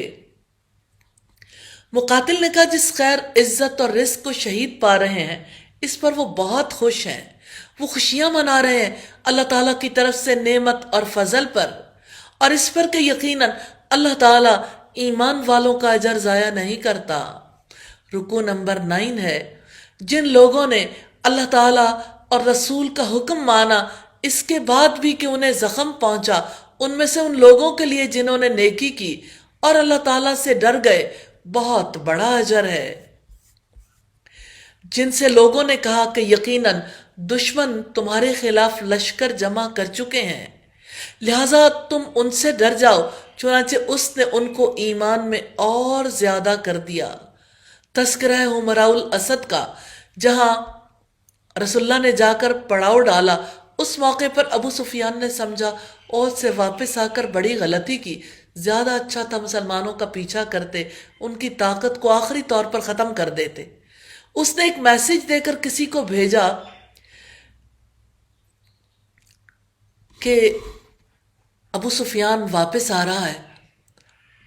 مقاتل نے کہا جس خیر، عزت اور رزق کو شہید پا رہے ہیں اس پر وہ بہت خوش ہیں، وہ خوشیاں منا رہے ہیں اللہ تعالیٰ کی طرف سے نعمت اور فضل پر، اور اس پر کہ یقیناً اللہ تعالیٰ ایمان والوں کا اجر ضائع نہیں کرتا. رکوع نمبر 9 ہے. جن لوگوں نے اللہ تعالیٰ اور رسول کا حکم مانا اس کے بعد بھی کہ انہیں زخم پہنچا، ان میں سے ان لوگوں کے لیے جنہوں نے نیکی کی اور اللہ تعالیٰ سے ڈر گئے بہت بڑا اجر ہے. جن سے لوگوں نے کہا کہ یقیناً دشمن تمہارے خلاف لشکر جمع کر چکے ہیں، لہٰذا تم ان سے ڈر جاؤ، چنانچہ اس نے ان کو ایمان میں اور زیادہ کر دیا. تذکرہ حمراء الاسد کا، جہاں رسول اللہ نے جا کر پڑاؤ ڈالا، اس موقع پر ابو سفیان نے سمجھا اور سے واپس آ کر بڑی غلطی کی. زیادہ اچھا تھا مسلمانوں کا پیچھا کرتے، ان کی طاقت کو آخری طور پر ختم کر دیتے. اس نے ایک میسج دے کر کسی کو بھیجا کہ ابو سفیان واپس آ رہا ہے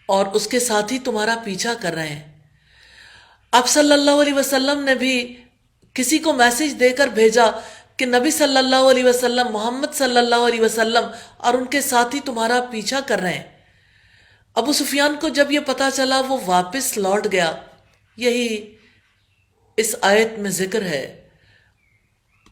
اور اس کے ساتھی تمہارا پیچھا کر رہے ہیں. آپ صلی اللہ علیہ وسلم نے بھی کسی کو میسج دے کر بھیجا کہ نبی صلی اللہ علیہ وسلم، محمد صلی اللہ علیہ وسلم اور ان کے ساتھی تمہارا پیچھا کر رہے ہیں. ابو سفیان کو جب یہ پتا چلا وہ واپس لوٹ گیا. یہی اس آیت میں ذکر ہے.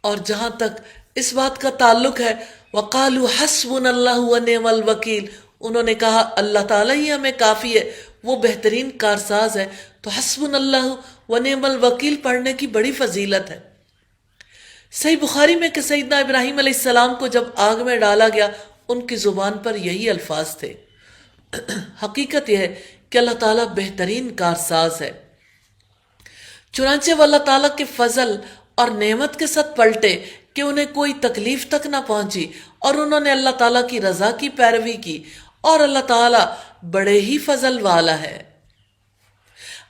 اور جہاں تک اس بات کا تعلق ہے وَقَالُوا حَسْبُنَا اللَّهُ وَنِعْمَ الْوَكِيلُ، انہوں نے کہا اللہ تعالیٰ ہی ہمیں کافی ہے، وہ بہترین کارساز ہے. تو حسبنا اللہ ونعم الوکیل پڑھنے کی بڑی فضیلت ہے. صحیح بخاری میں کہ سیدنا ابراہیم علیہ السلام کو جب آگ میں ڈالا گیا ان کی زبان پر یہی الفاظ تھے. حقیقت یہ ہے کہ اللہ تعالیٰ بہترین کارساز ہے. چنانچہ وہ اللہ تعالیٰ کے فضل اور نعمت کے ساتھ پلٹے کہ انہیں کوئی تکلیف تک نہ پہنچی، اور انہوں نے اللہ تعالیٰ کی رضا کی پیروی کی، اور اللہ تعالیٰ بڑے ہی فضل والا ہے.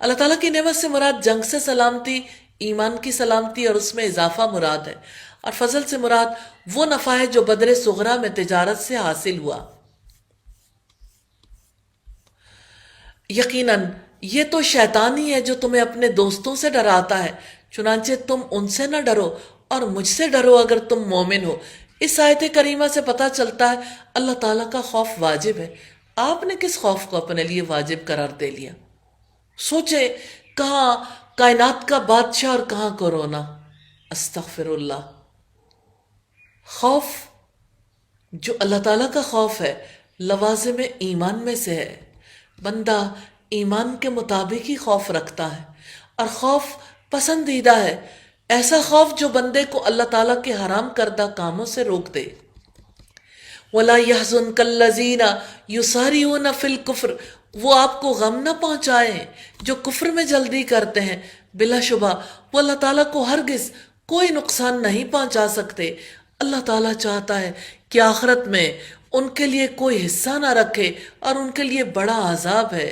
اللہ تعالیٰ کی نعمت سے مراد جنگ سے سلامتی، ایمان کی سلامتی اور اس میں اضافہ مراد ہے، اور فضل سے مراد وہ نفع ہے جو بدر صغرا میں تجارت سے حاصل ہوا. یقیناً یہ تو شیطان ہی ہے جو تمہیں اپنے دوستوں سے ڈراتا ہے، چنانچہ تم ان سے نہ ڈرو اور مجھ سے ڈرو اگر تم مومن ہو. اس آیت کریمہ سے پتہ چلتا ہے اللہ تعالیٰ کا خوف واجب ہے. آپ نے کس خوف کو اپنے لیے واجب قرار دے لیا؟ سوچے کہاں کائنات کا بادشاہ اور کہاں کورونا. استغفر اللہ. خوف جو اللہ تعالیٰ کا خوف ہے لوازم ایمان میں سے ہے. بندہ ایمان کے مطابق ہی خوف رکھتا ہے، اور خوف پسندیدہ ہے، ایسا خوف جو بندے کو اللہ تعالیٰ کے حرام کردہ کاموں سے روک دے. وَلَا يَحْزُنْكَ الَّذِينَ يُسَارِعُونَ فِي الْكُفْرِ، وہ آپ کو غم نہ پہنچائیں جو کفر میں جلدی کرتے ہیں. بلا شبہ وہ اللہ تعالیٰ کو ہرگز کوئی نقصان نہیں پہنچا سکتے. اللہ تعالیٰ چاہتا ہے کہ آخرت میں ان کے لیے کوئی حصہ نہ رکھے اور ان کے لیے بڑا عذاب ہے.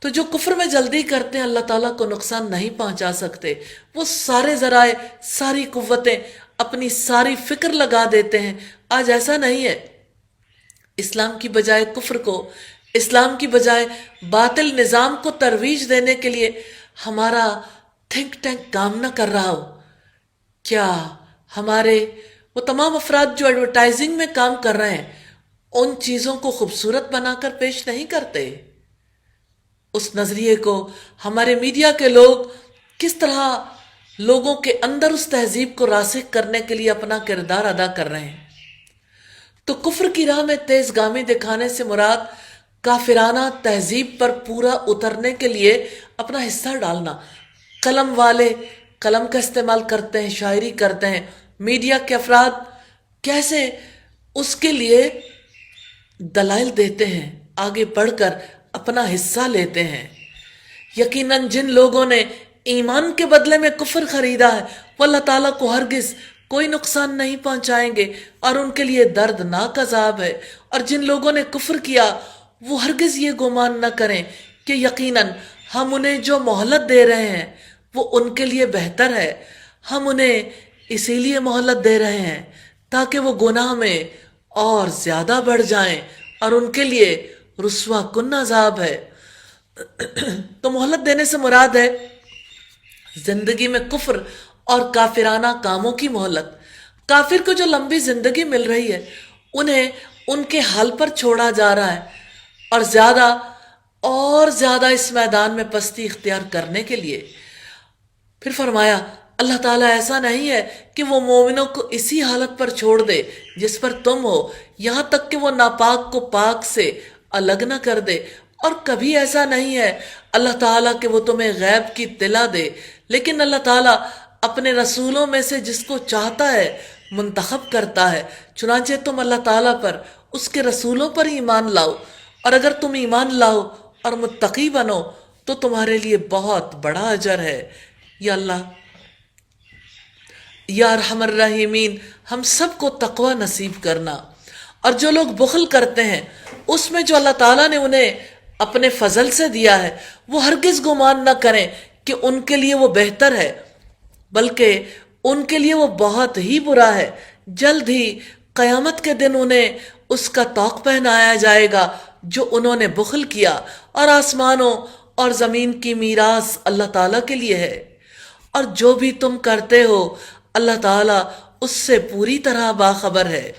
تو جو کفر میں جلدی کرتے ہیں اللہ تعالیٰ کو نقصان نہیں پہنچا سکتے. وہ سارے ذرائع، ساری قوتیں، اپنی ساری فکر لگا دیتے ہیں. آج ایسا نہیں ہے. اسلام کی بجائے کفر کو، اسلام کی بجائے باطل نظام کو ترویج دینے کے لیے ہمارا تھنک ٹینک کام نہ کر رہا ہو. کیا ہمارے وہ تمام افراد جو ایڈورٹائزنگ میں کام کر رہے ہیں ان چیزوں کو خوبصورت بنا کر پیش نہیں کرتے؟ اس نظریے کو ہمارے میڈیا کے لوگ کس طرح لوگوں کے اندر اس تہذیب کو راسخ کرنے کے لیے اپنا کردار ادا کر رہے ہیں. تو کفر کی راہ میں تیز گامی دکھانے سے مراد کافرانہ تہذیب پر پورا اترنے کے لیے اپنا حصہ ڈالنا. قلم والے قلم کا استعمال کرتے ہیں، شاعری کرتے ہیں. میڈیا کے افراد کیسے اس کے لیے دلائل دیتے ہیں، آگے بڑھ کر اپنا حصہ لیتے ہیں. یقیناً جن لوگوں نے ایمان کے بدلے میں کفر خریدا ہے وہ اللہ تعالیٰ کو ہرگز کوئی نقصان نہیں پہنچائیں گے اور ان کے لیے دردناک عذاب ہے۔ اور جن لوگوں نے کفر کیا وہ ہرگز یہ گمان نہ کریں کہ یقیناً ہم انہیں جو مہلت دے رہے ہیں وہ ان کے لیے بہتر ہے۔ ہم انہیں اسی لیے مہلت دے رہے ہیں تاکہ وہ گناہ میں اور زیادہ بڑھ جائیں اور ان کے لیے رسوا کن عذاب ہے۔ تو مہلت دینے سے مراد ہے زندگی میں کفر اور کافرانہ کاموں کی مہلت۔ کافر کو جو لمبی زندگی مل رہی ہے انہیں ان کے حال پر چھوڑا جا رہا ہے اور زیادہ اس میدان میں پستی اختیار کرنے کے لیے۔ پھر فرمایا اللہ تعالیٰ ایسا نہیں ہے کہ وہ مومنوں کو اسی حالت پر چھوڑ دے جس پر تم ہو، یہاں تک کہ وہ ناپاک کو پاک سے الگ نہ کر دے، اور کبھی ایسا نہیں ہے اللہ تعالیٰ کہ وہ تمہیں غیب کی اطلاع دے، لیکن اللہ تعالیٰ اپنے رسولوں میں سے جس کو چاہتا ہے منتخب کرتا ہے۔ چنانچہ تم اللہ تعالیٰ پر، اس کے رسولوں پر ایمان لاؤ، اور اگر تم ایمان لاؤ اور متقی بنو تو تمہارے لیے بہت بڑا اجر ہے۔ یا اللہ یا ارحم الراحمین، ہم سب کو تقوی نصیب کرنا۔ اور جو لوگ بخل کرتے ہیں اس میں جو اللہ تعالیٰ نے انہیں اپنے فضل سے دیا ہے وہ ہرگز گمان نہ کریں کہ ان کے لیے وہ بہتر ہے، بلکہ ان کے لیے وہ بہت ہی برا ہے۔ جلد ہی قیامت کے دن انہیں اس کا طوق پہنایا جائے گا جو انہوں نے بخل کیا، اور آسمانوں اور زمین کی میراث اللہ تعالیٰ کے لیے ہے، اور جو بھی تم کرتے ہو اللہ تعالیٰ اس سے پوری طرح باخبر ہے۔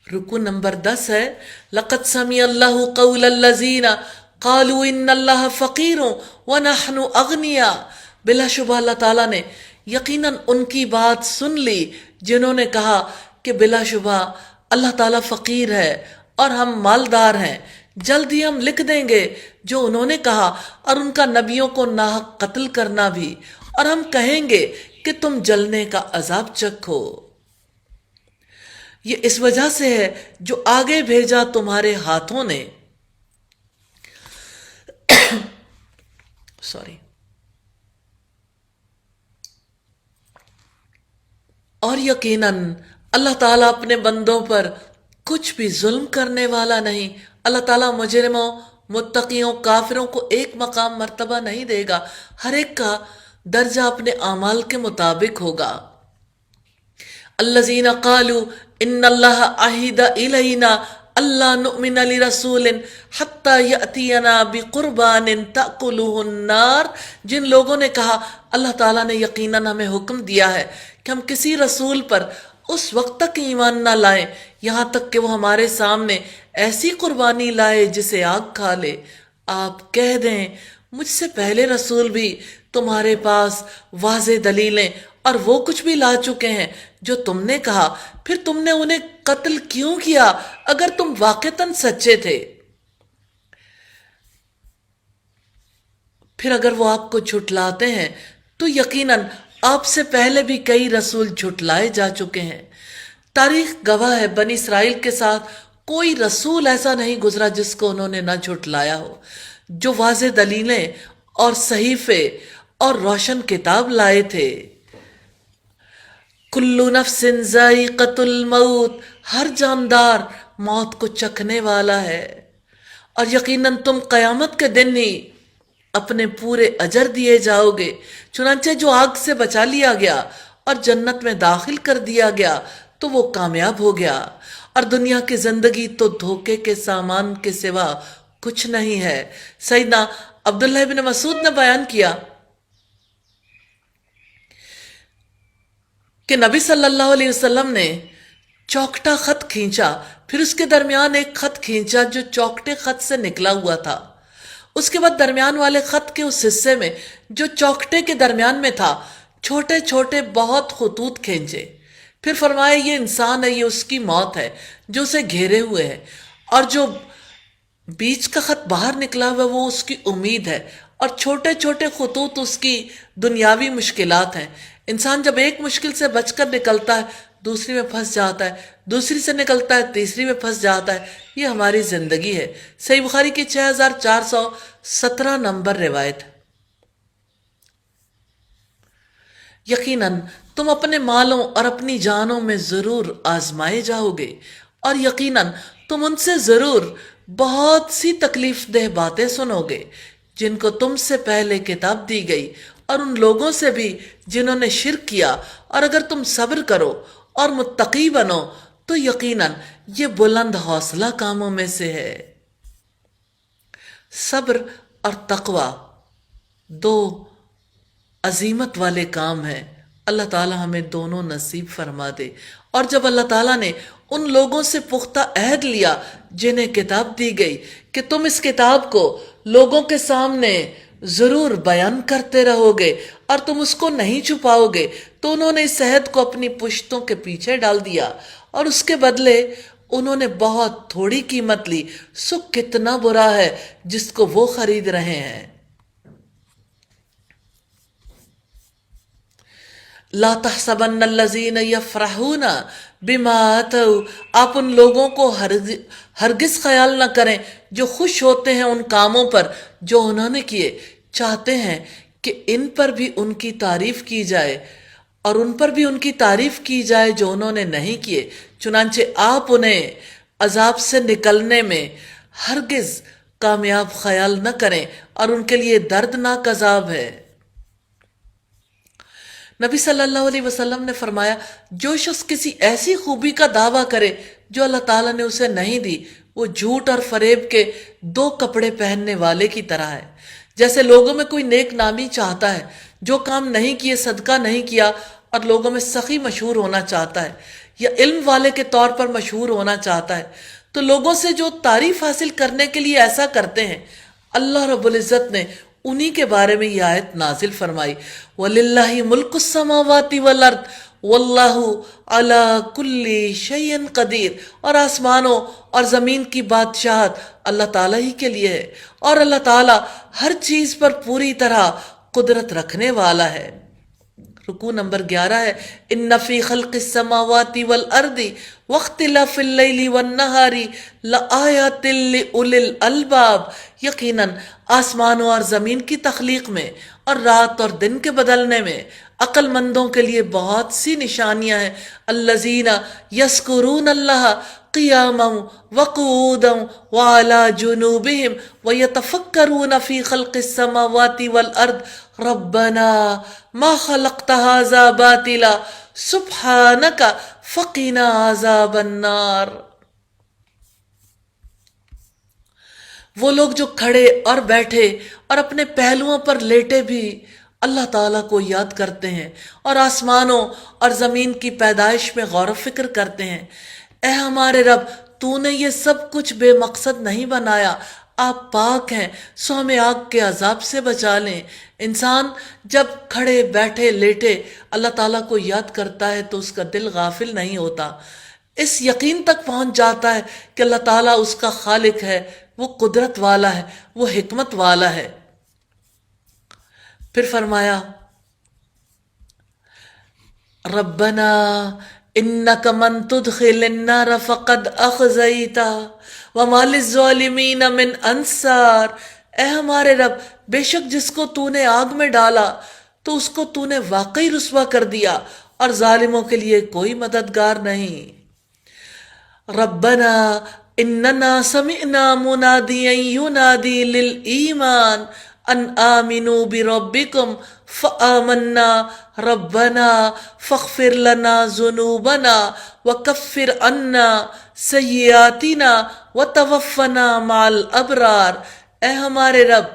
رکو نمبر 10 ہے لَقَدْ سَمِعَ اللَّهُ قَوْلَ الَّذِينَ قَالُوا إِنَّ اللَّهَ فَقِيرٌ وَنَحْنُ أَغْنِيَاءُ۔ بلا شبہ اللہ تعالیٰ نے یقیناً ان کی بات سن لی جنہوں نے کہا کہ بلا شبہ اللہ تعالیٰ فقیر ہے اور ہم مالدار ہیں۔ جلد ہی ہم لکھ دیں گے جو انہوں نے کہا، اور ان کا نبیوں کو ناحق قتل کرنا بھی، اور ہم کہیں گے کہ تم جلنے کا عذاب چکھو۔ یہ اس وجہ سے ہے جو آگے بھیجا تمہارے ہاتھوں نے۔ اور یقیناً اللہ تعالیٰ اپنے بندوں پر کچھ بھی ظلم کرنے والا نہیں۔ اللہ تعالیٰ مجرموں، متقیوں، کافروں کو ایک مقام مرتبہ نہیں دے گا، ہر ایک کا درجہ اپنے اعمال کے مطابق ہوگا۔ الذین قالوا ان اللہ عہد الینا اللہ نؤمن لرسول حتی یأتینا بقربان تأکلہ النار۔ جن لوگوں نے کہا اللہ تعالیٰ نے یقیناً ہمیں حکم دیا ہے کہ ہم کسی رسول پر اس وقت تک ایمان نہ لائیں یہاں تک کہ وہ ہمارے سامنے ایسی قربانی لائے جسے آگ کھا لے۔ آپ کہہ دیں مجھ سے پہلے رسول بھی تمہارے پاس واضح دلیلیں اور وہ کچھ بھی لا چکے ہیں جو تم نے کہا، پھر تم نے انہیں قتل کیوں کیا اگر تم واقعتاً سچے تھے؟ پھر اگر وہ آپ کو جھٹلاتے ہیں تو یقیناً آپ سے پہلے بھی کئی رسول جھٹلائے جا چکے ہیں۔ تاریخ گواہ ہے بنی اسرائیل کے ساتھ کوئی رسول ایسا نہیں گزرا جس کو انہوں نے نہ جھٹلایا ہو، جو واضح دلیلیں اور صحیفے اور روشن کتاب لائے تھے۔ کل نفس ذائقۃ الموت، ہر جاندار موت کو چکھنے والا ہے، اور یقیناً تم قیامت کے دن ہی اپنے پورے اجر دیے جاؤ گے۔ چنانچہ جو آگ سے بچا لیا گیا اور جنت میں داخل کر دیا گیا تو وہ کامیاب ہو گیا، اور دنیا کی زندگی تو دھوکے کے سامان کے سوا کچھ نہیں ہے۔ سیدنا عبداللہ ابن مسعود نے بیان کیا کہ نبی صلی اللہ علیہ وسلم نے چوکٹا خط کھینچا، پھر اس کے درمیان ایک خط کھینچا جو چوکٹے خط سے نکلا ہوا تھا، اس کے بعد درمیان والے خط کے اس حصے میں جو چوکٹے کے درمیان میں تھا چھوٹے چھوٹے بہت خطوط کھینچے، پھر فرمایا یہ انسان ہے، یہ اس کی موت ہے جو اسے گھیرے ہوئے ہے، اور جو بیچ کا خط باہر نکلا ہوا وہ اس کی امید ہے، اور چھوٹے چھوٹے خطوط اس کی دنیاوی مشکلات ہیں۔ انسان جب ایک مشکل سے بچ کر نکلتا ہے دوسری میں پھنس جاتا ہے، دوسری سے نکلتا ہے تیسری میں پھنس جاتا ہے۔ یہ ہماری زندگی ہے۔ صحیح بخاری کی 6417 نمبر روایت ہے۔ یقیناً تم اپنے مالوں اور اپنی جانوں میں ضرور آزمائے جاؤ گے، اور یقیناً تم ان سے ضرور بہت سی تکلیف دہ باتیں سنو گے جن کو تم سے پہلے کتاب دی گئی، اور ان لوگوں سے بھی جنہوں نے شرک کیا، اور اگر تم صبر کرو اور متقی بنو تو یقیناً یہ بلند حوصلہ کاموں میں سے ہے۔ صبر اور تقوی دو عظیمت والے کام ہیں، اللہ تعالیٰ ہمیں دونوں نصیب فرما دے۔ اور جب اللہ تعالیٰ نے ان لوگوں سے پختہ عہد لیا جنہیں کتاب دی گئی کہ تم اس کتاب کو لوگوں کے سامنے ضرور بیان کرتے رہو گے اور تم اس کو نہیں چھپاؤ گے، تو انہوں نے اس عہد کو اپنی پشتوں کے پیچھے ڈال دیا، اور اس کے بدلے انہوں نے بہت تھوڑی قیمت لی۔ سو کتنا برا ہے جس کو وہ خرید رہے ہیں۔ لا تحسبن الذین یفرحون بما آتوا، آپ ان لوگوں کو ہرگز خیال نہ کریں جو خوش ہوتے ہیں ان کاموں پر جو انہوں نے کیے، چاہتے ہیں کہ ان پر بھی ان کی تعریف کی جائے اور ان پر بھی ان کی تعریف کی جائے جو انہوں نے نہیں کیے، چنانچہ آپ انہیں عذاب سے نکلنے میں ہرگز کامیاب خیال نہ کریں، اور ان کے لیے دردناک عذاب ہے۔ نبی صلی اللہ علیہ وسلم نے فرمایا، جو شخص کسی ایسی خوبی کا دعویٰ کرے جو اللہ تعالیٰ نے اسے نہیں دی، وہ جھوٹ اور فریب کے دو کپڑے پہننے والے کی طرح ہے۔ جیسے لوگوں میں کوئی نیک نامی چاہتا ہے، جو کام نہیں کیے صدقہ نہیں کیا، اور لوگوں میں سخی مشہور ہونا چاہتا ہے یا علم والے کے طور پر مشہور ہونا چاہتا ہے، تو لوگوں سے جو تعریف حاصل کرنے کے لیے ایسا کرتے ہیں، اللہ رب العزت نے انہی کے بارے میں یہ آیت نازل فرمائی، وَلِلَّهِ مُلْكُ السَّمَاوَاتِ وَالْأَرْضِ وَاللَّهُ عَلَى كُلِّ شَيْءٍ قَدِيرٌ، اور آسمانوں اور زمین کی بادشاہت اللہ تعالیٰ ہی کے لیے ہے، اور اللہ تعالیٰ ہر چیز پر پوری طرح قدرت رکھنے والا ہے۔ رکوع نمبر 11 ہے، ان فی خلق السماوات والارض واختلاف اللیل والنہار لآیات لأولی الالباب، یقیناً آسمانوں اور زمین کی تخلیق میں اور رات اور دن کے بدلنے میں عقل مندوں کے لیے بہت سی نشانیاں ہیں۔ الذین یذکرون اللہ قیاما وقعودا وعلی جنوبہم ویتفکرون فی خلق السماوات والارض ربنا ما خلقت ھذا باطلا سبحانک فقنا عذاب النار۔ وہ لوگ جو کھڑے اور بیٹھے اور اپنے پہلوؤں پر لیٹے بھی اللہ تعالیٰ کو یاد کرتے ہیں، اور آسمانوں اور زمین کی پیدائش میں غور و فکر کرتے ہیں، اے ہمارے رب، تو نے یہ سب کچھ بے مقصد نہیں بنایا، آپ پاک ہیں، سو ہمیں آگ کے عذاب سے بچا لیں۔ انسان جب کھڑے بیٹھے لیٹے اللہ تعالیٰ کو یاد کرتا ہے تو اس کا دل غافل نہیں ہوتا، اس یقین تک پہنچ جاتا ہے کہ اللہ تعالیٰ اس کا خالق ہے، وہ قدرت والا ہے، وہ حکمت والا ہے۔ پھر فرمایا، ربنا انک من تدخل النار فقد اخزیتہ وما للظالمین من انصار، اے ہمارے رب، بے شک جس کو تو نے آگ میں ڈالا تو اس کو تو نے واقعی رسوا کر دیا، اور ظالموں کے لیے کوئی مددگار نہیں۔ ربنا اننا سمعنا منادیا ینادی للایمان ان آمنوا بربکم فآمنا ربنا فاغفر لنا ذنوبنا وکفر عنا سیئاتنا وتوفنا مع الابرار، اے ہمارے رب،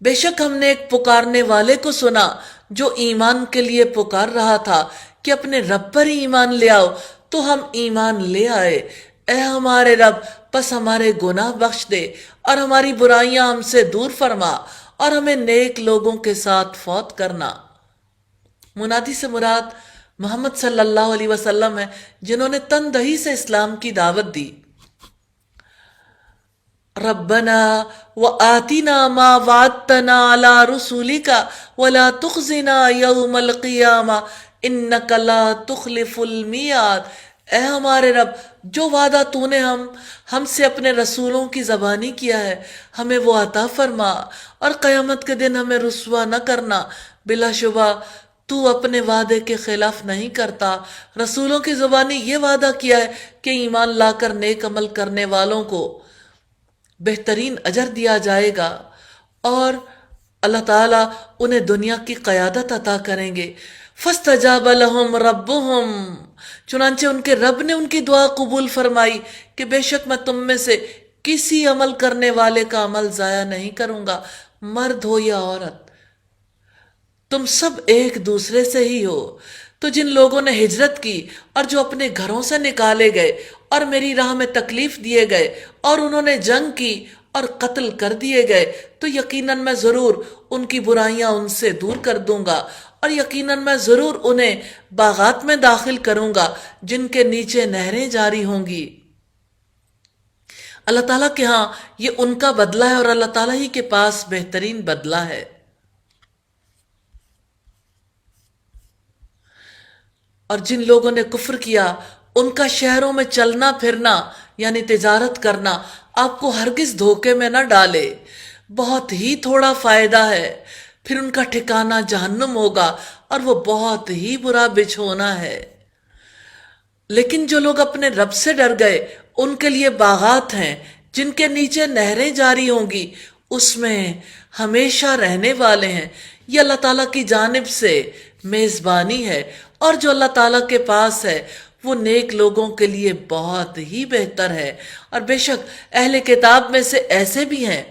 بے شک ہم نے ایک پکارنے والے کو سنا جو ایمان کے لیے پکار رہا تھا کہ اپنے رب پر ایمان لے آؤ، تو ہم ایمان لے آئے۔ اے ہمارے رب، پس ہمارے گناہ بخش دے اور ہماری برائیاں ہم سے دور فرما، اور ہمیں نیک لوگوں کے ساتھ فوت کرنا۔ منادی سے مراد محمد صلی اللہ علیہ وسلم ہے، جنہوں نے تندہی سے اسلام کی دعوت دی۔ ربنا وآتنا ما وعدتنا على رسولك ولا تخزنا يوم القيامة انك لا تخلف الميعاد، اے ہمارے رب، جو وعدہ تو نے ہم سے اپنے رسولوں کی زبانی کیا ہے ہمیں وہ عطا فرما، اور قیامت کے دن ہمیں رسوا نہ کرنا۔ بلا شبہ تو اپنے وعدے کے خلاف نہیں کرتا۔ رسولوں کی زبانی یہ وعدہ کیا ہے کہ ایمان لا کر نیک عمل کرنے والوں کو بہترین اجر دیا جائے گا، اور اللہ تعالیٰ انہیں دنیا کی قیادت عطا کریں گے۔ فاستجاب لهم ربهم، چنانچہ ان کے رب نے ان کی دعا قبول فرمائی کہ بے شک میں تم میں سے کسی عمل کرنے والے کا عمل ضائع نہیں کروں گا، مرد ہو یا عورت، تم سب ایک دوسرے سے ہی ہو۔ تو جن لوگوں نے ہجرت کی اور جو اپنے گھروں سے نکالے گئے اور میری راہ میں تکلیف دیے گئے اور انہوں نے جنگ کی اور قتل کر دیے گئے، تو یقیناً میں ضرور ان کی برائیاں ان سے دور کر دوں گا، اور یقیناً میں ضرور انہیں باغات میں داخل کروں گا جن کے نیچے نہریں جاری ہوں گی۔ اللہ تعالیٰ کے ہاں یہ ان کا بدلہ ہے، اور اللہ تعالیٰ ہی کے پاس بہترین بدلہ ہے۔ اور جن لوگوں نے کفر کیا ان کا شہروں میں چلنا پھرنا یعنی تجارت کرنا آپ کو ہرگز دھوکے میں نہ ڈالے، بہت ہی تھوڑا فائدہ ہے، پھر ان کا ٹھکانہ جہنم ہوگا اور وہ بہت ہی برا بچھونا ہے۔ لیکن جو لوگ اپنے رب سے ڈر گئے ان کے لیے باغات ہیں جن کے نیچے نہریں جاری ہوں گی، اس میں ہمیشہ رہنے والے ہیں۔ یہ اللہ تعالیٰ کی جانب سے میزبانی ہے، اور جو اللہ تعالیٰ کے پاس ہے وہ نیک لوگوں کے لیے بہت ہی بہتر ہے۔ اور بے شک اہل کتاب میں سے ایسے بھی ہیں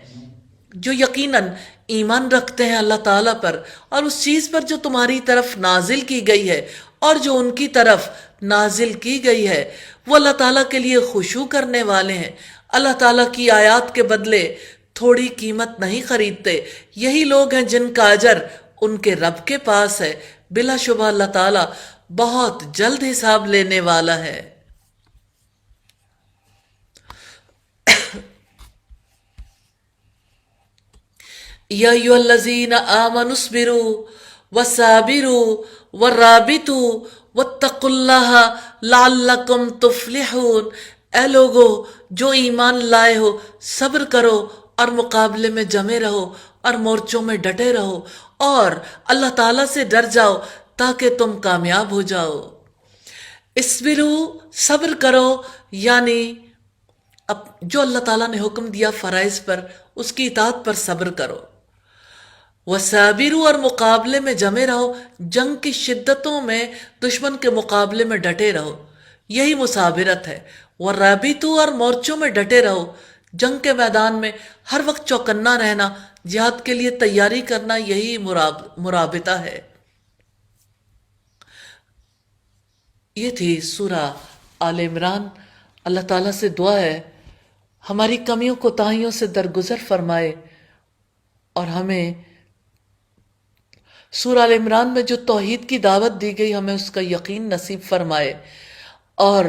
جو یقیناً ایمان رکھتے ہیں اللہ تعالیٰ پر اور اس چیز پر جو تمہاری طرف نازل کی گئی ہے، اور جو ان کی طرف نازل کی گئی ہے وہ اللہ تعالیٰ کے لیے خشوع کرنے والے ہیں۔ اللہ تعالیٰ کی آیات کے بدلے تھوڑی قیمت نہیں خریدتے۔ یہی لوگ ہیں جن کا اجر ان کے رب کے پاس ہے۔ بلا شبہ اللہ تعالیٰ بہت جلد حساب لینے والا ہے۔ یا ایھا الذین آمنوا اصبروا وصابروا ورابطوا واتقوا اللہ لعلکم تفلحون، اے لوگو جو ایمان لائے ہو، صبر کرو اور مقابلے میں جمے رہو اور مورچوں میں ڈٹے رہو، اور اللہ تعالیٰ سے ڈر جاؤ تاکہ تم کامیاب ہو جاؤ۔ اصبروا، صبر کرو، یعنی جو اللہ تعالیٰ نے حکم دیا فرائض پر اس کی اطاعت پر صبر کرو۔ وصابروا، اور مقابلے میں جمے رہو، جنگ کی شدتوں میں دشمن کے مقابلے میں ڈٹے رہو، یہی مصابرت ہے۔ ورابطوا، اور مورچوں میں ڈٹے رہو، جنگ کے میدان میں ہر وقت چوکنا رہنا، جہاد کے لیے تیاری کرنا، یہی مرابطہ ہے۔ یہ تھی سورہ آل عمران۔ اللہ تعالیٰ سے دعا ہے ہماری کمیوں کوتاہیوں سے درگزر فرمائے، اور ہمیں سورہ آل عمران میں جو توحید کی دعوت دی گئی ہمیں اس کا یقین نصیب فرمائے، اور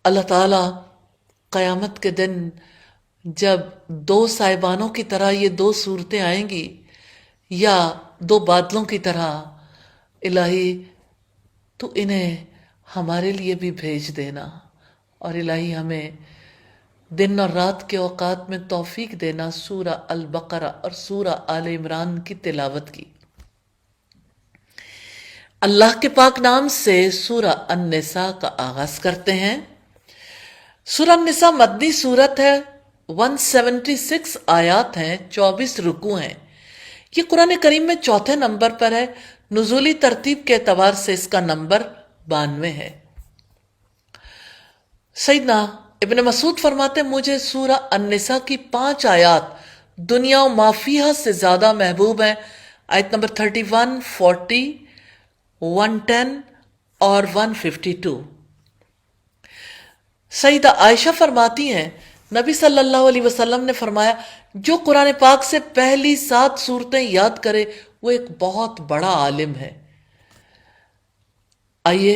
اللہ تعالیٰ قیامت کے دن جب دو سائبانوں کی طرح یہ دو صورتیں آئیں گی یا دو بادلوں کی طرح، الہی تو انہیں ہمارے لیے بھی بھیج دینا، اور الہی ہمیں دن اور رات کے اوقات میں توفیق دینا سورہ البقرہ اور سورہ آل عمران کی تلاوت کی۔ اللہ کے پاک نام سے سورہ النساء کا آغاز کرتے ہیں۔ سورہ النساء مدنی سورت ہے، 176 آیات ہیں، 24 رکوع ہیں۔ یہ قرآن کریم میں چوتھے نمبر پر ہے، نزولی ترتیب کے اعتبار سے اس کا نمبر 92 ہے۔ سیدنا ابن مسعود فرماتے مجھے سورہ النساء کی 5 آیات دنیا و ما فیہا سے زیادہ محبوب ہیں۔ آیت نمبر 31، 40، 110 اور 152۔ سیدہ عائشہ فرماتی ہیں نبی صلی اللہ علیہ وسلم نے فرمایا جو قرآن پاک سے پہلی 7 سورتیں یاد کرے وہ ایک بہت بڑا عالم ہے۔ آئیے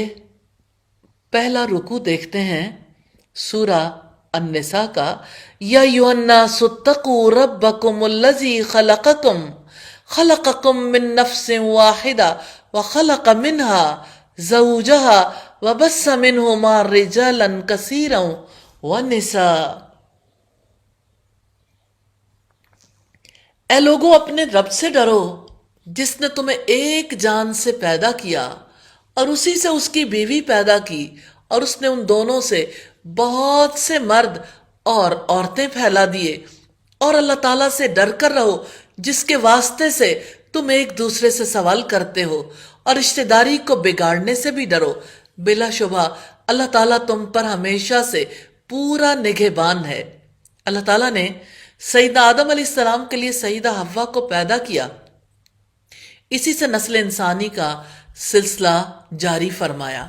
پہلا رکوع دیکھتے ہیں سورہ النساء کا۔ یا ایھا الناس اتقوا ربکم الذی خلقکم من نفس واحدہ وخلق منها زوجها وبث منهما رجالا كثيرا ونساء۔ اے لوگو اپنے رب سے ڈرو جس نے تمہیں ایک جان سے پیدا کیا اور اسی سے اس کی بیوی پیدا کی، اور اس نے ان دونوں سے بہت سے مرد اور عورتیں پھیلا دیے، اور اللہ تعالیٰ سے ڈر کر رہو جس کے واسطے سے تم ایک دوسرے سے سوال کرتے ہو، اور رشتہ داری کو بگاڑنے سے بھی ڈرو، بلا شبہ اللہ تعالیٰ تم پر ہمیشہ سے پورا نگہبان ہے۔ اللہ تعالیٰ نے سیدنا آدم علیہ السلام کے لیے سیدہ حوا کو پیدا کیا، اسی سے نسل انسانی کا سلسلہ جاری فرمایا۔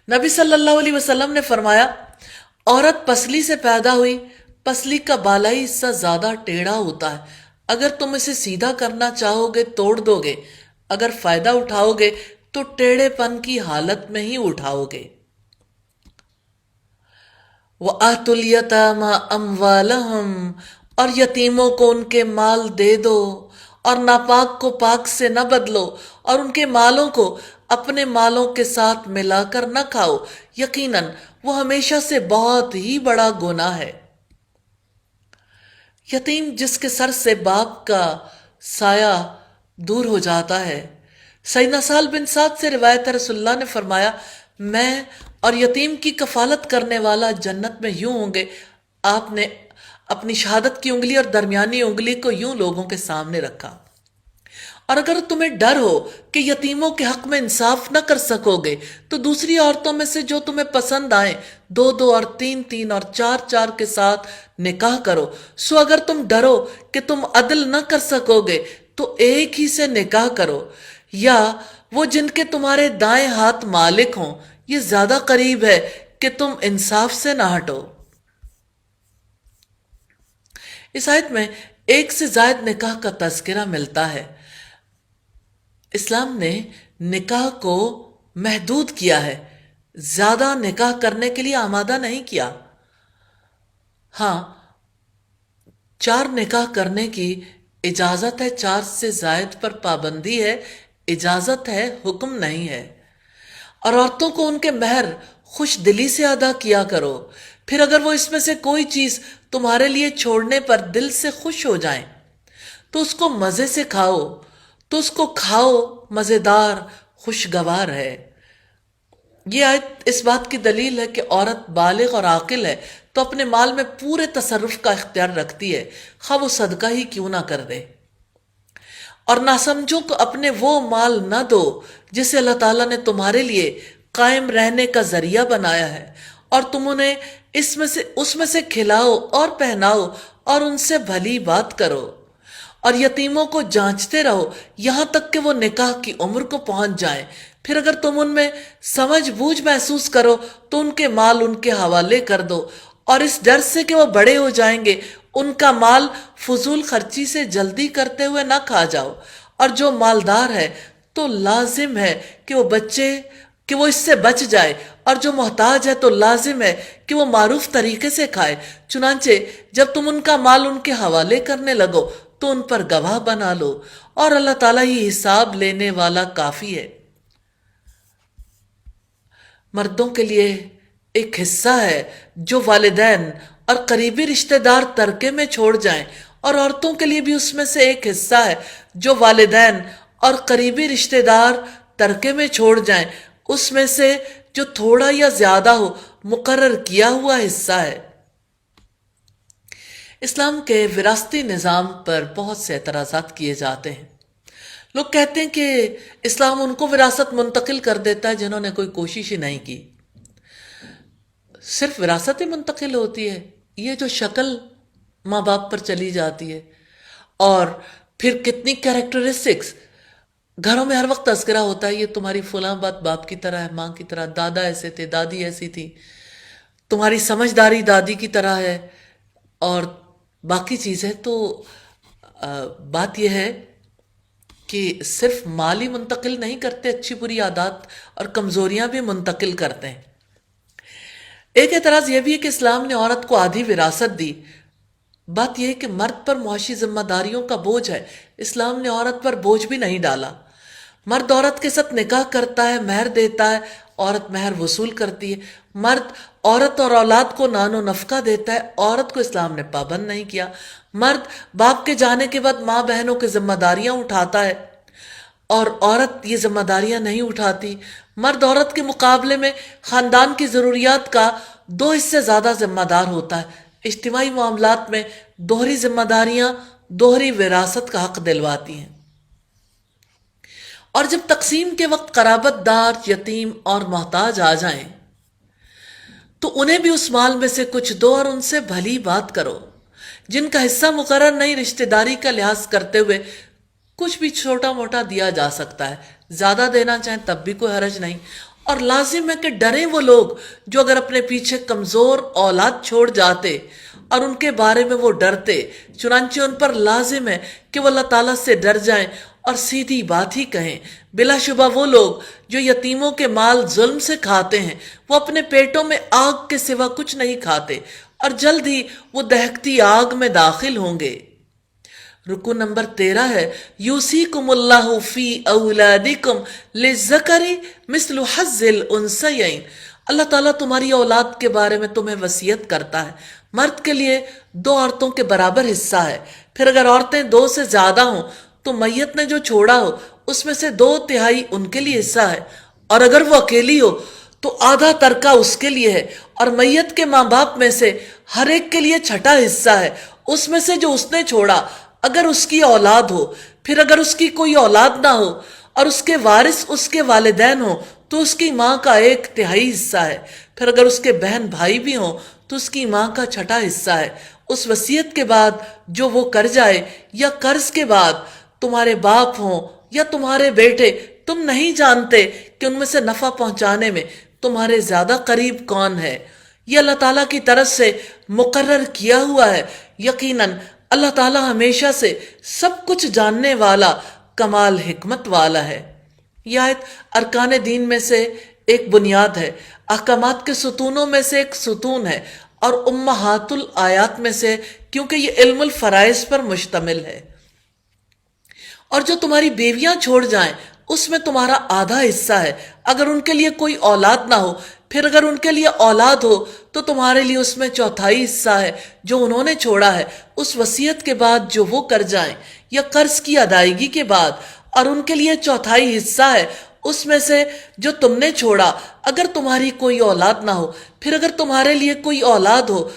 نبی صلی اللہ علیہ وسلم نے فرمایا، عورت پسلی سے پیدا ہوئی، پسلی کا بالائی حصہ زیادہ ٹیڑھا ہوتا ہے، اگر تم اسے سیدھا کرنا چاہو گے توڑ دو گے، اگر فائدہ اٹھاؤ گے تو ٹیڑھے پن کی حالت میں ہی اٹھاؤ گے۔ وَآتُوا الْيَتَامَى أَمْوَالَهُمْ، اور یتیموں کو ان کے مال دے دو، اور ناپاک کو پاک سے نہ بدلو، اور ان کے مالوں کو اپنے مالوں کے ساتھ ملا کر نہ کھاؤ، یقیناً وہ ہمیشہ سے بہت ہی بڑا گناہ ہے۔ یتیم جس کے سر سے باپ کا سایہ دور ہو جاتا ہے۔ سیدنا سہل بن سعد سے روایت ہے، رسول اللہ نے فرمایا، میں اور یتیم کی کفالت کرنے والا جنت میں یوں ہوں گے۔ آپ نے اپنی شہادت کی انگلی اور درمیانی انگلی کو یوں لوگوں کے سامنے رکھا۔ اور اگر تمہیں ڈر ہو کہ یتیموں کے حق میں انصاف نہ کر سکو گے تو دوسری عورتوں میں سے جو تمہیں پسند آئیں، 2 اور 3 اور 4 کے ساتھ نکاح کرو۔ سو اگر تم ڈرو کہ تم عدل نہ کر سکو گے تو ایک ہی سے نکاح کرو، یا وہ جن کے تمہارے دائیں ہاتھ مالک ہوں، یہ زیادہ قریب ہے کہ تم انصاف سے نہ ہٹو۔ اس آیت میں ایک سے زائد نکاح کا تذکرہ ملتا ہے۔ اسلام نے نکاح کو محدود کیا ہے، زیادہ نکاح کرنے کے لیے آمادہ نہیں کیا۔ ہاں، 4 نکاح کرنے کی اجازت ہے، 4 سے زائد پر پابندی ہے، اجازت ہے، حکم نہیں ہے۔ اور عورتوں کو ان کے مہر خوش دلی سے ادا کیا کرو، پھر اگر وہ اس میں سے کوئی چیز تمہارے لیے چھوڑنے پر دل سے خوش ہو جائیں تو اس کو مزے سے کھاؤ، تو اس کو کھاؤ، مزیدار، خوشگوار ہے۔ یہ آیت اس بات کی دلیل ہے کہ عورت بالغ اور عاقل ہے تو اپنے مال میں پورے تصرف کا اختیار رکھتی ہے، خواہ وہ صدقہ ہی کیوں نہ کر دے۔ اور ناسمجھوں کو اپنے وہ مال نہ دو جسے اللہ تعالیٰ نے تمہارے لیے قائم رہنے کا ذریعہ بنایا ہے، اور تم انہیں اس میں سے کھلاؤ اور پہناؤ اور ان سے بھلی بات کرو۔ اور یتیموں کو جانچتے رہو یہاں تک کہ وہ نکاح کی عمر کو پہنچ جائیں، پھر اگر تم ان میں سمجھ بوجھ محسوس کرو تو ان کے مال ان کے حوالے کر دو، اور اس ڈر سے کہ وہ بڑے ہو جائیں گے ان کا مال فضول خرچی سے جلدی کرتے ہوئے نہ کھا جاؤ۔ اور جو مالدار ہے تو لازم ہے کہ وہ اس سے بچ جائے، اور جو محتاج ہے تو لازم ہے کہ وہ معروف طریقے سے کھائے۔ چنانچہ جب تم ان کا مال ان کے حوالے کرنے لگو تو ان پر گواہ بنا لو، اور اللہ تعالیٰ ہی حساب لینے والا کافی ہے۔ مردوں کے لیے ایک حصہ ہے جو والدین اور قریبی رشتہ دار ترکے میں چھوڑ جائیں، اور عورتوں کے لیے بھی اس میں سے ایک حصہ ہے جو والدین اور قریبی رشتہ دار ترکے میں چھوڑ جائیں، اس میں سے جو تھوڑا یا زیادہ ہو مقرر کیا ہوا حصہ ہے۔ اسلام کے وراثتی نظام پر بہت سے اعتراضات کیے جاتے ہیں۔ لوگ کہتے ہیں کہ اسلام ان کو وراثت منتقل کر دیتا ہے جنہوں نے کوئی کوشش ہی نہیں کی۔ صرف وراثت ہی منتقل ہوتی ہے؟ یہ جو شکل ماں باپ پر چلی جاتی ہے، اور پھر کتنی کیریکٹرسٹکس گھروں میں ہر وقت تذکرہ ہوتا ہے، یہ تمہاری فلاں بات باپ کی طرح ہے، ماں کی طرح، دادا ایسے تھے، دادی ایسی تھی، تمہاری سمجھداری دادی کی طرح ہے، اور باقی چیزیں۔ تو بات یہ ہے کہ صرف مال ہی منتقل نہیں کرتے، اچھی بری عادات اور کمزوریاں بھی منتقل کرتے ہیں۔ ایک اعتراض یہ بھی ہے کہ اسلام نے عورت کو آدھی وراثت دی۔ بات یہ ہے کہ مرد پر معاشی ذمہ داریوں کا بوجھ ہے، اسلام نے عورت پر بوجھ بھی نہیں ڈالا۔ مرد عورت کے ساتھ نکاح کرتا ہے، مہر دیتا ہے، عورت مہر وصول کرتی ہے، مرد عورت اور اولاد کو نان و نفقہ دیتا ہے، عورت کو اسلام نے پابند نہیں کیا۔ مرد باپ کے جانے کے بعد ماں بہنوں کی ذمہ داریاں اٹھاتا ہے اور عورت یہ ذمہ داریاں نہیں اٹھاتی۔ مرد عورت کے مقابلے میں خاندان کی ضروریات کا 2 حصے زیادہ ذمہ دار ہوتا ہے۔ اجتماعی معاملات میں دوہری ذمہ داریاں دوہری وراثت کا حق دلواتی ہیں، اور جب تقسیم کے وقت قرابت دار، یتیم اور محتاج آ جائیں تو انہیں بھی اس مال میں سے کچھ دو اور ان سے بھلی بات کرو۔ جن کا حصہ مقرر نہیں، رشتہ داری کا لحاظ کرتے ہوئے کچھ بھی چھوٹا موٹا دیا جا سکتا ہے، زیادہ دینا چاہیں تب بھی کوئی حرج نہیں۔ اور لازم ہے کہ ڈریں وہ لوگ جو اگر اپنے پیچھے کمزور اولاد چھوڑ جاتے اور ان کے بارے میں وہ ڈرتے، چنانچہ ان پر لازم ہے کہ وہ اللہ تعالیٰ سے ڈر جائیں اور سیدھی بات ہی کہیں۔ بلا شبہ وہ لوگ جو یتیموں کے مال ظلم سے کھاتے ہیں وہ اپنے پیٹوں میں آگ کے سوا کچھ نہیں کھاتے، اور جلد ہی وہ دہکتی آگ میں داخل ہوں گے۔ رکو نمبر 13 ہے، یوصیکم اللہ فی اولادکم للذکر مثل حظ الانثیین۔ اللہ تعالیٰ تمہاری اولاد کے بارے میں تمہیں وصیت کرتا ہے، مرد کے لیے 2 عورتوں کے برابر حصہ ہے، پھر اگر عورتیں 2 سے زیادہ ہوں تو میت نے جو چھوڑا ہو اس میں سے 2/3 ان کے لیے حصہ ہے، اور اگر وہ اکیلی ہو تو آدھا ترکہ اس کے لیے ہے، اور میت کے ماں باپ میں سے ہر ایک کے لیے چھٹا حصہ ہے اس میں سے جو اس نے چھوڑا، اگر اس کی اولاد ہو۔ پھر اگر اس کی کوئی اولاد نہ ہو اور اس کے وارث اس کے والدین ہوں تو اس کی ماں کا 1/3 حصہ ہے، پھر اگر اس کے بہن بھائی بھی ہوں تو اس کی ماں کا چھٹا حصہ ہے۔ اس وصیت کے بعد جو وہ کر جائے، یا قرض کے بعد تمہارے باپ ہوں یا تمہارے بیٹے، تم نہیں جانتے کہ ان میں سے نفع پہنچانے میں تمہارے زیادہ قریب کون ہے، یہ اللہ تعالیٰ کی طرف سے مقرر کیا ہوا ہے۔ یقیناً اللہ تعالیٰ ہمیشہ سے سب کچھ جاننے والا، کمال حکمت والا ہے۔ یہ آیت ارکان دین میں سے ایک بنیاد ہے، احکامات کے ستونوں میں سے ایک ستون ہے، اور امہات الآیات میں سے، کیونکہ یہ علم الفرائض پر مشتمل ہے۔ اور جو تمہاری بیویاں چھوڑ جائیں اس میں تمہارا آدھا حصہ ہے، اگر ان کے لیے کوئی اولاد نہ ہو، پھر اگر ان کے لیے اولاد ہو تو تمہارے لیے اس میں 1/4 حصہ ہے جو انہوں نے چھوڑا ہے، اس وصیت کے بعد جو وہ کر جائیں، یا قرض کی ادائیگی کے بعد، اور ان کے لیے 1/4 حصہ ہے اس میں سے جو تم نے چھوڑا، اگر تمہاری کوئی اولاد نہ ہو۔ پھر اگر تمہارے لیے کوئی اولاد ہو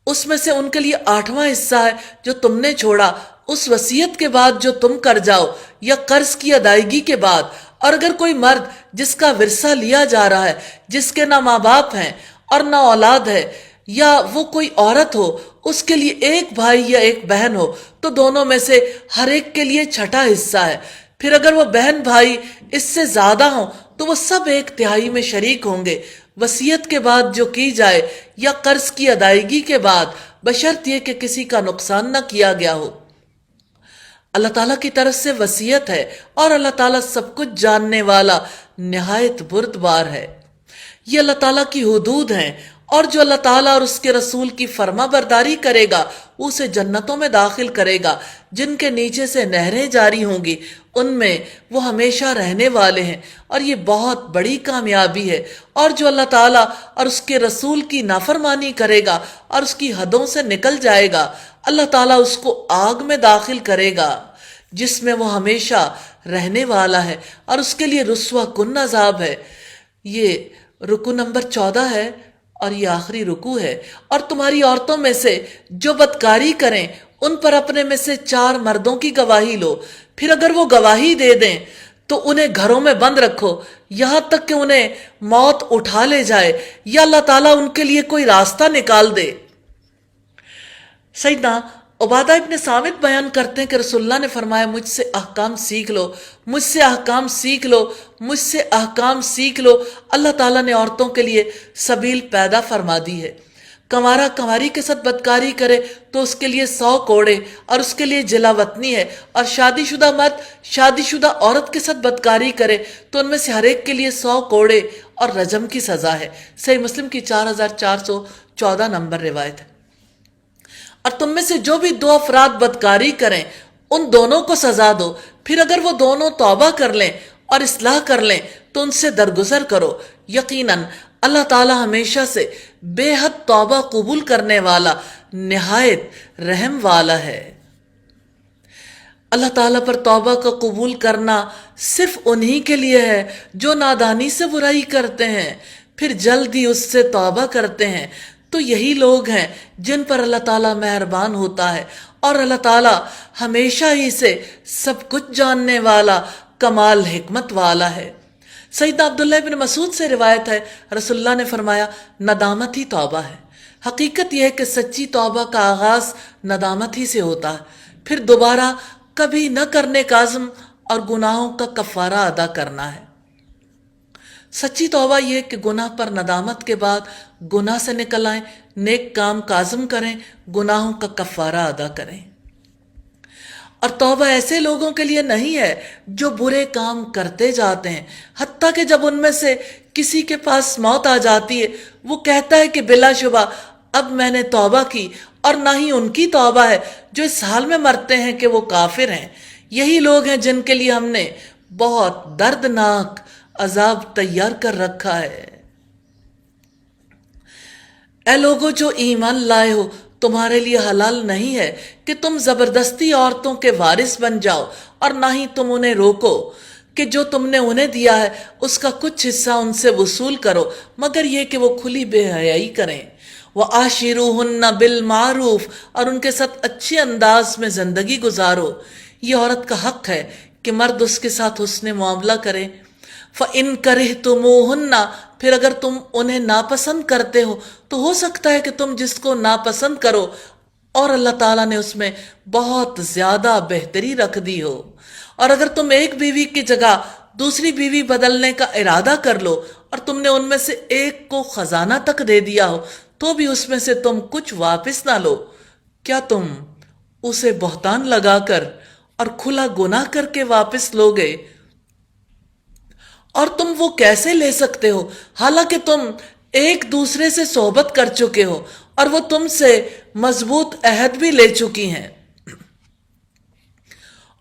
اس میں سے ان کے لیے 8واں حصہ ہے جو تم نے چھوڑا، اس وصیت کے بعد جو تم کر جاؤ، یا قرض کی ادائیگی کے بعد۔ اور اگر کوئی مرد جس کا ورثہ لیا جا رہا ہے، جس کے نہ ماں باپ ہیں اور نہ اولاد ہے، یا وہ کوئی عورت ہو، اس کے لیے 1 بھائی یا 1 بہن ہو تو دونوں میں سے ہر ایک کے لیے چھٹا حصہ ہے۔ پھر اگر وہ بہن بھائی اس سے زیادہ ہوں تو وہ سب 1/3 میں شریک ہوں گے، وصیت کے بعد جو کی جائے یا قرض کی ادائیگی کے بعد، بشرط یہ کہ کسی کا نقصان نہ کیا گیا ہو۔ اللہ تعالیٰ کی طرف سے وصیت ہے، اور اللہ تعالیٰ سب کچھ جاننے والا، نہایت بردبار ہے۔ یہ اللہ تعالیٰ کی حدود ہیں، اور جو اللہ تعالیٰ اور اس کے رسول کی فرما برداری کرے گا اسے جنتوں میں داخل کرے گا جن کے نیچے سے نہریں جاری ہوں گی، ان میں وہ ہمیشہ رہنے والے ہیں، اور یہ بہت بڑی کامیابی ہے۔ اور جو اللہ تعالیٰ اور اس کے رسول کی نافرمانی کرے گا اور اس کی حدوں سے نکل جائے گا، اللہ تعالیٰ اس کو آگ میں داخل کرے گا جس میں وہ ہمیشہ رہنے والا ہے، اور اس کے لیے رسوا کن عذاب ہے۔ یہ رکو نمبر 14 ہے اور یہ آخری رکو ہے۔ اور تمہاری عورتوں میں سے جو بدکاری کریں ان پر اپنے میں سے 4 مردوں کی گواہی لو، پھر اگر وہ گواہی دے دیں تو انہیں گھروں میں بند رکھو یہاں تک کہ انہیں موت اٹھا لے جائے، یا اللہ تعالیٰ ان کے لیے کوئی راستہ نکال دے۔ سیدنا عبادہ ابن صامت بیان کرتے ہیں کہ رسول اللہ نے فرمایا، مجھ سے احکام سیکھ لو، مجھ سے احکام سیکھ لو، مجھ سے احکام سیکھ لو۔ اللہ تعالیٰ نے عورتوں کے لیے سبیل پیدا فرما دی ہے۔ کنوارا کنواری کے ساتھ بدکاری کرے تو اس کے لیے 100 کوڑے اور اس کے لیے جلا وطنی ہے، اور شادی شدہ مرد شادی شدہ عورت کے ساتھ بدکاری کرے تو ان میں سے ہر ایک کے لیے 100 کوڑے اور رجم کی سزا ہے۔ صحیح مسلم کی 4414 نمبر روایت ہے۔ اور تم میں سے جو بھی 2 افراد بدکاری کریں ان دونوں کو سزا دو، پھر اگر وہ دونوں توبہ کر لیں اور اصلاح کر لیں تو ان سے درگزر کرو، یقیناً اللہ تعالی ہمیشہ سے بے حد توبہ قبول کرنے والا، نہایت رحم والا ہے۔ اللہ تعالیٰ پر توبہ کا قبول کرنا صرف انہی کے لیے ہے جو نادانی سے برائی کرتے ہیں پھر جلد ہی اس سے توبہ کرتے ہیں، تو یہی لوگ ہیں جن پر اللہ تعالیٰ مہربان ہوتا ہے، اور اللہ تعالیٰ ہمیشہ ہی سے سب کچھ جاننے والا، کمال حکمت والا ہے۔ سیدنا عبداللہ بن مسعود سے روایت ہے، رسول اللہ نے فرمایا، ندامت ہی توبہ ہے۔ حقیقت یہ ہے کہ سچی توبہ کا آغاز ندامت ہی سے ہوتا ہے، پھر دوبارہ کبھی نہ کرنے کا عزم اور گناہوں کا کفارہ ادا کرنا ہے۔ سچی توبہ یہ کہ گناہ پر ندامت کے بعد گناہ سے نکل آئیں، نیک کام کا عزم کریں، گناہوں کا کفارہ ادا کریں۔ اور توبہ ایسے لوگوں کے لیے نہیں ہے جو برے کام کرتے جاتے ہیں، حتیٰ کہ جب ان میں سے کسی کے پاس موت آ جاتی ہے وہ کہتا ہے کہ بلا شبہ اب میں نے توبہ کی، اور نہ ہی ان کی توبہ ہے جو اس حال میں مرتے ہیں کہ وہ کافر ہیں۔ یہی لوگ ہیں جن کے لیے ہم نے بہت دردناک عذاب تیار کر رکھا ہے۔ اے لوگو جو ایمان لائے ہو، تمہارے لیے حلال نہیں ہے کہ تم زبردستی عورتوں کے وارث بن جاؤ، اور نہ ہی تم انہیں روکو کہ جو تم نے انہیں دیا ہے اس کا کچھ حصہ ان سے وصول کرو، مگر یہ کہ وہ کھلی بے حیائی کریں۔ وَعَاشِرُوهُنَّ بِالْمَعْرُوفِ، اور ان کے ساتھ اچھے انداز میں زندگی گزارو۔ یہ عورت کا حق ہے کہ مرد اس کے ساتھ حسن معاملہ کرے۔ فَإِن كَرِهْتُمُوهُنَّ، پھر اگر تم انہیں ناپسند کرتے ہو تو ہو سکتا ہے کہ تم جس کو ناپسند کرو اور اللہ تعالیٰ نے اس میں بہت زیادہ بہتری رکھ دی ہو، اور اگر تم ایک بیوی کی جگہ دوسری بیوی بدلنے کا ارادہ کر لو اور تم نے ان میں سے ایک کو خزانہ تک دے دیا ہو تو بھی اس میں سے تم کچھ واپس نہ لو، کیا تم اسے بہتان لگا کر اور کھلا گناہ کر کے واپس لوگے؟ اور تم وہ کیسے لے سکتے ہو حالانکہ تم ایک دوسرے سے صحبت کر چکے ہو اور وہ تم سے مضبوط عہد بھی لے چکی ہیں؟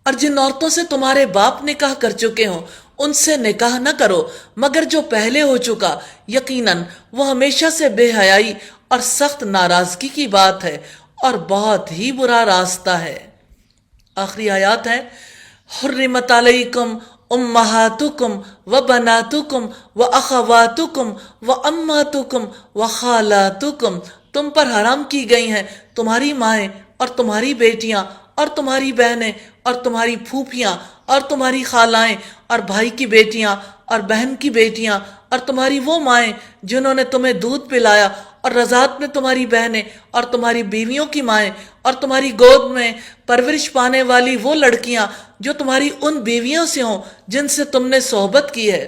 اور جن عورتوں سے تمہارے باپ نکاح کر چکے ہوں ان سے نکاح نہ کرو مگر جو پہلے ہو چکا، یقیناً وہ ہمیشہ سے بے حیائی اور سخت ناراضگی کی بات ہے اور بہت ہی برا راستہ ہے۔ آخری آیات ہے، حرمت علیکم امہاتکم وبناتکم واخواتکم واماتکم وخالاتکم، تم پر حرام کی گئی ہیں تمہاری مائیں اور تمہاری بیٹیاں اور تمہاری بہنیں اور تمہاری پھوپھیاں اور تمہاری خالائیں اور بھائی کی بیٹیاں اور بہن کی بیٹیاں اور تمہاری وہ مائیں جنہوں نے تمہیں دودھ پلایا، اور رضاعت میں تمہاری بہنیں اور تمہاری بیویوں کی مائیں، اور تمہاری گود میں پرورش پانے والی وہ لڑکیاں جو تمہاری ان بیویوں سے ہوں جن سے تم نے صحبت کی ہے۔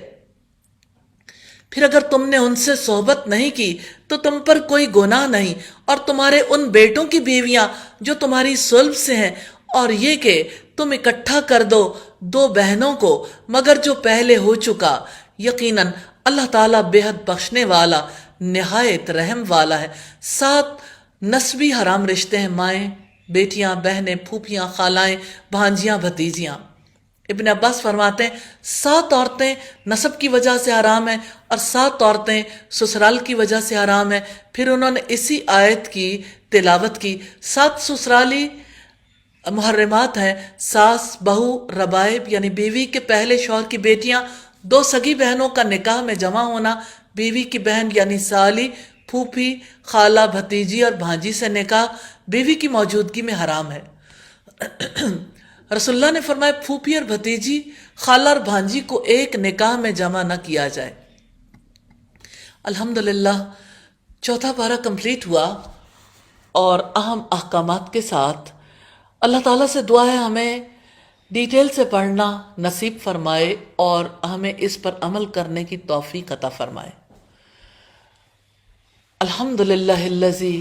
پھر اگر تم نے ان سے صحبت نہیں کی تو تم پر کوئی گناہ نہیں، اور تمہارے ان بیٹوں کی بیویاں جو تمہاری صلب سے ہیں، اور یہ کہ تم اکٹھا کر دو دو بہنوں کو مگر جو پہلے ہو چکا، یقیناً اللہ تعالیٰ بے حد بخشنے والا، نہایت رحم والا ہے۔ 7 نسبی حرام رشتے ہیں، مائیں، بیٹیاں، بہنیں، پھوپھیاں، خالائیں، بھانجیاں، بھتیجیاں۔ ابن عباس فرماتے ہیں 7 عورتیں نسب کی وجہ سے حرام ہیں اور 7 عورتیں سسرال کی وجہ سے حرام ہیں۔ پھر انہوں نے اسی آیت کی تلاوت کی۔ 7 سسرالی محرمات ہیں، ساس، بہو، ربائب یعنی بیوی کے پہلے شوہر کی بیٹیاں، 2 سگی بہنوں کا نکاح میں جمع ہونا، بیوی کی بہن یعنی سالی، پھوپھی، خالہ، بھتیجی اور بھانجی سے نکاح بیوی کی موجودگی میں حرام ہے۔ رسول اللہ نے فرمایا پھوپھی اور بھتیجی، خالہ اور بھانجی کو ایک نکاح میں جمع نہ کیا جائے۔ الحمدللہ 4تھا پارہ کمپلیٹ ہوا اور اہم احکامات کے ساتھ۔ اللہ تعالیٰ سے دعا ہے ہمیں ڈیٹیل سے پڑھنا نصیب فرمائے اور ہمیں اس پر عمل کرنے کی توفیق عطا فرمائے۔ الحمدللہ الذی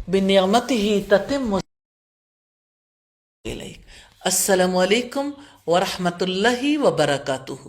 بنعمتہ تتم السلام علیکم ورحمۃ اللہ وبرکاتہ۔